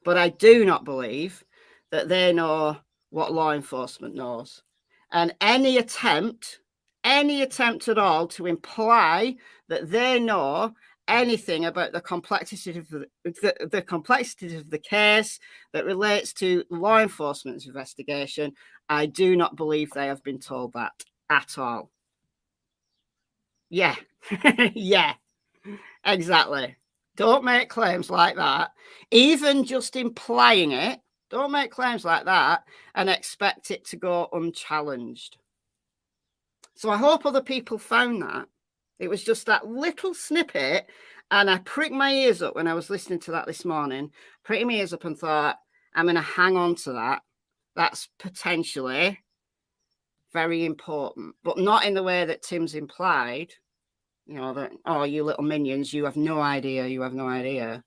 But I do not believe that they know what law enforcement knows. And any attempt at all to imply that they know anything about the complexity of the complexity of the case that relates to law enforcement's investigation, I do not believe they have been told that at all. Yeah, yeah, exactly. Don't make claims like that. Even just implying it, don't make claims like that and expect it to go unchallenged. So I hope other people found that. It was just that little snippet, and I pricked my ears up when I was listening to that this morning. Pricked my ears up and thought, I'm going to hang on to that. That's potentially very important, but not in the way that Tim's implied. That, oh, you little minions, you have no idea.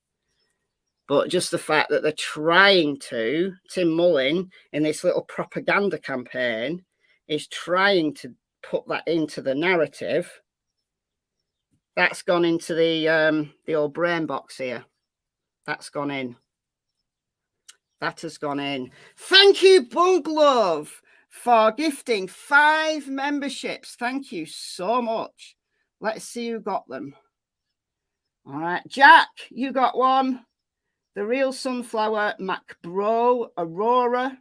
But just the fact that they're trying to, Tim Mullin, in this little propaganda campaign, is trying to put that into the narrative. That's gone into the old brain box here. That's gone in. That has gone in. Thank you, Bug Love. for gifting 5 memberships. Thank you so much. Let's see who got them. All right, Jack, you got one. The Real Sunflower, MacBro, Aurora,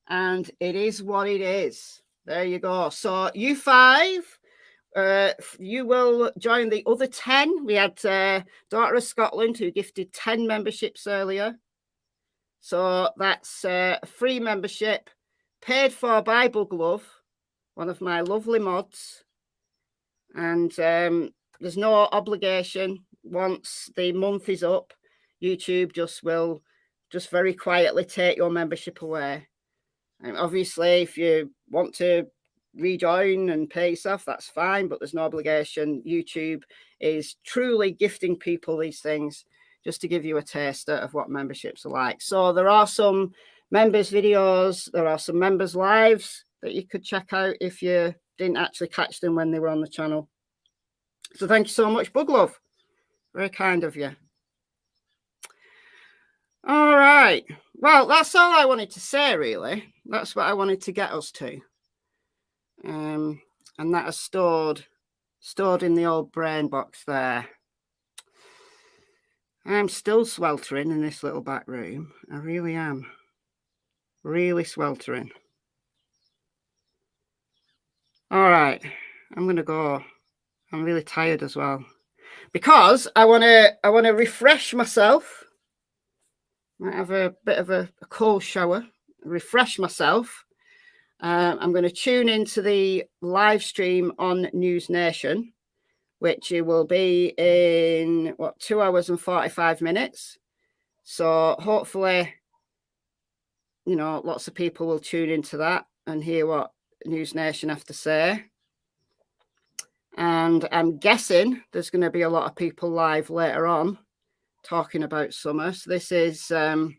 and it is what it is. There you go. So you 5, you will join the other 10. We had Daughter of Scotland who gifted 10 memberships earlier. So that's a free membership paid for by Buglove, one of my lovely mods. And there's no obligation. Once the month is up, YouTube will very quietly take your membership away. And obviously, if you want to rejoin and pay yourself, that's fine, but there's no obligation. YouTube is truly gifting people these things just to give you a taster of what memberships are like. So there are some members videos, there are some members lives that you could check out if you didn't actually catch them when they were on the channel. So thank you so much, Buglove. Very kind of you. All right. Well, that's all I wanted to say, really. That's what I wanted to get us to. And that is stored in the old brain box there. I'm still sweltering in this little back room. I really am. Really sweltering. All right. I'm going to go. I'm really tired as well. Because I want to refresh myself. Might have a bit of a cold shower, refresh myself. I'm going to tune into the live stream on News Nation, which it will be in 2 hours and 45 minutes. So hopefully, lots of people will tune into that and hear what News Nation have to say. And I'm guessing there's going to be a lot of people live later on talking about summer. So this is a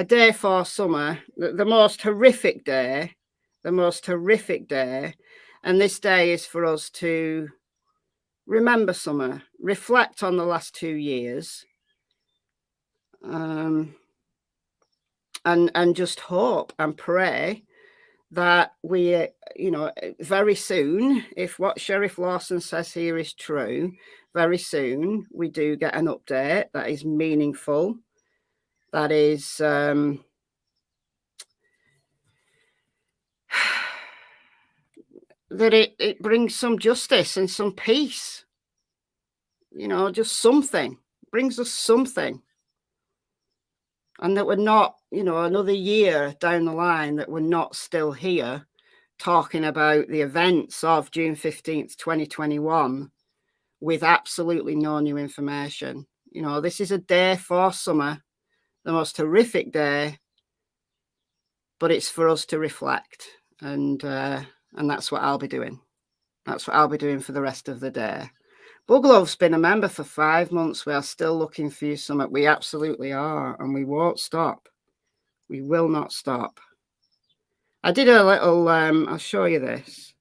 day for summer, the most horrific day. And this day is for us to remember summer, reflect on the last 2 years, and just hope and pray that we, very soon, if what Sheriff Lawson says here is true, very soon we do get an update that is meaningful, that is that it brings some justice and some peace, just something, brings us something. And that we're not, another year down the line, that we're not still here talking about the events of June 15th, 2021 with absolutely no new information. This is a day for summer, the most horrific day, but it's for us to reflect. And that's what I'll be doing. That's what I'll be doing for the rest of the day. Buglove's been a member for 5 months. We are still looking for you, Summit. We absolutely are, and we won't stop. We will not stop. I did a little, I'll show you this.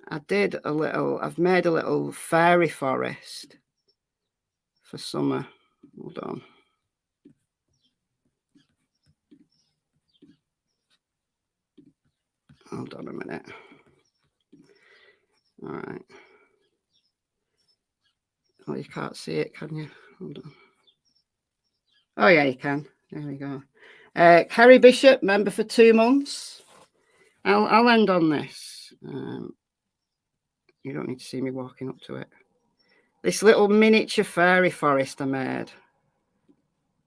I've made a little fairy forest for summer. Hold on. Hold on a minute. All right. Oh, you can't see it, can you? Hold on. Oh, yeah, you can. There we go. Kerry Bishop, member for 2 months. I'll end on this. You don't need to see me walking up to it. This little miniature fairy forest I made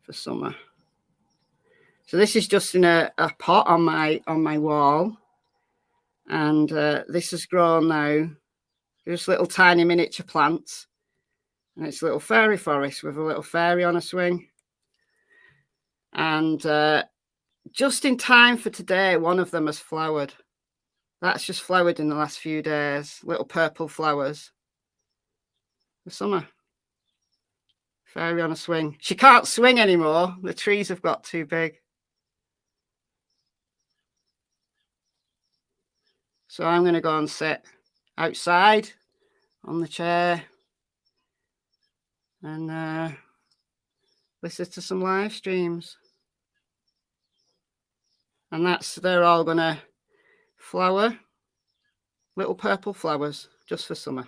for summer. So this is just in a pot on my wall. And this has grown now. Just little tiny miniature plants. And it's a little fairy forest with a little fairy on a swing. And just in time for today, one of them has flowered. That's just flowered in the last few days. Little purple flowers. The summer. Fairy on a swing. She can't swing anymore. The trees have got too big. So I'm going to go and sit outside on the chair and listen to some live streams. And they're all going to flower. Little purple flowers just for summer.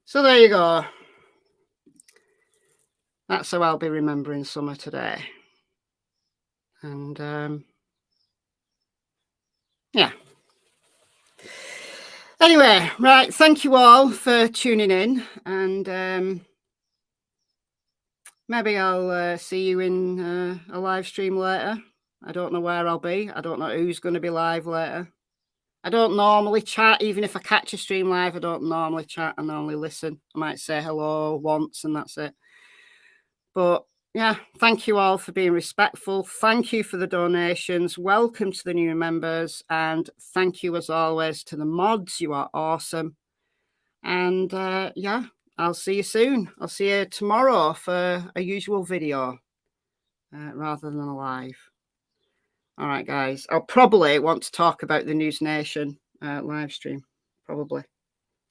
So there you go. That's how I'll be remembering summer today. And yeah. Anyway, right. Thank you all for tuning in. And maybe I'll see you in a live stream later. I don't know where I'll be. I don't know who's going to be live later. I don't normally chat. Even if I catch a stream live, I don't normally chat. I normally listen. I might say hello once and that's it. But yeah, thank you all for being respectful. Thank you for the donations. Welcome to the new members. And thank you as always to the mods. You are awesome. And yeah, I'll see you soon. I'll see you tomorrow for a usual video rather than a live. All right, guys. I'll probably want to talk about the News Nation live stream. Probably.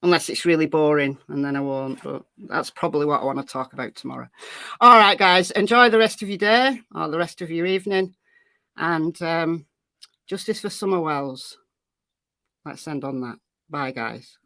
Unless it's really boring, and then I won't. But that's probably what I want to talk about tomorrow. All right, guys. Enjoy the rest of your day or the rest of your evening. And justice for Summer Wells. Let's end on that. Bye, guys.